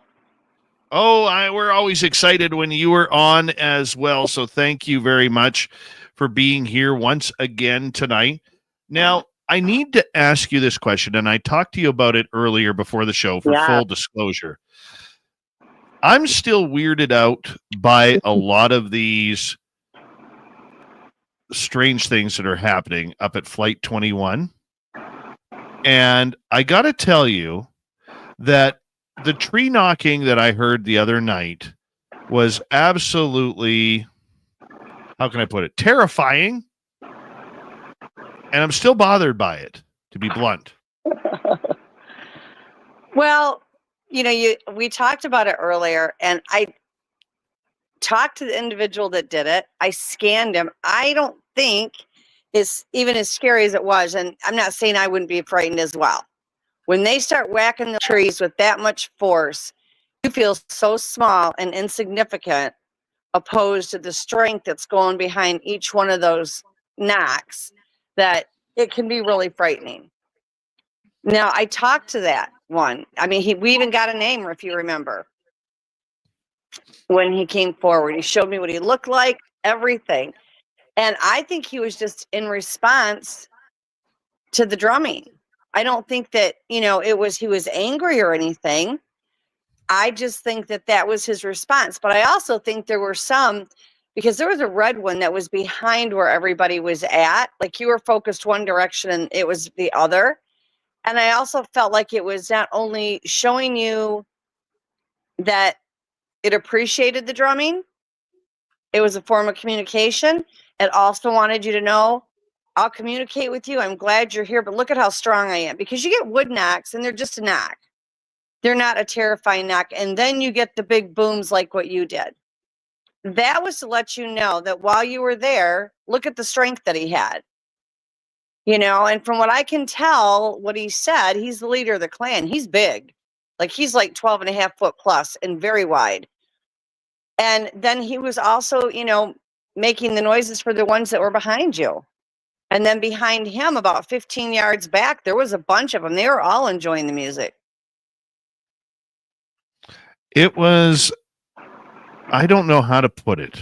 Oh, we're always excited when you are on as well. So thank you very much for being here once again tonight. Now, I need to ask you this question, and I talked to you about it earlier before the show for full disclosure. I'm still weirded out by a lot of these strange things that are happening up at Flight 21. And I got to tell you that the tree knocking that I heard the other night was absolutely, how can I put it, terrifying. And I'm still bothered by it, to be blunt. Well, we talked about it earlier, and I talked to the individual that did it. I scanned him. I don't think it's even as scary as it was, and I'm not saying I wouldn't be frightened as well. When they start whacking the trees with that much force, you feel so small and insignificant opposed to the strength that's going behind each one of those knocks that it can be really frightening. Now, I talked to that one. I mean, we even got a name, if you remember, when he came forward. He showed me what he looked like, everything. And I think he was just in response to the drumming. I don't think that, he was angry or anything. I just think that was his response. But I also think there were some, because there was a red one that was behind where everybody was at. Like you were focused one direction and it was the other. And I also felt like it was not only showing you that it appreciated the drumming, it was a form of communication. It also wanted you to know, I'll communicate with you. I'm glad you're here, but look at how strong I am. Because you get wood knocks and they're just a knock. They're not a terrifying knock. And then you get the big booms like what you did. That was to let you know that while you were there, look at the strength that he had. And from what I can tell, what he said, he's the leader of the clan. He's big. Like he's like 12 and a half foot plus and very wide. And then he was also, making the noises for the ones that were behind you. And then behind him, about 15 yards back, there was a bunch of them. They were all enjoying the music. It was, I don't know how to put it.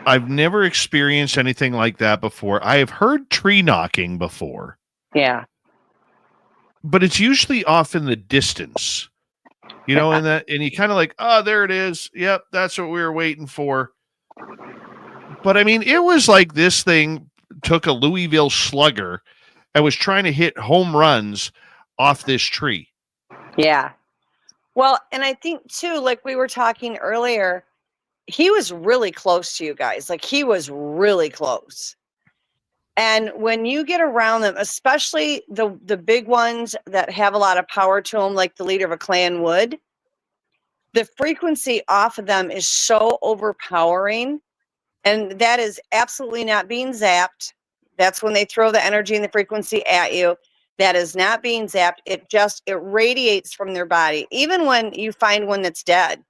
I've never experienced anything like that before. I have heard tree knocking before. Yeah. But it's usually off in the distance. And you kind of like, oh, there it is. Yep, that's what we were waiting for. But I mean, it was like this thing took a Louisville slugger and was trying to hit home runs off this tree. Yeah. Well, and I think too, like we were talking earlier, he was really close to you guys. Like he was really close. And when you get around them, especially the big ones that have a lot of power to them, like the leader of a clan would, the frequency off of them is so overpowering. And that is absolutely not being zapped. That's when they throw the energy and the frequency at you. That is not being zapped. It radiates from their body. Even when you find one that's dead,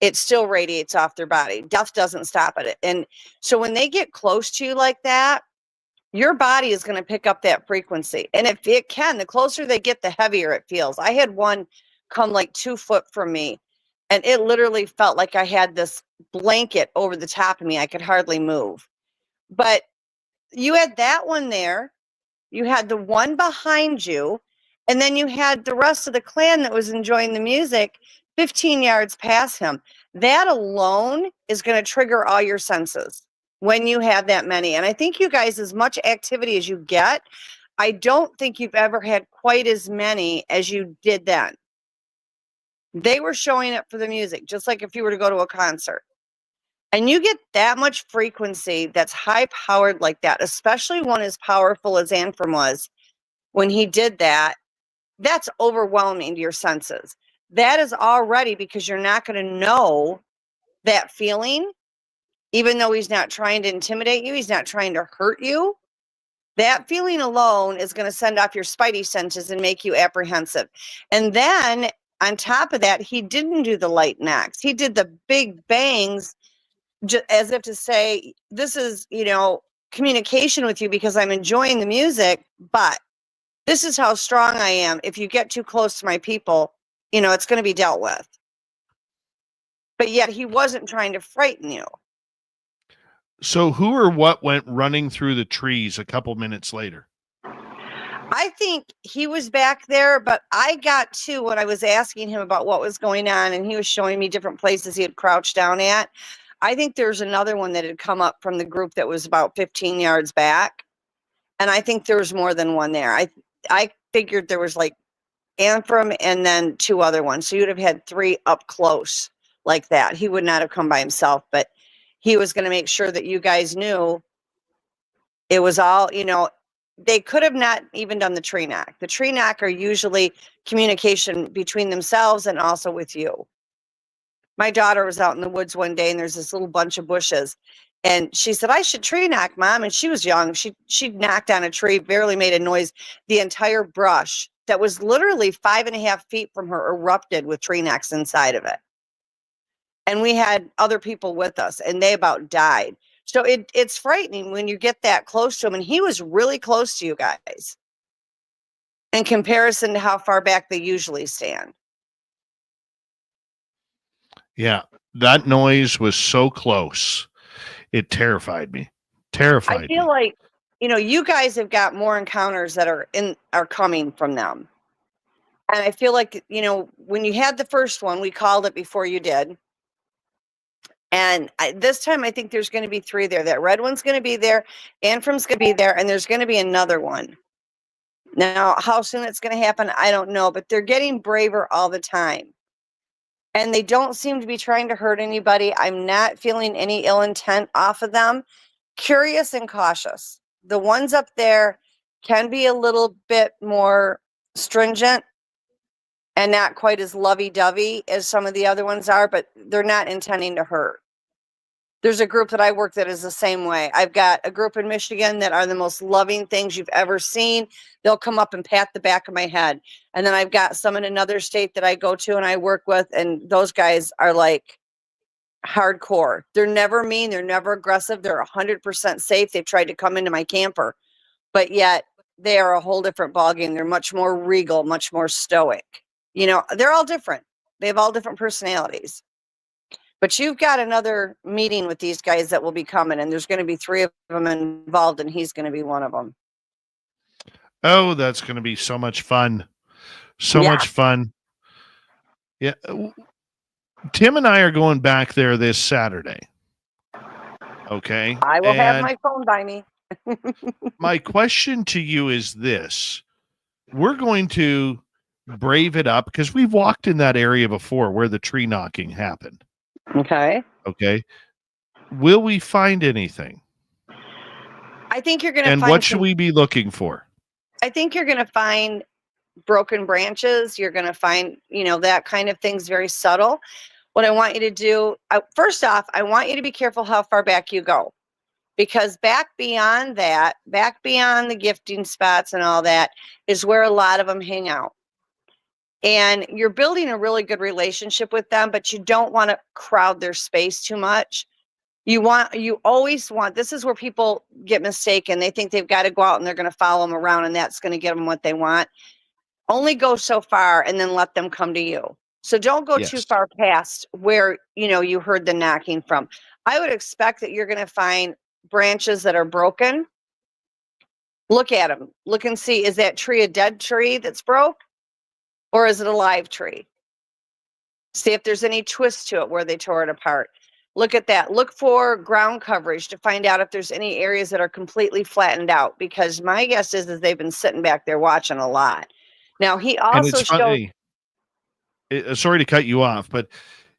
it still radiates off their body. Death doesn't stop at it. And so when they get close to you like that, your body is going to pick up that frequency. And if it can, the closer they get, the heavier it feels. I had one come like 2 foot from me, and it literally felt like I had this blanket over the top of me. I could hardly move. But you had that one there. You had the one behind you. And then you had the rest of the clan that was enjoying the music 15 yards past him. That alone is going to trigger all your senses when you have that many. And I think you guys, as much activity as you get, I don't think you've ever had quite as many as you did then. They were showing up for the music, just like if you were to go to a concert. And you get that much frequency that's high powered like that, especially one as powerful as Anfram was when he did that. That's overwhelming to your senses. That is already, because you're not going to know that feeling, even though he's not trying to intimidate you, he's not trying to hurt you. That feeling alone is going to send off your spidey senses and make you apprehensive. And then on top of that, he didn't do the light knocks. He did the big bangs, just as if to say, this is, communication with you because I'm enjoying the music, but this is how strong I am. If you get too close to my people, it's going to be dealt with. But yet he wasn't trying to frighten you. So who or what went running through the trees a couple minutes later? I think he was back there, but I got to, when I was asking him about what was going on, and he was showing me different places he had crouched down at, I think there's another one that had come up from the group that was about 15 yards back. And I think there was more than one there. I figured there was like Anfram and then 2 other ones. So you'd have had 3 up close like that. He would not have come by himself, but he was going to make sure that you guys knew it was all, they could have not even done the tree knock. The tree knock are usually communication between themselves and also with you. My daughter was out in the woods one day, and there's this little bunch of bushes, and she said, I should tree knock, Mom. And she was young. She knocked on a tree, barely made a noise. The entire brush that was literally 5.5 feet from her erupted with tree knocks inside of it. And we had other people with us, and they about died. So it's frightening when you get that close to him. And he was really close to you guys in comparison to how far back they usually stand. Yeah, that noise was so close. It terrified me. I feel like, you guys have got more encounters that are coming from them. And I feel like, when you had the first one, we called it before you did. And this time, I think there's going to be 3 there. That red one's going to be there. Anfram's going to be there. And there's going to be another one. Now, how soon it's going to happen, I don't know. But they're getting braver all the time. And they don't seem to be trying to hurt anybody. I'm not feeling any ill intent off of them. Curious and cautious. The ones up there can be a little bit more stringent and not quite as lovey-dovey as some of the other ones are, but they're not intending to hurt. There's a group that I work that is the same way. I've got a group in Michigan that are the most loving things you've ever seen. They'll come up and pat the back of my head. And then I've got some in another state that I go to and I work with, and those guys are like hardcore. They're never mean. They're never aggressive. They're 100% safe. They've tried to come into my camper, but yet they are a whole different ballgame. They're much more regal, much more stoic. They're all different. They have all different personalities. But you've got another meeting with these guys that will be coming, and there's going to be 3 of them involved, and he's going to be one of them. Oh, that's going to be so much fun. So much fun. Yeah. Tim and I are going back there this Saturday. Okay. I will have my phone by me. My question to you is this. We're going to brave it up because we've walked in that area before where the tree knocking happened. Okay. Will we find anything? I think you're going to And find what should we be looking for? I think you're going to find broken branches. You're going to find, that kind of thing's very subtle. What I want you to do, first off, I want you to be careful how far back you go, because back beyond the gifting spots and all that is where a lot of them hang out. And you're building a really good relationship with them, but you don't want to crowd their space too much. You always want, this is where people get mistaken. They think they've got to go out and they're going to follow them around and that's going to get them what they want. Only go so far and then let them come to you. So don't go too far past where, you heard the knocking from. I would expect that you're going to find branches that are broken. Look at them. Look and see, is that tree a dead tree that's broke? Or is it a live tree? See if there's any twist to it where they tore it apart. Look at that. Look for ground coverage to find out if there's any areas that are completely flattened out, because my guess is they've been sitting back there watching a lot. Now, he And also it's funny. Sorry to cut you off, but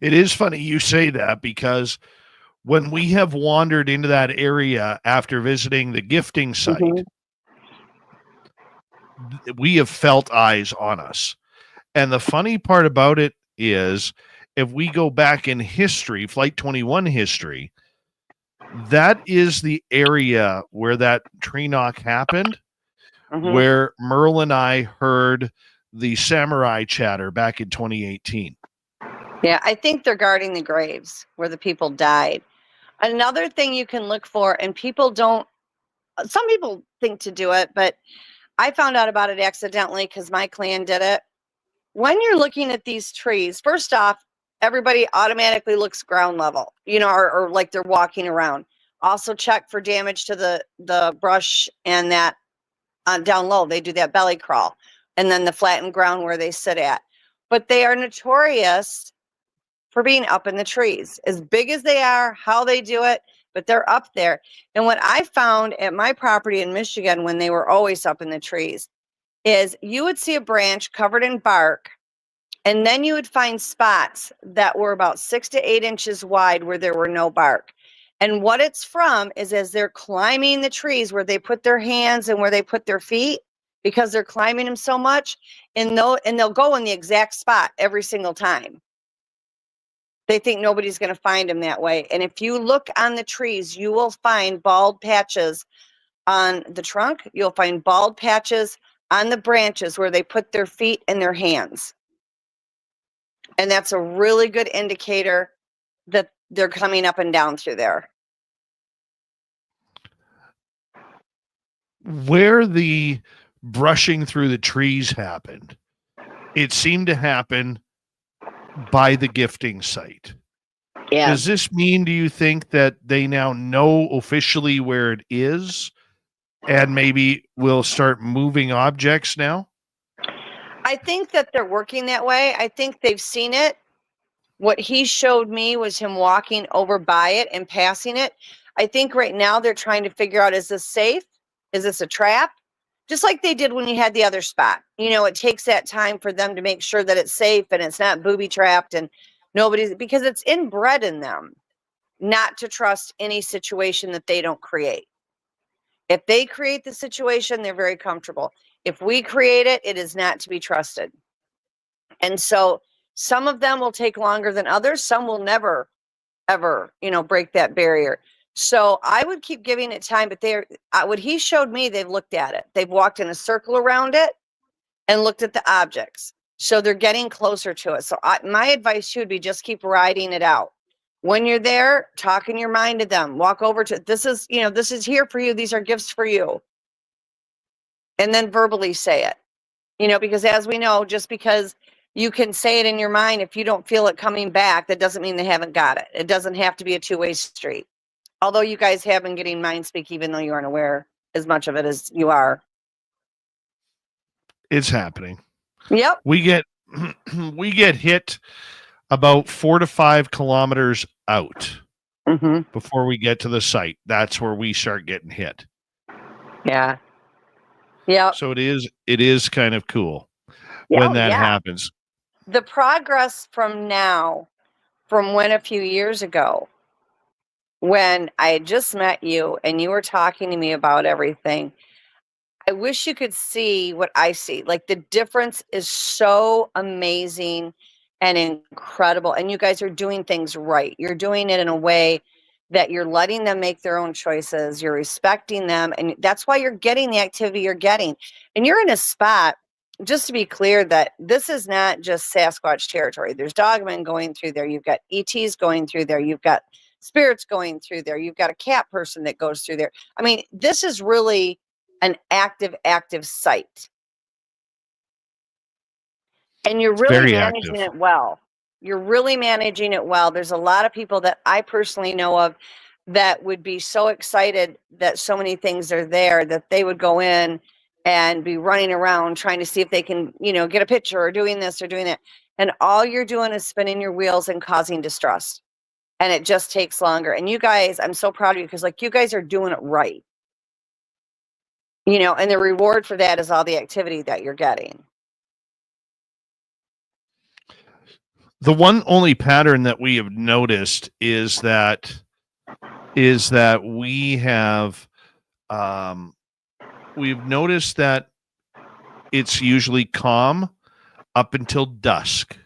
it is funny you say that, because when we have wandered into that area after visiting the gifting site, we have felt eyes on us. And the funny part about it is, if we go back in history, Flight 21 history, that is the area where that tree knock happened, where Merle and I heard the samurai chatter back in 2018. Yeah, I think they're guarding the graves where the people died. Another thing you can look for, and some people think to do it, but I found out about it accidentally because my clan did it. When you're looking at these trees, first off, everybody automatically looks ground level, or like they're walking around. Also check for damage to the brush and that down low. They do that belly crawl, and then the flattened ground where they sit at. But they are notorious for being up in the trees, as big as they are, how they do it, but they're up there. And what I found at my property in Michigan, when they were always up in the trees, is you would see a branch covered in bark, and then you would find spots that were about 6 to 8 inches wide where there were no bark. And what it's from is, as they're climbing the trees where they put their hands and where they put their feet, because they're climbing them so much, and they'll go in the exact spot every single time. They think nobody's going to find them that way. And if you look on the trees, you will find bald patches on the trunk. You'll find bald patches on the branches where they put their feet and their hands. And that's a really good indicator that they're coming up and down through there. Where the brushing through the trees happened, it seemed to happen by the gifting site. Yeah. Does this mean, do you think, that they now know officially where it is and maybe will start moving objects now? I think that they're working that way. I think they've seen it. What he showed me was him walking over by it and passing it. I think right now they're trying to figure out, is this safe? Is this a trap? Just like they did when you had the other spot. It takes that time for them to make sure that it's safe and it's not booby trapped, and because it's inbred in them not to trust any situation that they don't create. If they create the situation, they're very comfortable. If we create it, it is not to be trusted. And so some of them will take longer than others. Some will never, ever, break that barrier. So I would keep giving it time, but what he showed me, they've looked at it. They've walked in a circle around it and looked at the objects. So they're getting closer to it. So my advice to you would be, just keep riding it out. When you're there, talk in your mind to them. Walk over to, this is here for you. These are gifts for you. And then verbally say it, because as we know, just because you can say it in your mind, if you don't feel it coming back, that doesn't mean they haven't got it. It doesn't have to be a two-way street. Although you guys have been getting mind speak, even though you aren't aware as much of it as you are. It's happening. Yep. We get hit about 4 to 5 kilometers out before we get to the site. That's where we start getting hit. Yeah. Yeah. So it is kind of cool when that happens. The progress from when a few years ago, when I had just met you and you were talking to me about everything, I wish you could see what I see. Like, the difference is so amazing and incredible. And you guys are doing things right. You're doing it in a way that you're letting them make their own choices. You're respecting them. And that's why you're getting the activity you're getting. And you're in a spot, just to be clear, that this is not just Sasquatch territory. There's dogmen going through there. You've got ETs going through there. You've got spirits going through there. You've got a cat person that goes through there. I mean, this is really an active site. And you're really Very managing active. it well. You're really managing it well. There's a lot of people that I personally know of that would be so excited that so many things are there that they would go in and be running around trying to see if they can, get a picture or doing this or doing that. And all you're doing is spinning your wheels and causing distress. And it just takes longer. And you guys, I'm so proud of you because, like, you guys are doing it right. And the reward for that is all the activity that you're getting. The one only pattern that we have noticed is that we have we've noticed that it's usually calm up until dusk.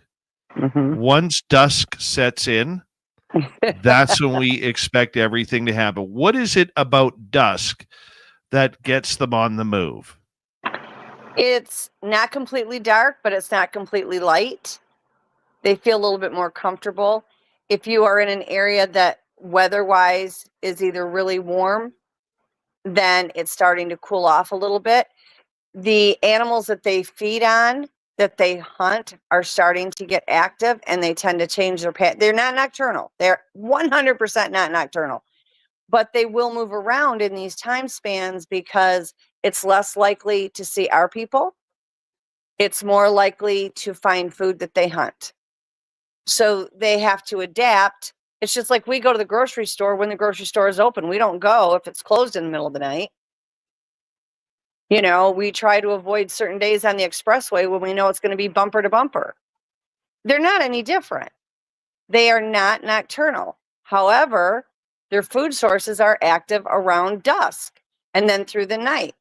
Mm-hmm. Once dusk sets in, that's when we expect everything to happen. What is it about dusk that gets them on the move? It's not completely dark, but it's not completely light. They feel a little bit more comfortable. If you are in an area that weather-wise is either really warm, then it's starting to cool off a little bit. The animals that they feed on, that they hunt, are starting to get active, and they tend to change their path. They're not nocturnal. They're 100% not nocturnal. But they will move around in these time spans because it's less likely to see our people. It's more likely to find food that they hunt. So they have to adapt. It's just like we go to the grocery store when the grocery store is open. We don't go if it's closed in the middle of the night. We try to avoid certain days on the expressway when we know it's going to be bumper to bumper. They're not any different. They are not nocturnal. However, their food sources are active around dusk and then through the night.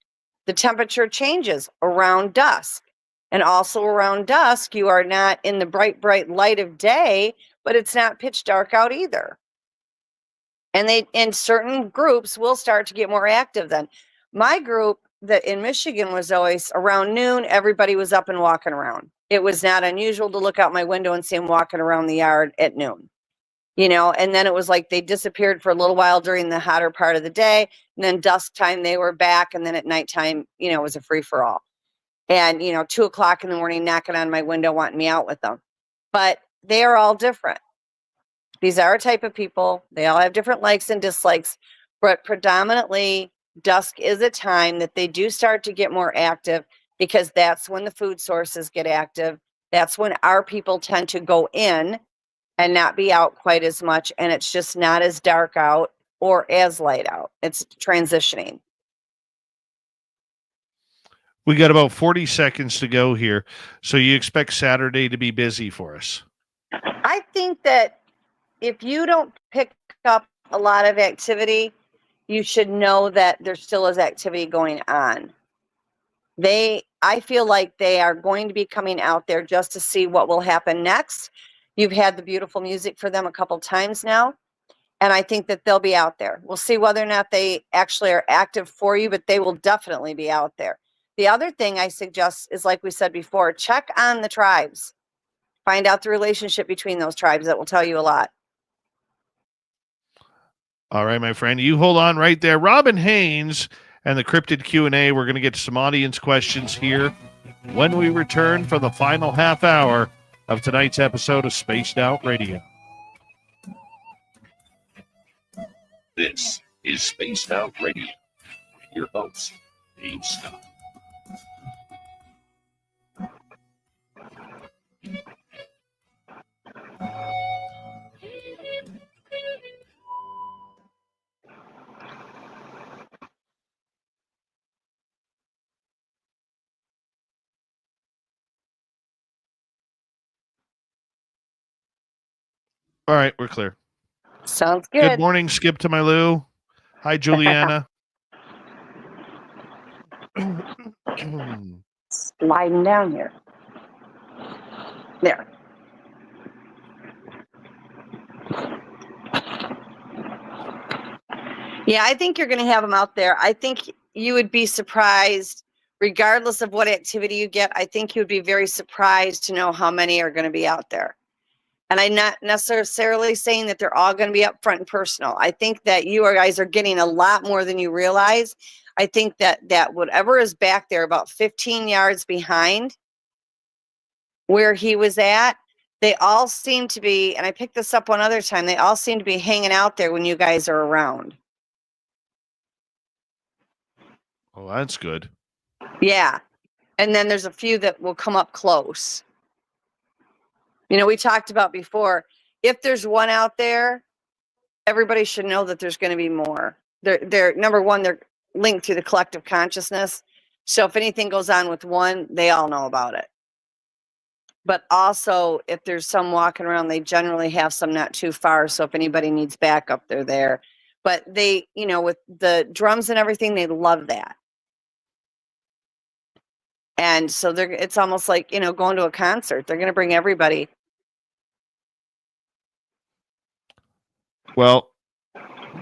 The temperature changes around dusk. And also around dusk, you are not in the bright light of day, but it's not pitch dark out either. And in certain groups will start to get more active then. My group that in Michigan was always around noon, everybody was up and walking around. It was not unusual to look out my window and see them walking around the yard at noon. And then it was like they disappeared for a little while during the hotter part of the day. And then dusk time, they were back. And then at nighttime, it was a free for all. And, 2:00 in the morning, knocking on my window, wanting me out with them. But they are all different. These are a type of people. They all have different likes and dislikes. But predominantly, dusk is a time that they do start to get more active because that's when the food sources get active. That's when our people tend to go in and not be out quite as much. And it's just not as dark out or as light out. It's transitioning. We got about 40 seconds to go here. So you expect Saturday to be busy for us? I think that if you don't pick up a lot of activity, you should know that there still is activity going on. I feel like they are going to be coming out there just to see what will happen next. You've had the beautiful music for them a couple times now, and I think that they'll be out there. We'll see whether or not they actually are active for you, but they will definitely be out there. The other thing I suggest is, like we said before, check on the tribes. Find out the relationship between those tribes. That will tell you a lot. All right, my friend, you hold on right there. Robin Haynes and the cryptid Q&A. We're going to get to some audience questions here when we return for the final half hour of tonight's episode of Spaced Out Radio. This is Spaced Out Radio. Your host, Dave Scott. All right, we're clear. Sounds Good good. morning, Skip to my Lou. Hi, Juliana. Sliding down here. There. Yeah, I think you're going to have them out there. I think you would be surprised, regardless of what activity you get. I think you would be very surprised to know how many are going to be out there. And I'm not necessarily saying that they're all going to be up front and personal. I think that you guys are getting a lot more than you realize. I think that whatever is back there about 15 yards behind where he was at, they all seem to be, and I picked this up one other time, they all seem to be hanging out there when you guys are around. Oh, that's good. Yeah. And then there's a few that will come up close. You know, we talked about before, if there's one out there, everybody should know that there's going to be more. They're number one, they're linked to the collective consciousness. So if anything goes on with one, they all know about it. But also, if there's some walking around, they generally have some not too far. So if anybody needs backup, they're there. But they, you know, with the drums and everything, they love that. And so it's almost like, you know, going to a concert. They're going to bring everybody. Well,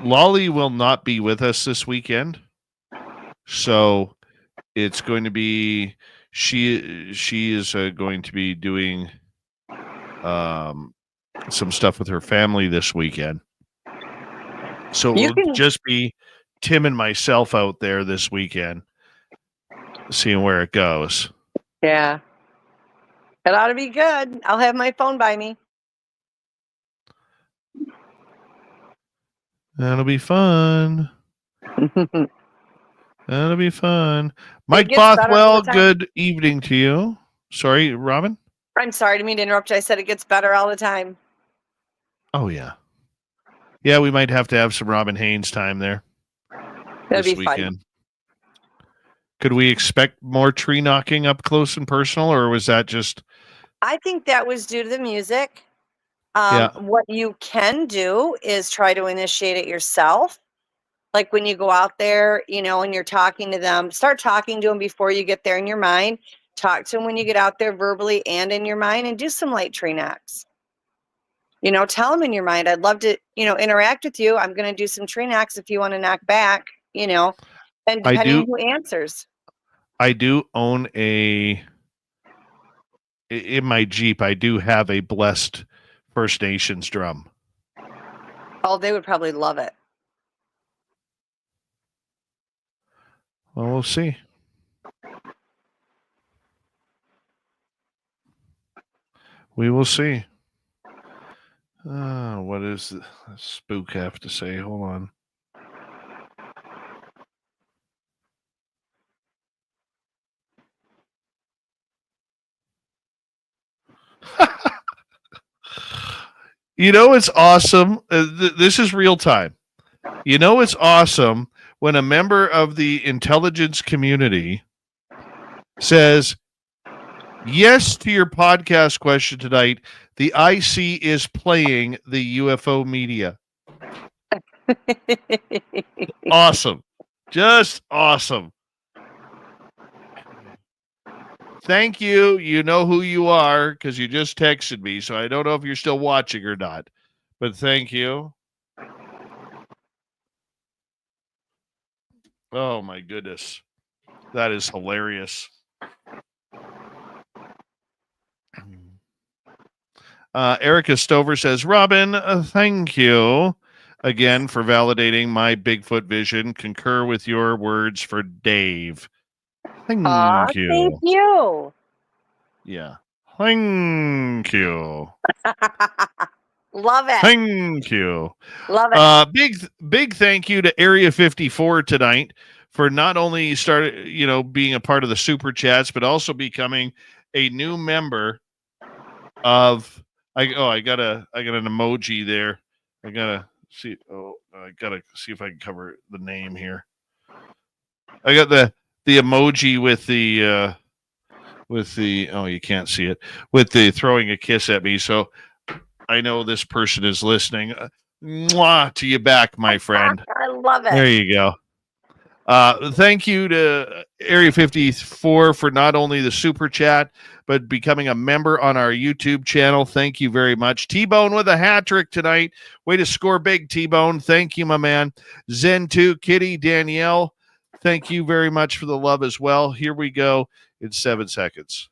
Lolly will not be with us this weekend. So it's going to be, she is going to be doing some stuff with her family this weekend. So it will just be Tim and myself out there this weekend, seeing where it goes. Yeah. It ought to be good. I'll have my phone by me. That'll be fun. That'll be fun. Mike Bothwell, good evening to you. Sorry, Robin? I'm sorry, I didn't mean to interrupt you. I said it gets better all the time. Oh, yeah. Yeah, we might have to have some Robin Haynes time there. That'd this be weekend. fun. Could we expect more tree knocking up close and personal, or was that just... I think that was due to the music. Yeah. What you can do is try to initiate it yourself. Like when you go out there, you know, and you're talking to them, start talking to them before you get there in your mind. Talk to them when you get out there verbally and in your mind, and do some light tree knocks. You know, tell them in your mind, I'd love to, you know, interact with you. I'm going to do some tree knocks if you want to knock back, you know, and depending on who answers. I do own in my Jeep, I do have a blessed First Nations drum. Oh, they would probably love it. Well, we'll see. We will see. What does the spook have to say? Hold on. You know, it's awesome. This is real time. You know, it's awesome when a member of the intelligence community says, yes to your podcast question tonight. The IC is playing the UFO media. Awesome. Just awesome. Thank you. You know who you are because you just texted me, so I don't know if you're still watching or not. But thank you. Oh, my goodness. That is hilarious. Erica Stover says, Robin, thank you again for validating my Bigfoot vision. Concur with your words for Dave. Thank you. Thank you. Yeah. Thank you. Love it. Thank you. Love it. Big thank you to Area 54 tonight for not only being a part of the super chats, but also becoming a new member of I got an emoji there. I gotta see if I can cover the name here. I got the emoji with the you can't see it, with the throwing a kiss at me. So I know this person is listening. Mwah to you back, my friend. I love it. There you go. Thank you to Area 54 for not only the super chat, but becoming a member on our YouTube channel. Thank you very much. T-Bone with a hat trick tonight. Way to score big, T-Bone. Thank you, my man. Zen2, Kitty, Danielle, thank you very much for the love as well. Here we go in 7 seconds.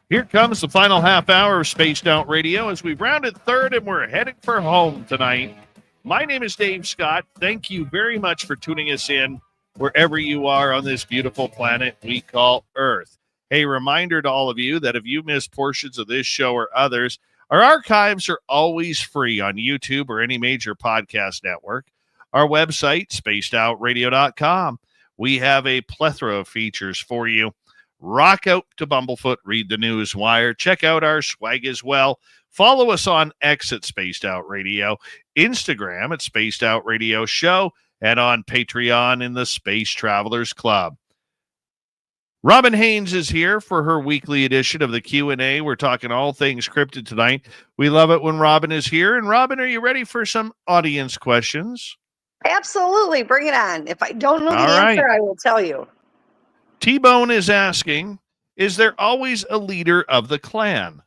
Here comes the final half hour of Spaced Out Radio as we've rounded third and we're heading for home tonight. My name is Dave Scott. Thank you very much for tuning us in wherever you are on this beautiful planet we call Earth. A reminder to all of you that if you missed portions of this show or others, our archives are always free on YouTube or any major podcast network. Our website, spacedoutradio.com. We have a plethora of features for you. Rock out to Bumblefoot, read the news wire, check out our swag as well. Follow us on X at Spaced Out Radio, Instagram at Spaced Out Radio Show, and on Patreon in the Space Travelers Club. Robin Haynes is here for her weekly edition of the Q&A. We're talking all things cryptid tonight. We love it when Robin is here. And Robin, are you ready for some audience questions? Absolutely. Bring it on. If I don't know the answer, I will tell you. T-Bone is asking, is there always a leader of the clan?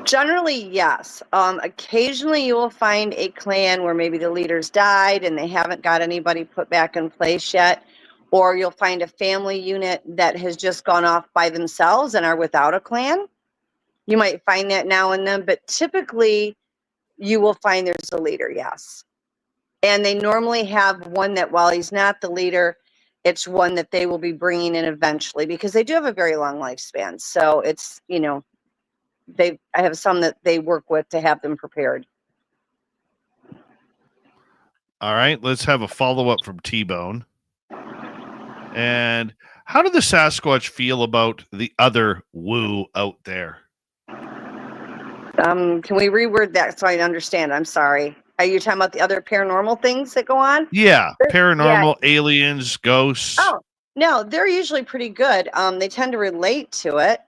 Generally, yes. Occasionally, you will find a clan where maybe the leaders died and they haven't got anybody put back in place yet. Or you'll find a family unit that has just gone off by themselves and are without a clan. You might find that now and then, but typically you will find there's a leader, yes. And they normally have one that while he's not the leader, it's one that they will be bringing in eventually because they do have a very long lifespan. So it's, you know, I have some that they work with to have them prepared. All right, let's have a follow-up from T-Bone. And how do the Sasquatch feel about the other woo out there? Can we reword that so I understand? I'm sorry. Are you talking about the other paranormal things that go on? Yeah, paranormal, aliens, ghosts. Oh, no, they're usually pretty good. They tend to relate to it,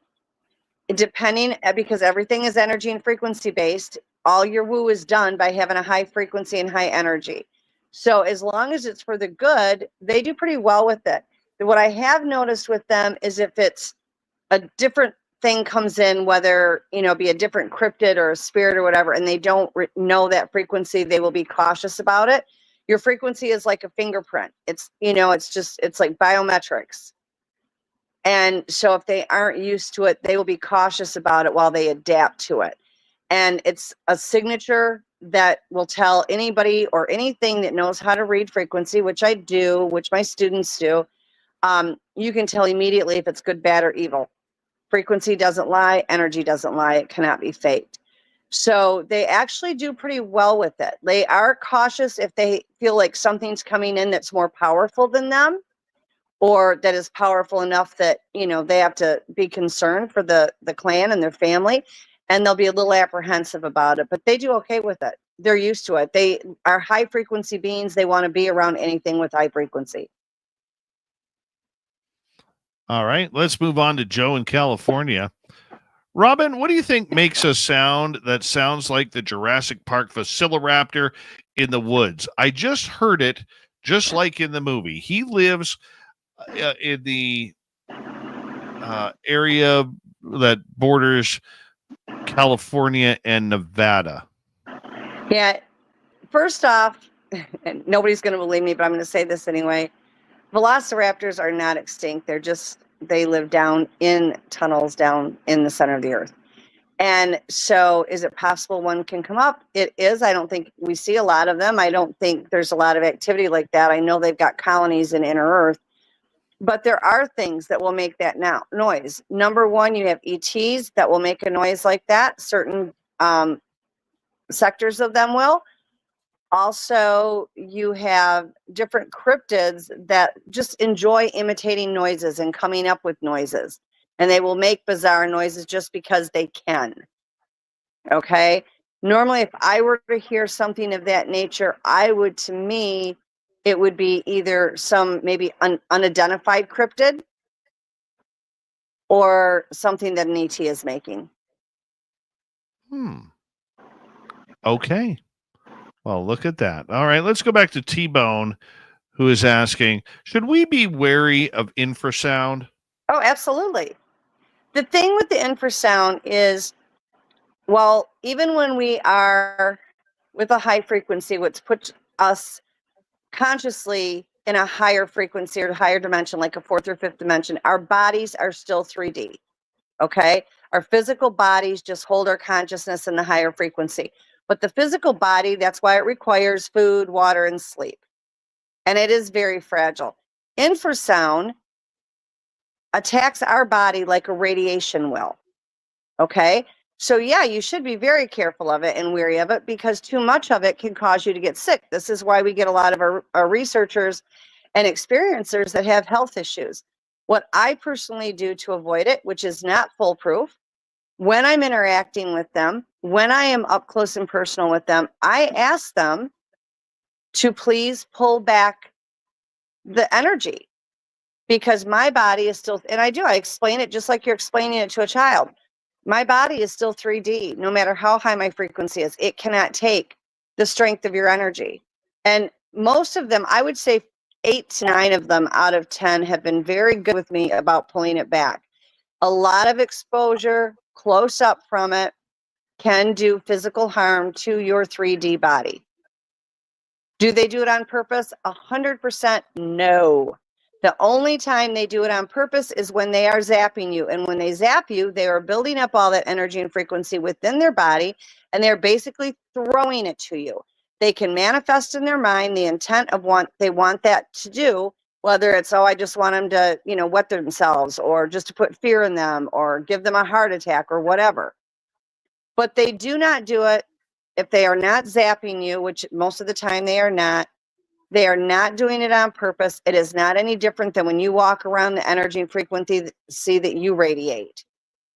depending, because everything is energy and frequency based. All your woo is done by having a high frequency and high energy. So as long as it's for the good, they do pretty well with it. What I have noticed with them is if it's a different thing comes in, whether, you know, be a different cryptid or a spirit or whatever, and they don't know that frequency, they will be cautious about it. Your frequency is like a fingerprint. It's, you know, it's like biometrics. And so if they aren't used to it, they will be cautious about it while they adapt to it. And it's a signature that will tell anybody or anything that knows how to read frequency, which I do, which my students do. You can tell immediately if it's good, bad, or evil. Frequency doesn't lie. Energy doesn't lie. It cannot be faked. So they actually do pretty well with it. They are cautious if they feel like something's coming in that's more powerful than them, or that is powerful enough that, you know, they have to be concerned for the clan and their family, and they'll be a little apprehensive about it, but they do okay with it. They're used to it. They are high frequency beings. They want to be around anything with high frequency. All right, let's move on to Joe in California. Robin, what do you think makes a sound that sounds like the Jurassic Park Velociraptor in the woods? I just heard it, just like in the movie. He lives in the area that borders California and Nevada. Yeah, first off, and nobody's going to believe me, but I'm going to say this anyway. Velociraptors are not extinct. They live down in tunnels down in the center of the earth. And so is it possible one can come up? It is. I don't think we see a lot of them. I don't think there's a lot of activity like that. I know they've got colonies in inner earth, but there are things that will make that noise. Number one, you have ETs that will make a noise like that. Certain sectors of them will. Also, you have different cryptids that just enjoy imitating noises and coming up with noises. And they will make bizarre noises just because they can. Okay? Normally, if I were to hear something of that nature, to me, it would be either some maybe unidentified cryptid or something that an ET is making. Okay. Well, look at that. All right, let's go back to T-Bone, who is asking, should we be wary of infrasound? Oh, absolutely. The thing with the infrasound is, well, even when we are with a high frequency, which puts us consciously in a higher frequency or higher dimension, like a fourth or fifth dimension, our bodies are still 3D. Okay. Our physical bodies just hold our consciousness in the higher frequency. But the physical body, that's why it requires food, water, and sleep. And it is very fragile. Infrasound attacks our body like a radiation will. Okay. So, yeah, you should be very careful of it and wary of it, because too much of it can cause you to get sick. This is why we get a lot of our researchers and experiencers that have health issues. What I personally do to avoid it, which is not foolproof, when I'm interacting with them, when I am up close and personal with them, I ask them to please pull back the energy, because my body is still, and I explain it just like you're explaining it to a child. My body is still 3D, no matter how high my frequency is. It cannot take the strength of your energy. And most of them, I would say 8 to 9 of them out of 10 have been very good with me about pulling it back. A lot of exposure close up from it can do physical harm to your 3D body. Do they do it on purpose? 100% no. The only time they do it on purpose is when they are zapping you. And when they zap you, they are building up all that energy and frequency within their body, and they're basically throwing it to you. They can manifest in their mind the intent of what they want that to do, whether it's, I just want them to, wet themselves, or just to put fear in them, or give them a heart attack, or whatever. But they do not do it if they are not zapping you, which most of the time they are not. They are not doing it on purpose. It is not any different than when you walk around the energy and frequency that you radiate.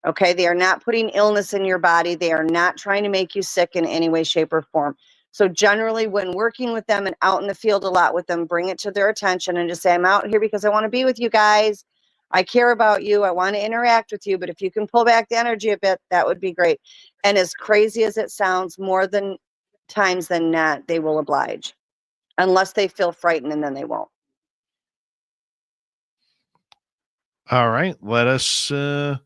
Okay, they are not putting illness in your body. They are not trying to make you sick in any way, shape, or form. So generally, when working with them and out in the field a lot with them, bring it to their attention and just say, I'm out here because I want to be with you guys. I care about you. I want to interact with you. But if you can pull back the energy a bit, that would be great. And as crazy as it sounds, more than times than not, they will oblige. Unless they feel frightened, and then they won't. All right. Let us go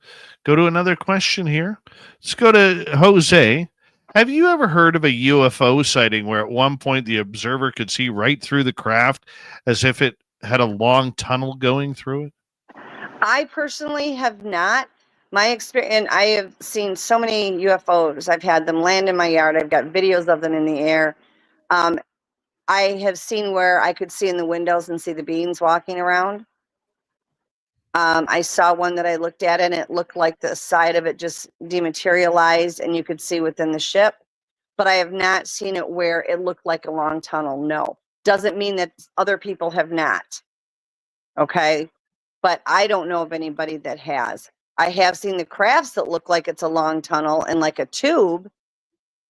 to another question here. Let's go to Jose. Have you ever heard of a UFO sighting where at one point the observer could see right through the craft as if it had a long tunnel going through it? I personally have not. My experience, and I have seen so many UFOs. I've had them land in my yard. I've got videos of them in the air. I have seen where I could see in the windows and see the beings walking around. I saw one that I looked at, and it looked like the side of it just dematerialized, and you could see within the ship. But I have not seen it where it looked like a long tunnel. No. Doesn't mean that other people have not. Okay. But I don't know of anybody that has. I have seen the crafts that look like it's a long tunnel and like a tube,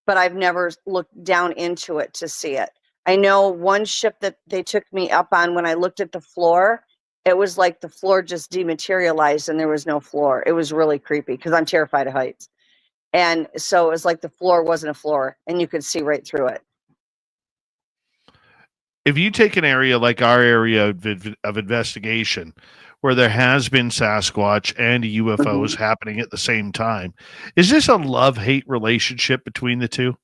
but I've never looked down into it to see it. I know one ship that they took me up on, when I looked at the floor, it was like the floor just dematerialized and there was no floor. It was really creepy because I'm terrified of heights. And so it was like the floor wasn't a floor and you could see right through it. If you take an area like our area of investigation, where there has been Sasquatch and UFOs happening at the same time, is this a love-hate relationship between the two?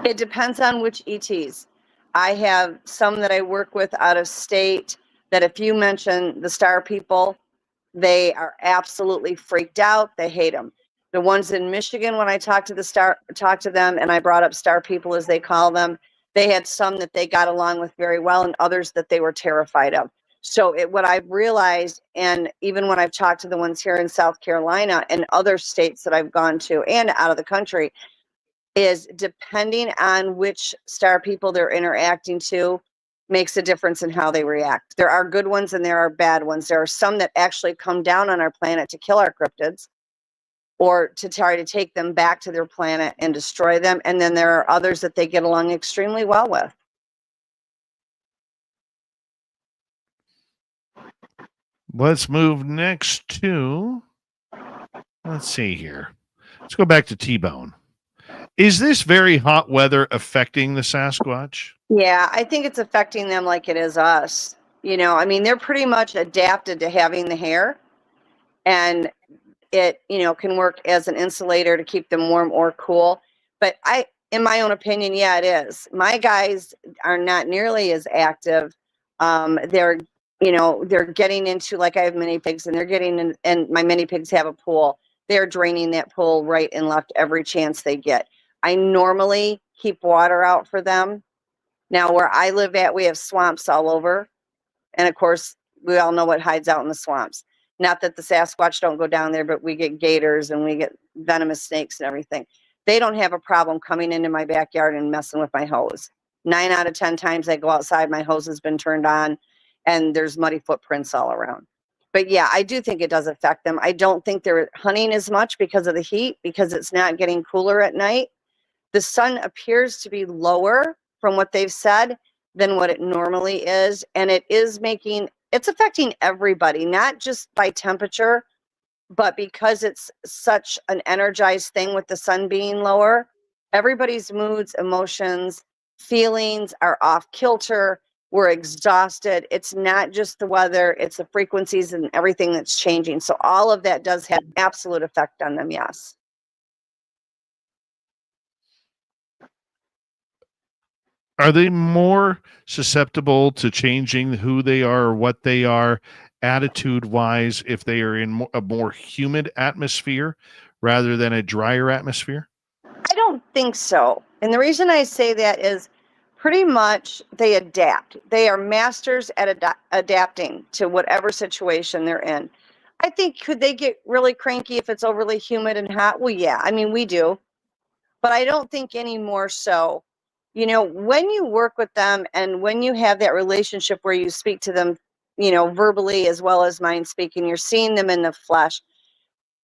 It depends on which ETs. I have some that I work with out of state that if you mention the star people, they are absolutely freaked out. They hate them. The ones in Michigan, when I talked to them and I brought up star people as they call them, they had some that they got along with very well and others that they were terrified of. So what I've realized, and even when I've talked to the ones here in South Carolina and other states that I've gone to and out of the country, is depending on which star people they're interacting to makes a difference in how they react. There are good ones and there are bad ones. There are some that actually come down on our planet to kill our cryptids. or to try to take them back to their planet and destroy them. And then there are others that they get along extremely well with. Let's move next to, let's see here. Let's go back to T-Bone. Is this very hot weather affecting the Sasquatch? Yeah, I think it's affecting them like it is us. You know, I mean, they're pretty much adapted to having the hair, and it, you know, can work as an insulator to keep them warm or cool. But in my own opinion, yeah, it is. My guys are not nearly as active. They're, you know, they're getting into, like, I have mini pigs, and they're getting in, and my mini pigs have a pool. They're draining that pool right and left every chance they get. I normally keep water out for them. Now, where I live at, we have swamps all over. And of course, we all know what hides out in the swamps. Not that the Sasquatch don't go down there, but we get gators and we get venomous snakes and everything. They don't have a problem coming into my backyard and messing with my hose. 9 out of 10 times I go outside, my hose has been turned on and there's muddy footprints all around. But yeah, I do think it does affect them. I don't think they're hunting as much because of the heat, because it's not getting cooler at night. The sun appears to be lower from what they've said than what it normally is. And it's affecting everybody, not just by temperature, but because it's such an energized thing with the sun being lower. Everybody's moods, emotions, feelings are off kilter. We're exhausted. It's not just the weather, it's the frequencies and everything that's changing. So all of that does have absolute effect on them, yes. Are they more susceptible to changing who they are or what they are attitude-wise if they are in a more humid atmosphere rather than a drier atmosphere? I don't think so. And the reason I say that is pretty much they adapt. They are masters at adapting to whatever situation they're in. I think, could they get really cranky if it's overly humid and hot? Well, yeah, I mean, we do. But I don't think any more so. You know, when you work with them and when you have that relationship where you speak to them, you know, verbally as well as mind speaking, you're seeing them in the flesh,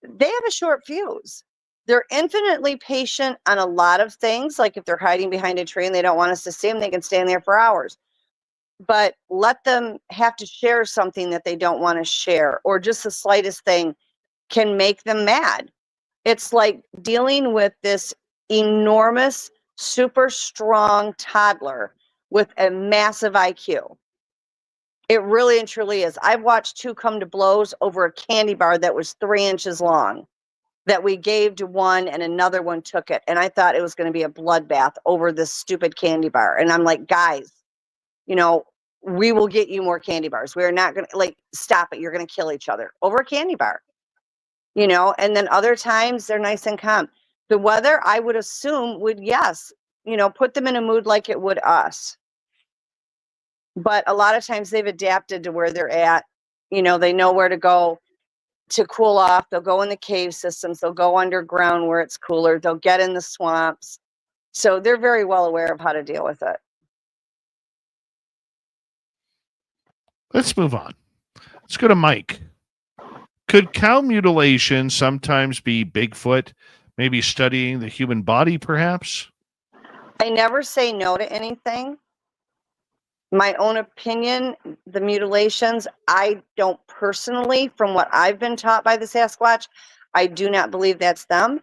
they have a short fuse. They're infinitely patient on a lot of things. Like if they're hiding behind a tree and they don't want us to see them, they can stand there for hours. But let them have to share something that they don't want to share, or just the slightest thing can make them mad. It's like dealing with this enormous, super strong toddler with a massive IQ. It really and truly is. I've watched two come to blows over a candy bar that was 3 inches long that we gave to one and another one took it. And I thought it was going to be a bloodbath over this stupid candy bar. And I'm like, guys, you know, we will get you more candy bars. We're not going to, like, stop it. You're going to kill each other over a candy bar. You know, and then other times they're nice and calm. The weather, I would assume, would, yes, you know, put them in a mood like it would us. But a lot of times they've adapted to where they're at. You know, they know where to go to cool off. They'll go in the cave systems. They'll go underground where it's cooler. They'll get in the swamps. So they're very well aware of how to deal with it. Let's move on. Let's go to Mike. Could cow mutilation sometimes be Bigfoot, maybe studying the human body, perhaps? I never say no to anything. My own opinion, the mutilations, I don't personally, from what I've been taught by the Sasquatch, I do not believe that's them.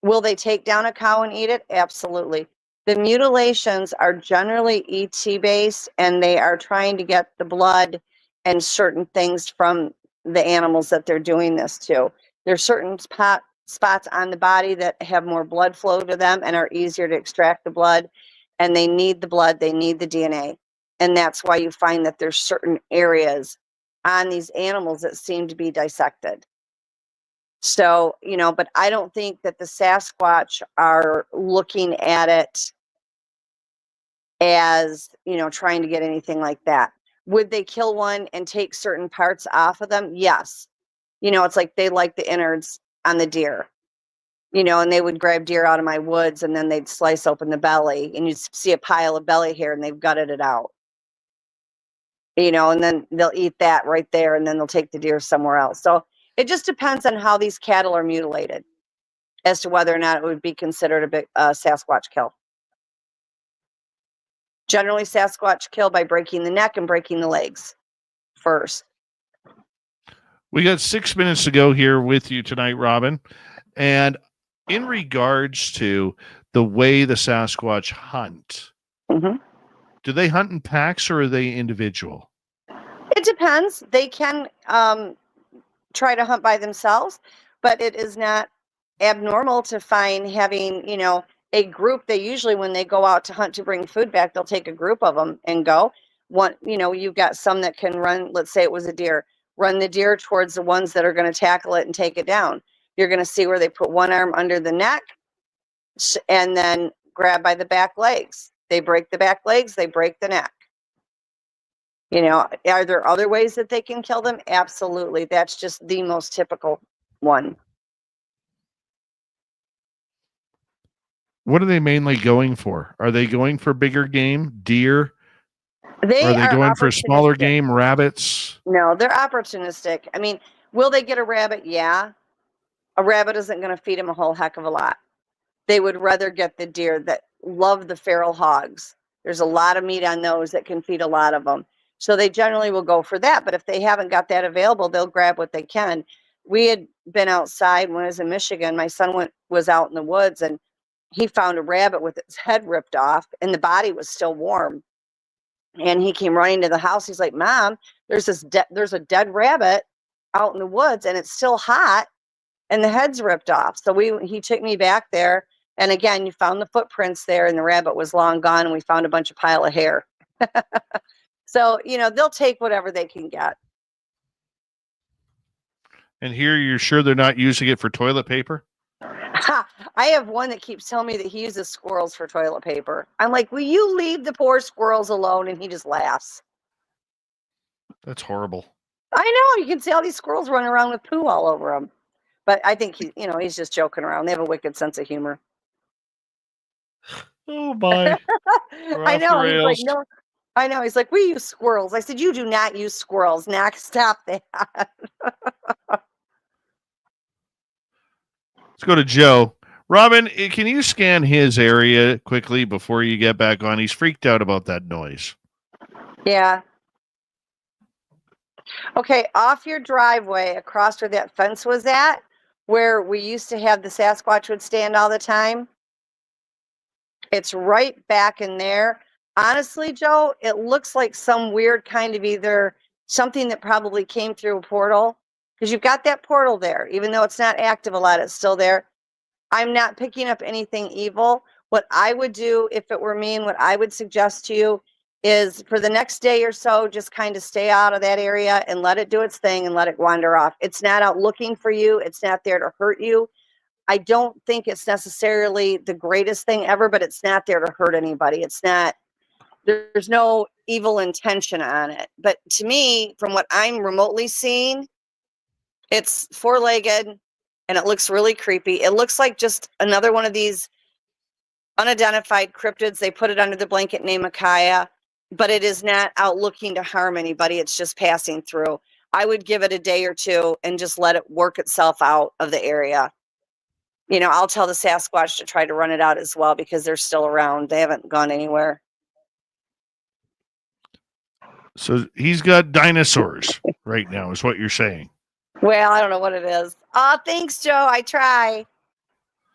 Will they take down a cow and eat it? Absolutely. The mutilations are generally ET based, and they are trying to get the blood and certain things from the animals that they're doing this to. There's certain spots on the body that have more blood flow to them and are easier to extract the blood, and they need the blood, they need the DNA. And that's why you find that there's certain areas on these animals that seem to be dissected. So, you know, but I don't think that the Sasquatch are looking at it as, you know, trying to get anything like that. Would they kill one and take certain parts off of them? Yes. You know, it's like they like the innards on the deer, you know, and they would grab deer out of my woods and then they'd slice open the belly and you'd see a pile of belly hair and they've gutted it out, you know, and then they'll eat that right there and then they'll take the deer somewhere else. So it just depends on how these cattle are mutilated. as to whether or not it would be considered a big Sasquatch kill. Generally, Sasquatch kill by breaking the neck and breaking the legs first. We got 6 minutes to go here with you tonight, Robin. And in regards to the way the Sasquatch hunt, Mm-hmm. do they hunt in packs or are they individual? It depends. They can try to hunt by themselves, but it is not abnormal to find having, a group. They usually, when they go out to hunt to bring food back, they'll take a group of them and go. You've got some that can run, let's say it was a deer, run the deer towards the ones that are going to tackle it and take it down. You're going to see where they put one arm under the neck and then grab by the back legs. They break the back legs, they break the neck. Are there other ways that they can kill them? Absolutely. That's just the most typical one. What are they mainly going for? Are they going for bigger game, deer? Are they going for smaller game, rabbits? No, they're opportunistic. I mean, will they get a rabbit? Yeah. A rabbit isn't going to feed them a whole heck of a lot. They would rather get the deer that love the feral hogs. There's a lot of meat on those that can feed a lot of them. So they generally will go for that. But if they haven't got that available, they'll grab what they can. We had been outside when I was in Michigan. My son was out in the woods and he found a rabbit with its head ripped off and the body was still warm. And he came running to the house. He's like, Mom, there's a dead rabbit out in the woods and it's still hot and the head's ripped off. So he took me back there. And again, you found the footprints there and the rabbit was long gone and we found a bunch of pile of hair. So, they'll take whatever they can get. And here you're sure they're not using it for toilet paper? I have one that keeps telling me that he uses squirrels for toilet paper. I'm like, will you leave the poor squirrels alone? And he just laughs. That's horrible. I know. You can see all these squirrels running around with poo all over them. But I think he's just joking around. They have a wicked sense of humor. Oh my. I know. He's like, no. I know. He's like, we use squirrels. I said, you do not use squirrels. Now stop that. Let's go to Joe. Robin, can you scan his area quickly before you get back on? He's freaked out about that noise. Yeah. Okay, off your driveway, across where that fence was at, where we used to have the Sasquatch would stand all the time. It's right back in there. Honestly, Joe, it looks like some weird kind of either something that probably came through a portal, because you've got that portal there. Even though it's not active a lot, it's still there. I'm not picking up anything evil. What I would do if it were me and what I would suggest to you is for the next day or so, just kind of stay out of that area and let it do its thing and let it wander off. It's not out looking for you. It's not there to hurt you. I don't think it's necessarily the greatest thing ever, but it's not there to hurt anybody. It's not, there's no evil intention on it. But to me, from what I'm remotely seeing, it's four-legged and it looks really creepy. It looks like just another one of these unidentified cryptids. They put it under the blanket name Akaya, but it is not out looking to harm anybody. It's just passing through. I would give it a day or two and just let it work itself out of the area. I'll tell the Sasquatch to try to run it out as well because they're still around. They haven't gone anywhere. So he's got dinosaurs right now, is what you're saying. Well, I don't know what it is. Oh, thanks, Joe. I try.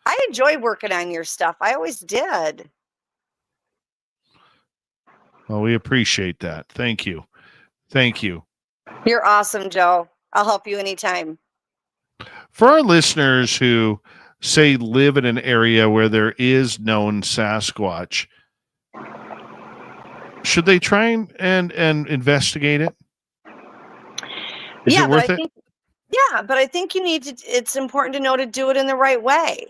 I enjoy working on your stuff. I always did. Well, we appreciate that. Thank you. Thank you. You're awesome, Joe. I'll help you anytime. For our listeners who say live in an area where there is known Sasquatch, should they try and investigate it? Is it worth it? But I think you need to, it's important to know to do it in the right way.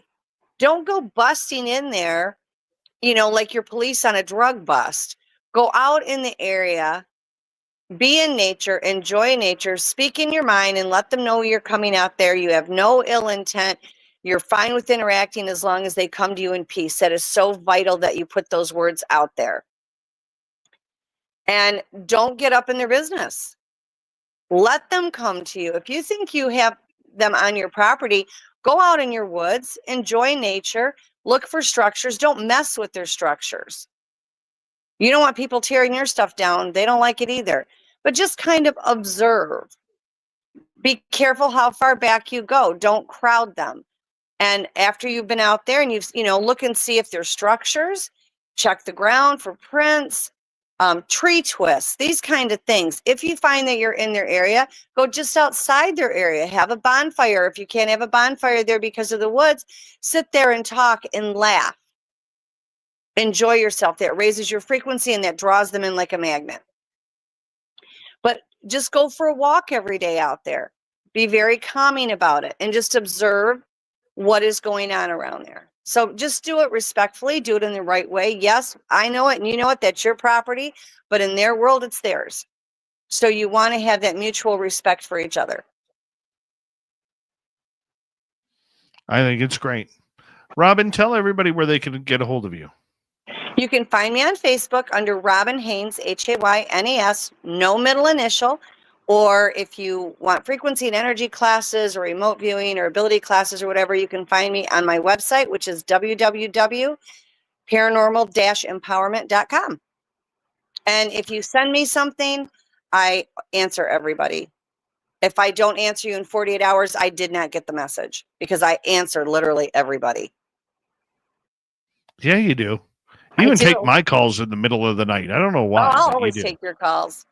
Don't go busting in there, like your police on a drug bust. Go out in the area, be in nature, enjoy nature, speak in your mind and let them know you're coming out there. You have no ill intent. You're fine with interacting as long as they come to you in peace. That is so vital that you put those words out there. And don't get up in their business. Let them come to you. If you think you have them on your property, go out in your woods, enjoy nature, look for structures. Don't mess with their structures. You don't want people tearing your stuff down. They don't like it either. But just kind of observe. Be careful how far back you go. Don't crowd them. And after you've been out there and look and see if there's structures, check the ground for prints, tree twists, these kind of things. If you find that you're in their area, go just outside their area. Have a bonfire. If you can't have a bonfire there because of the woods, sit there and talk and laugh. Enjoy yourself. That raises your frequency and that draws them in like a magnet. But just go for a walk every day out there. Be very calming about it and just observe what is going on around there. So just do it respectfully. Do it in the right way. Yes, I know it and you know it. That's your property. But in their world, it's theirs. So you want to have that mutual respect for each other. I think it's great. Robin, tell everybody where they can get a hold of you. You can find me on Facebook under Robin Haynes, Haynes, no middle initial. Or if you want frequency and energy classes or remote viewing or ability classes or whatever, you can find me on my website, which is www.paranormal-empowerment.com. And if you send me something, I answer everybody. If I don't answer you in 48 hours, I did not get the message because I answer literally everybody. Yeah, you do. You even take my calls in the middle of the night. I don't know why. I'll always take your calls.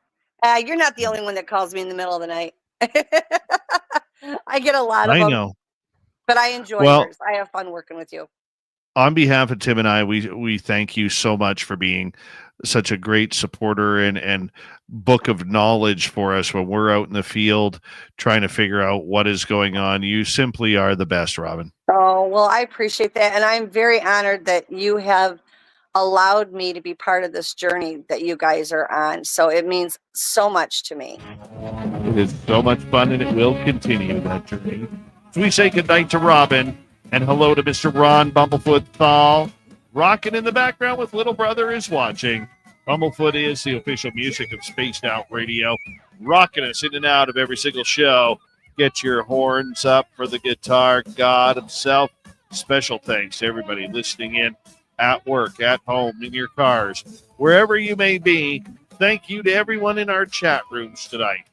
You're not the only one that calls me in the middle of the night. I get a lot of them. I know. But I enjoy yours. I have fun working with you. On behalf of Tim and I, we thank you so much for being such a great supporter and book of knowledge for us when we're out in the field trying to figure out what is going on. You simply are the best, Robin. Oh, well, I appreciate that. And I'm very honored that you have allowed me to be part of this journey that you guys are on. So it means so much to me. It is so much fun and it will continue that journey. So we say goodnight to Robin and hello to Mr. Ron Bumblefoot Thal. Rocking in the background with Little Brother is Watching. Bumblefoot is the official music of Spaced Out Radio, rocking us in and out of every single show. Get your horns up for the guitar god himself. Special thanks to everybody listening in at work, at home, in your cars, wherever you may be. Thank you to everyone in our chat rooms tonight.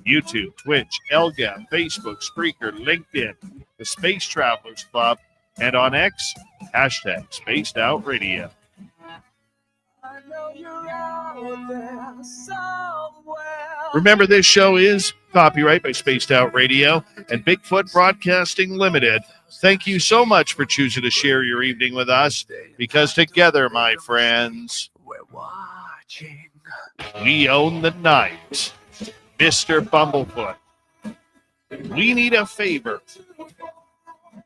YouTube, Twitch, Elgab, Facebook, Spreaker, LinkedIn, the Space Travelers Club, and on X, hashtag Spaced Out Radio. Remember, this show is copyright by Spaced Out Radio and Bigfoot Broadcasting Limited. Thank you so much for choosing to share your evening with us, because together, my friends, we're watching. We own the night. Mr. Bumblefoot, we need a favor.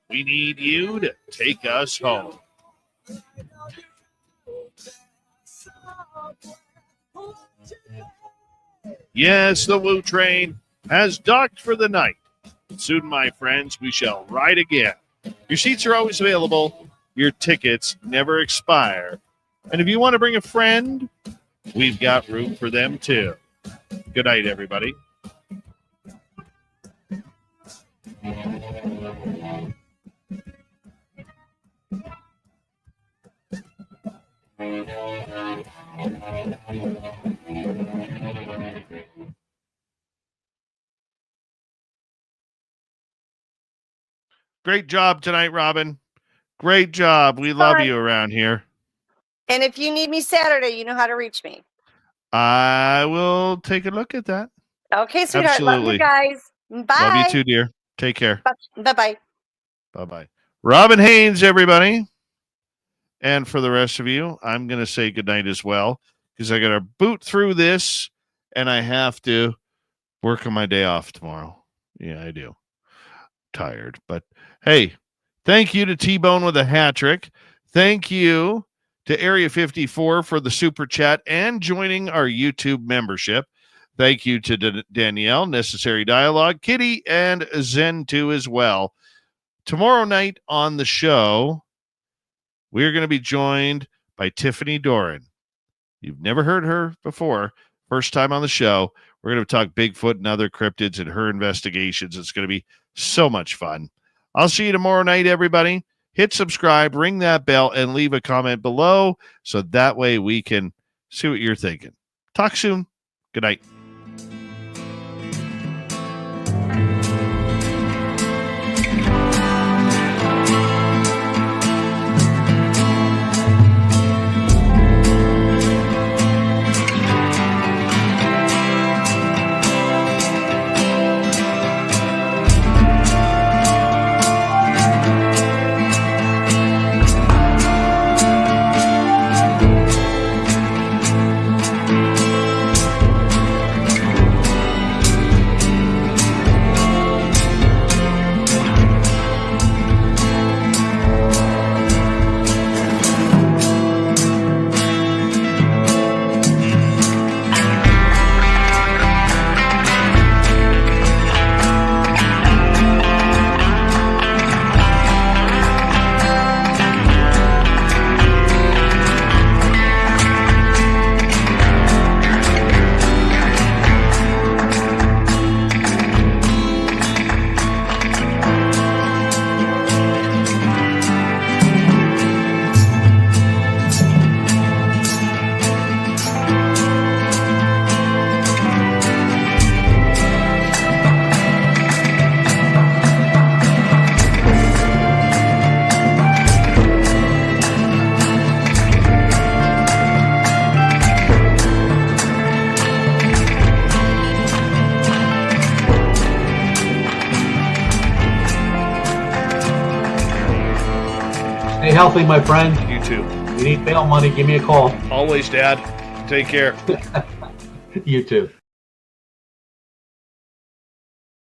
We need you to take us home. Yes, the Woo Train has docked for the night. Soon, my friends, we shall ride again. Your seats are always available. Your tickets never expire. And if you want to bring a friend, we've got room for them too. Good night, everybody. Great job tonight, Robin. Great job. We love you around here. And if you need me Saturday, you know how to reach me. I will take a look at that. Okay, sweetheart. Absolutely. Love you guys. Bye. Love you too, dear. Take care. Bye-bye. Bye-bye. Robin Haynes, everybody. And for the rest of you, I'm going to say goodnight as well, because I got to boot through this and I have to work on my day off tomorrow. Yeah, I do. Tired. But hey, thank you to T-Bone with a hat trick. Thank you to Area 54 for the super chat and joining our YouTube membership. Thank you to Danielle, Necessary Dialogue, Kitty, and Zen 2 as well. Tomorrow night on the show, we're going to be joined by Tiffany Doran. You've never heard her before. First time on the show. We're going to talk Bigfoot and other cryptids and her investigations. It's going to be so much fun. I'll see you tomorrow night, everybody. Hit subscribe, ring that bell, and leave a comment below so that way we can see what you're thinking. Talk soon. Good night. Stay healthy, my friend. You too. You need bail money, give me a call. Always, Dad. Take care. You too.